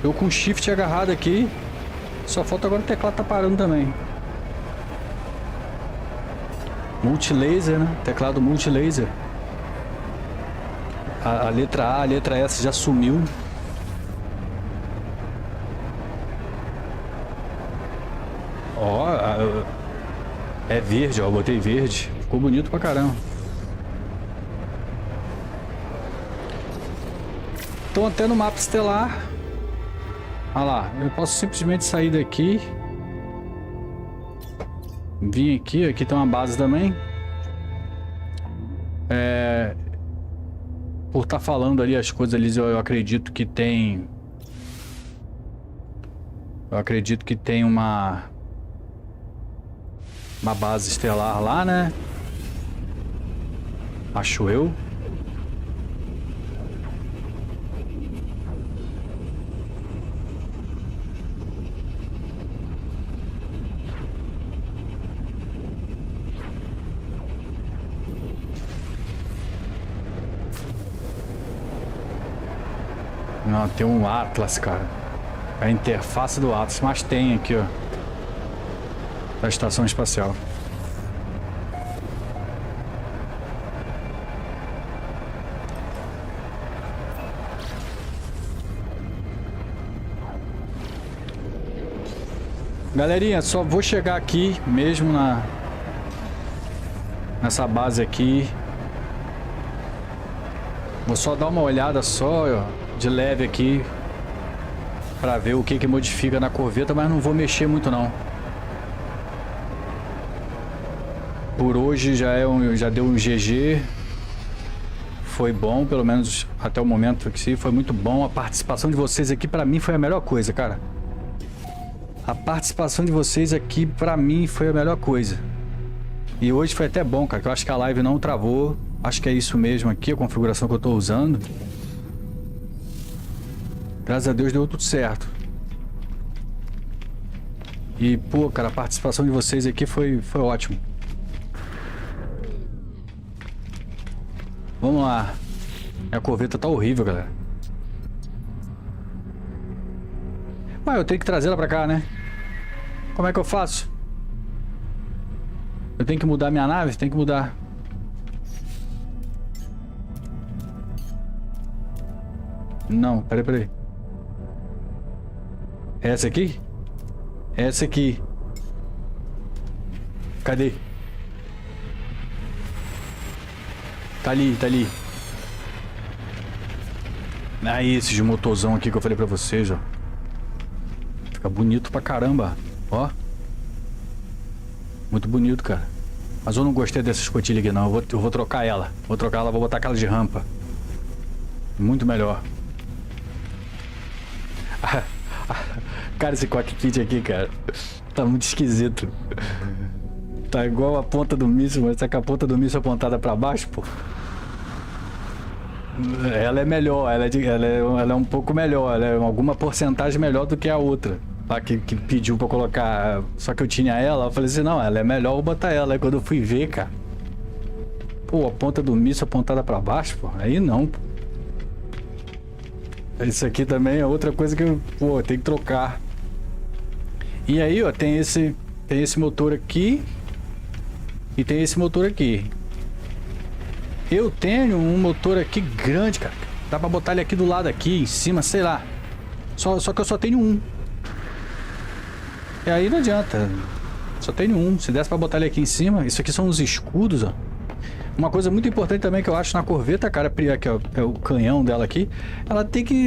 [SPEAKER 1] Eu com o shift agarrado aqui. Só falta agora o teclado tá parando também. Multilaser, né? Teclado multilaser. A letra A, a letra S já sumiu. Ó, é verde, ó. Botei verde. Ficou bonito pra caramba. Estão até no mapa estelar. Olha lá, eu posso simplesmente sair daqui. Vim aqui, aqui tem uma base também. Por estar falando ali as coisas ali, eu acredito que tem... Eu acredito que tem uma base estelar lá, né? Acho eu. Não, tem um Atlas, cara. É a interface do Atlas, mas tem aqui, ó. Da estação espacial. Galerinha, só vou chegar aqui mesmo nessa base aqui. Vou só dar uma olhada só, ó, de leve aqui, pra ver o que modifica na corveta, mas não vou mexer muito não. Por hoje já deu um GG. Foi bom, pelo menos até o momento que sim, foi muito bom. A participação de vocês aqui pra mim foi a melhor coisa, cara. A participação de vocês aqui pra mim foi a melhor coisa. E hoje foi até bom, cara, que eu acho que a live não travou. Acho que é isso mesmo aqui, a configuração que eu tô usando. Graças a Deus deu tudo certo. E, pô, cara, a participação de vocês aqui foi ótimo. Vamos lá. A corveta tá horrível, galera. Ué, eu tenho que trazer ela pra cá, né? Como é que eu faço? Eu tenho que mudar minha nave? Tem que mudar. Não, peraí. É essa aqui? É essa aqui. Cadê? Tá ali, tá ali. Aí, esse de motorzão aqui que eu falei pra vocês, ó. Fica bonito pra caramba. Ó. Muito bonito, cara. Mas eu não gostei dessa escotilha aqui, não. Eu vou trocar ela. Vou trocar ela, vou botar aquela de rampa. Muito melhor. Cara, esse cockpit aqui, cara, tá muito esquisito. Tá igual a ponta do míssil, mas só que a ponta do míssil é apontada pra baixo, pô. Ela é melhor, ela é um pouco melhor, ela é alguma porcentagem melhor do que a outra. Lá que pediu pra colocar, só que eu tinha ela, eu falei assim, não, ela é melhor, eu vou botar ela. Aí quando eu fui ver, cara, pô, a ponta do míssil apontada pra baixo, pô, aí não, pô. Isso aqui também é outra coisa que eu, pô, tenho que trocar. E aí, ó, tem esse motor aqui e tem esse motor aqui. Eu tenho um motor aqui grande, cara. Dá pra botar ele aqui do lado, aqui, em cima, sei lá. Só que eu só tenho um. E aí não adianta. Só tenho um. Se desse pra botar ele aqui em cima. Isso aqui são os escudos, ó. Uma coisa muito importante também que eu acho na corveta, cara, que é o canhão dela aqui,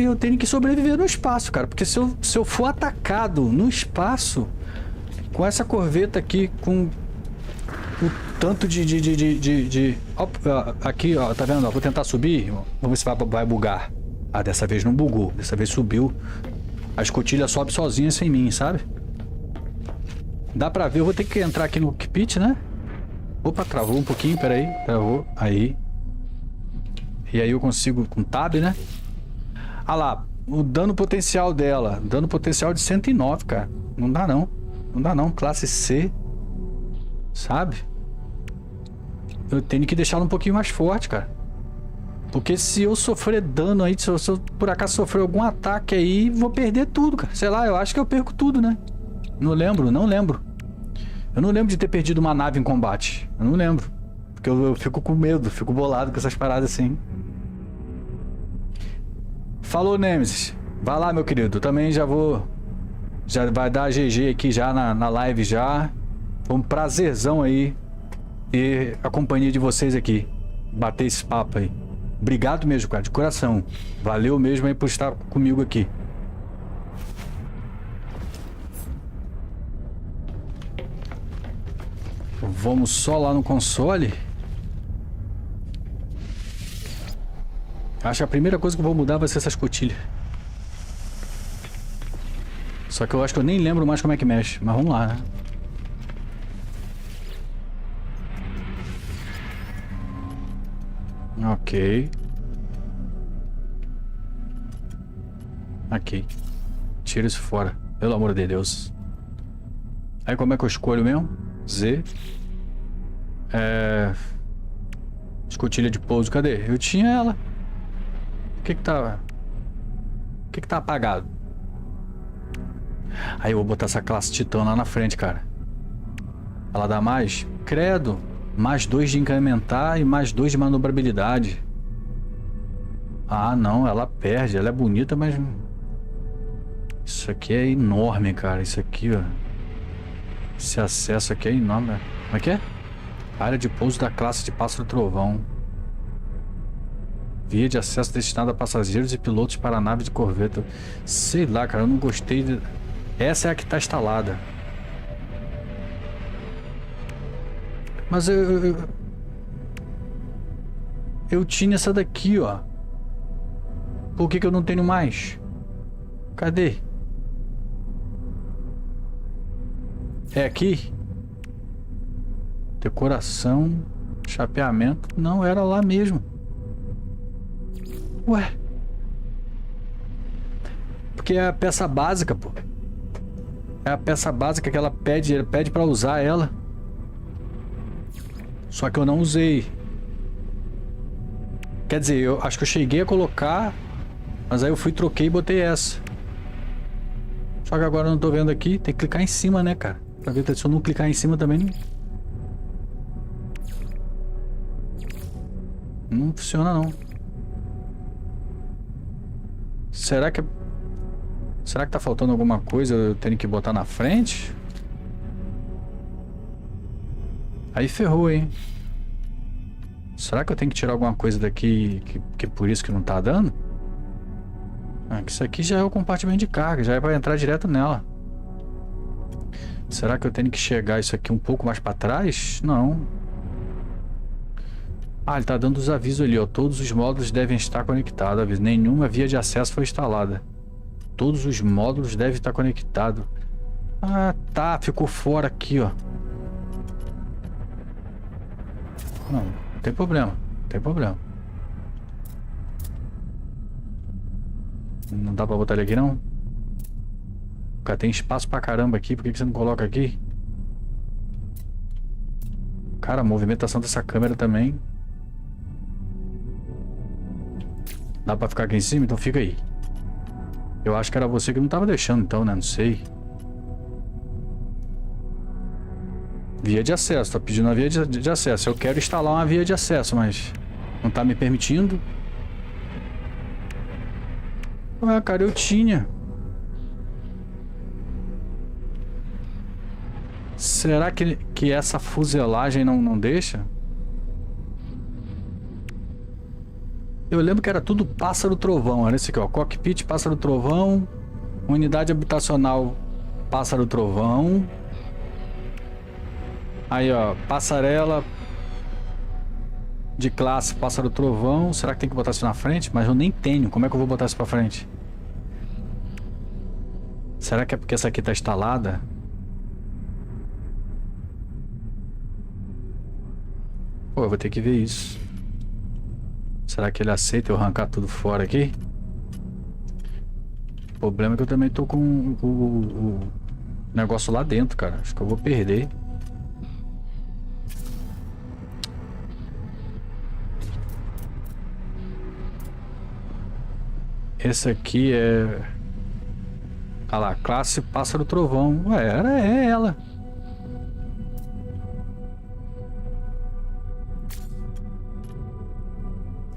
[SPEAKER 1] eu tenho que sobreviver no espaço, cara, porque se eu for atacado no espaço, com essa corveta aqui, com o tanto ó, aqui, ó, tá vendo? Ó, vou tentar subir, vamos ver se vai bugar. Ah, dessa vez não bugou, dessa vez subiu. A escotilha sobe sozinha sem mim, sabe? Dá pra ver, eu vou ter que entrar aqui no cockpit, né? Opa, travou um pouquinho, peraí. Travou, aí. E aí eu consigo com tab, né? Ah lá, o dano potencial dela. Dano potencial de 109, cara. Não dá não. Não dá não, classe C. Sabe? Eu tenho que deixar ela um pouquinho mais forte, cara. Porque se eu sofrer dano aí, se eu por acaso sofrer algum ataque aí, vou perder tudo, cara. Sei lá, eu acho que eu perco tudo, né? Não lembro. Eu não lembro de ter perdido uma nave em combate. Eu não lembro. Porque eu fico com medo, fico bolado com essas paradas assim. Falou, Nemesis. Vai lá, meu querido. Eu também já vou... Já vai dar GG aqui já na live já. Foi um prazerzão aí ter a companhia de vocês aqui. Bater esse papo aí. Obrigado mesmo, cara, de coração. Valeu mesmo aí por estar comigo aqui. Vamos só lá no console. Acho que a primeira coisa que eu vou mudar vai ser essa escotilha. Só que eu acho que eu nem lembro mais como é que mexe. Mas vamos lá, né? Ok. Ok. Tira isso fora. Pelo amor de Deus. Aí como é que eu escolho mesmo? Z. Escotilha de pouso. Cadê? Eu tinha ela. O que tá apagado? Aí eu vou botar essa classe Titã lá na frente, cara. Ela dá mais? Credo. Mais 2 de incrementar e mais 2 de manobrabilidade. Ah, não. Ela perde. Ela é bonita, mas... Isso aqui é enorme, cara. Isso aqui, ó. Esse acesso aqui é enorme. Como é que é? Área de pouso da classe de Pássaro Trovão. Via de acesso destinada a passageiros e pilotos para a nave de corveta. Sei lá, cara, eu não gostei de... Essa é a que tá instalada. Mas eu tinha essa daqui, ó. Por que eu não tenho mais? Cadê? É aqui? Decoração, chapeamento. Não, era lá mesmo. Ué. Porque é a peça básica, pô. É a peça básica que ela pede pra usar ela. Só que eu não usei. Quer dizer, eu acho que eu cheguei a colocar, mas aí eu fui, troquei e botei essa. Só que agora eu não tô vendo aqui. Tem que clicar em cima, né, cara? Pra ver se eu não clicar em cima também não funciona, não. Será que tá faltando alguma coisa? Eu tenho que botar na frente? Aí ferrou, hein? Será que eu tenho que tirar alguma coisa daqui que por isso que não tá dando? Ah, que isso aqui já é o compartimento de carga, já é pra entrar direto nela. Será que eu tenho que chegar isso aqui um pouco mais pra trás? Não. Ah, ele tá dando os avisos ali, ó. Todos os módulos devem estar conectados. Nenhuma via de acesso foi instalada. Todos os módulos devem estar conectados. Ah, tá. Ficou fora aqui, ó. Não tem problema. Não tem problema. Não dá pra botar ele aqui, não? Cara, tem espaço pra caramba aqui. Por que você não coloca aqui? Cara, a movimentação dessa câmera também. Dá pra ficar aqui em cima? Então fica aí. Eu acho que era você que não tava deixando, então, né? Não sei. Via de acesso. Tá pedindo uma via de acesso. Eu quero instalar uma via de acesso, mas não tá me permitindo. Ah, cara, eu tinha. Será que essa fuselagem não deixa? Eu lembro que era tudo pássaro trovão. Olha esse aqui, ó. Cockpit, pássaro trovão. Unidade habitacional, pássaro trovão. Aí, ó. Passarela de classe, pássaro trovão. Será que tem que botar isso na frente? Mas eu nem tenho. Como é que eu vou botar isso pra frente? Será que é porque essa aqui tá instalada? Pô, eu vou ter que ver isso. Será que ele aceita eu arrancar tudo fora aqui? O problema é que eu também tô com o negócio lá dentro, cara. Acho que eu vou perder. Esse aqui é... Ah lá, classe pássaro trovão. Ué, é ela.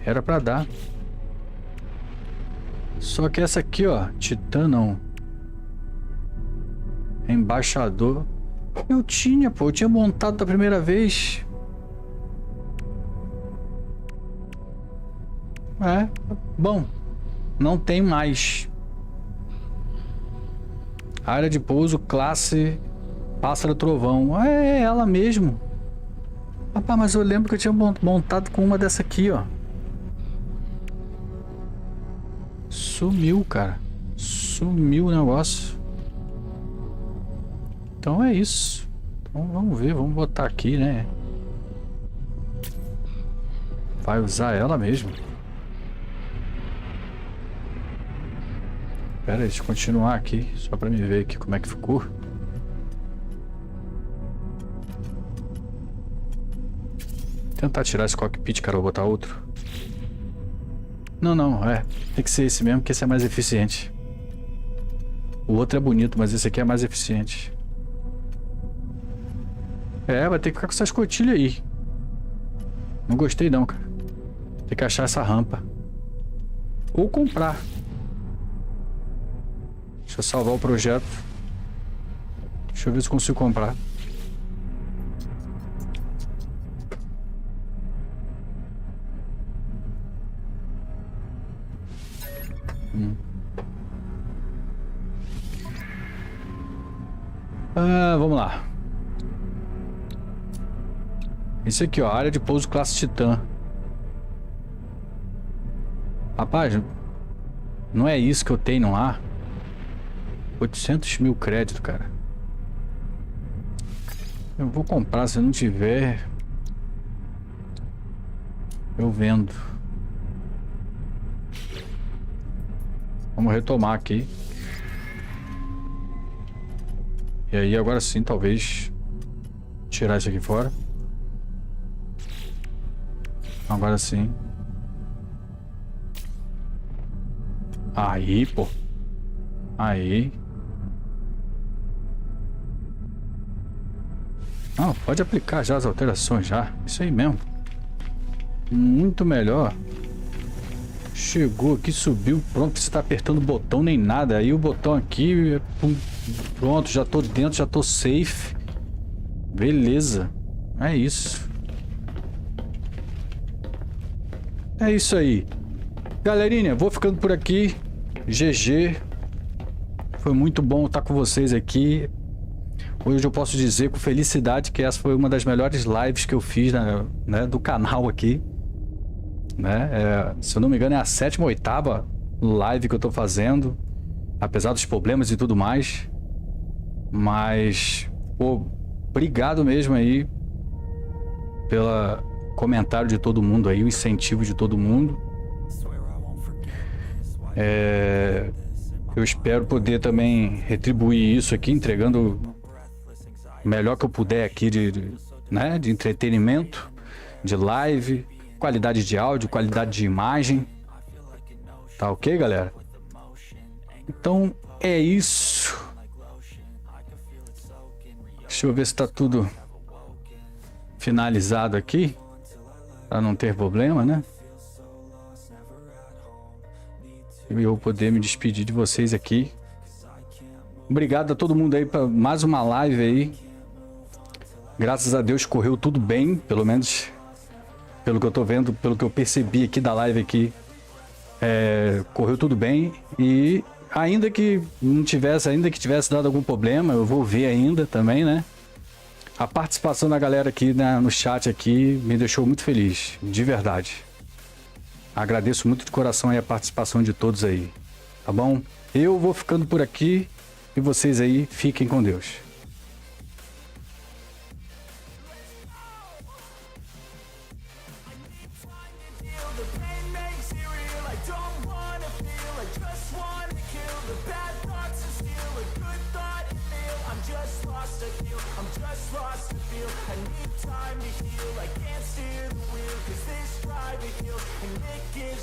[SPEAKER 1] Era pra dar. Só que essa aqui, ó, Titã não. Embaixador. Eu tinha, pô, eu tinha montado da primeira vez. É, bom. Não tem mais. Área de pouso, classe pássaro trovão. É ela mesmo. Rapaz, mas eu lembro que eu tinha montado com uma dessa aqui, ó. Sumiu, cara. Sumiu o negócio. Então é isso. Então vamos ver, vamos botar aqui, né? Vai usar ela mesmo. Pera aí, deixa eu continuar aqui, só pra me ver aqui como é que ficou. Tentar tirar esse cockpit, cara, vou botar outro. Não, tem que ser esse mesmo, que esse é mais eficiente. O outro é bonito, mas esse aqui é mais eficiente. É, vai ter que ficar com essa escotilha aí. Não gostei não, cara. Tem que achar essa rampa. Ou comprar. Deixa eu salvar o projeto. Deixa eu ver se consigo comprar. Vamos lá. Esse aqui, ó, área de pouso classe Titã. Rapaz, não é isso que eu tenho lá. 800 mil créditos, cara. Eu vou comprar, se não tiver, eu vendo. Vamos retomar aqui. E aí agora sim, talvez tirar isso aqui fora. Agora sim. Aí, pô. Aí. Não, pode aplicar já as alterações já. Isso aí mesmo. Muito melhor. Chegou aqui, subiu, pronto, você tá apertando o botão nem nada. Aí o botão aqui, pum, pronto, já tô dentro, já tô safe. Beleza. É isso. É isso aí. Galerinha, vou ficando por aqui. GG. Foi muito bom estar com vocês aqui. Hoje eu posso dizer com felicidade que essa foi uma das melhores lives que eu fiz, né, do canal aqui. Né? Se eu não me engano é a 7ª ou 8ª live que eu tô fazendo, apesar dos problemas e tudo mais. Mas, pô, obrigado mesmo aí pelo comentário de todo mundo aí, o incentivo de todo mundo. Eu espero poder também retribuir isso aqui, entregando o melhor que eu puder aqui né, de entretenimento, de live, qualidade de áudio, qualidade de imagem. Tá ok, galera? Então é isso. Deixa eu ver se tá tudo finalizado aqui, para não ter problema, né? E eu poder me despedir de vocês aqui. Obrigado a todo mundo aí para mais uma live aí. Graças a Deus correu tudo bem, pelo menos pelo que eu tô vendo, pelo que eu percebi aqui da live aqui. Correu tudo bem. E ainda que tivesse dado algum problema, eu vou ver ainda também, né? A participação da galera aqui no chat aqui me deixou muito feliz, de verdade. Agradeço muito de coração aí a participação de todos aí, tá bom? Eu vou ficando por aqui e vocês aí fiquem com Deus.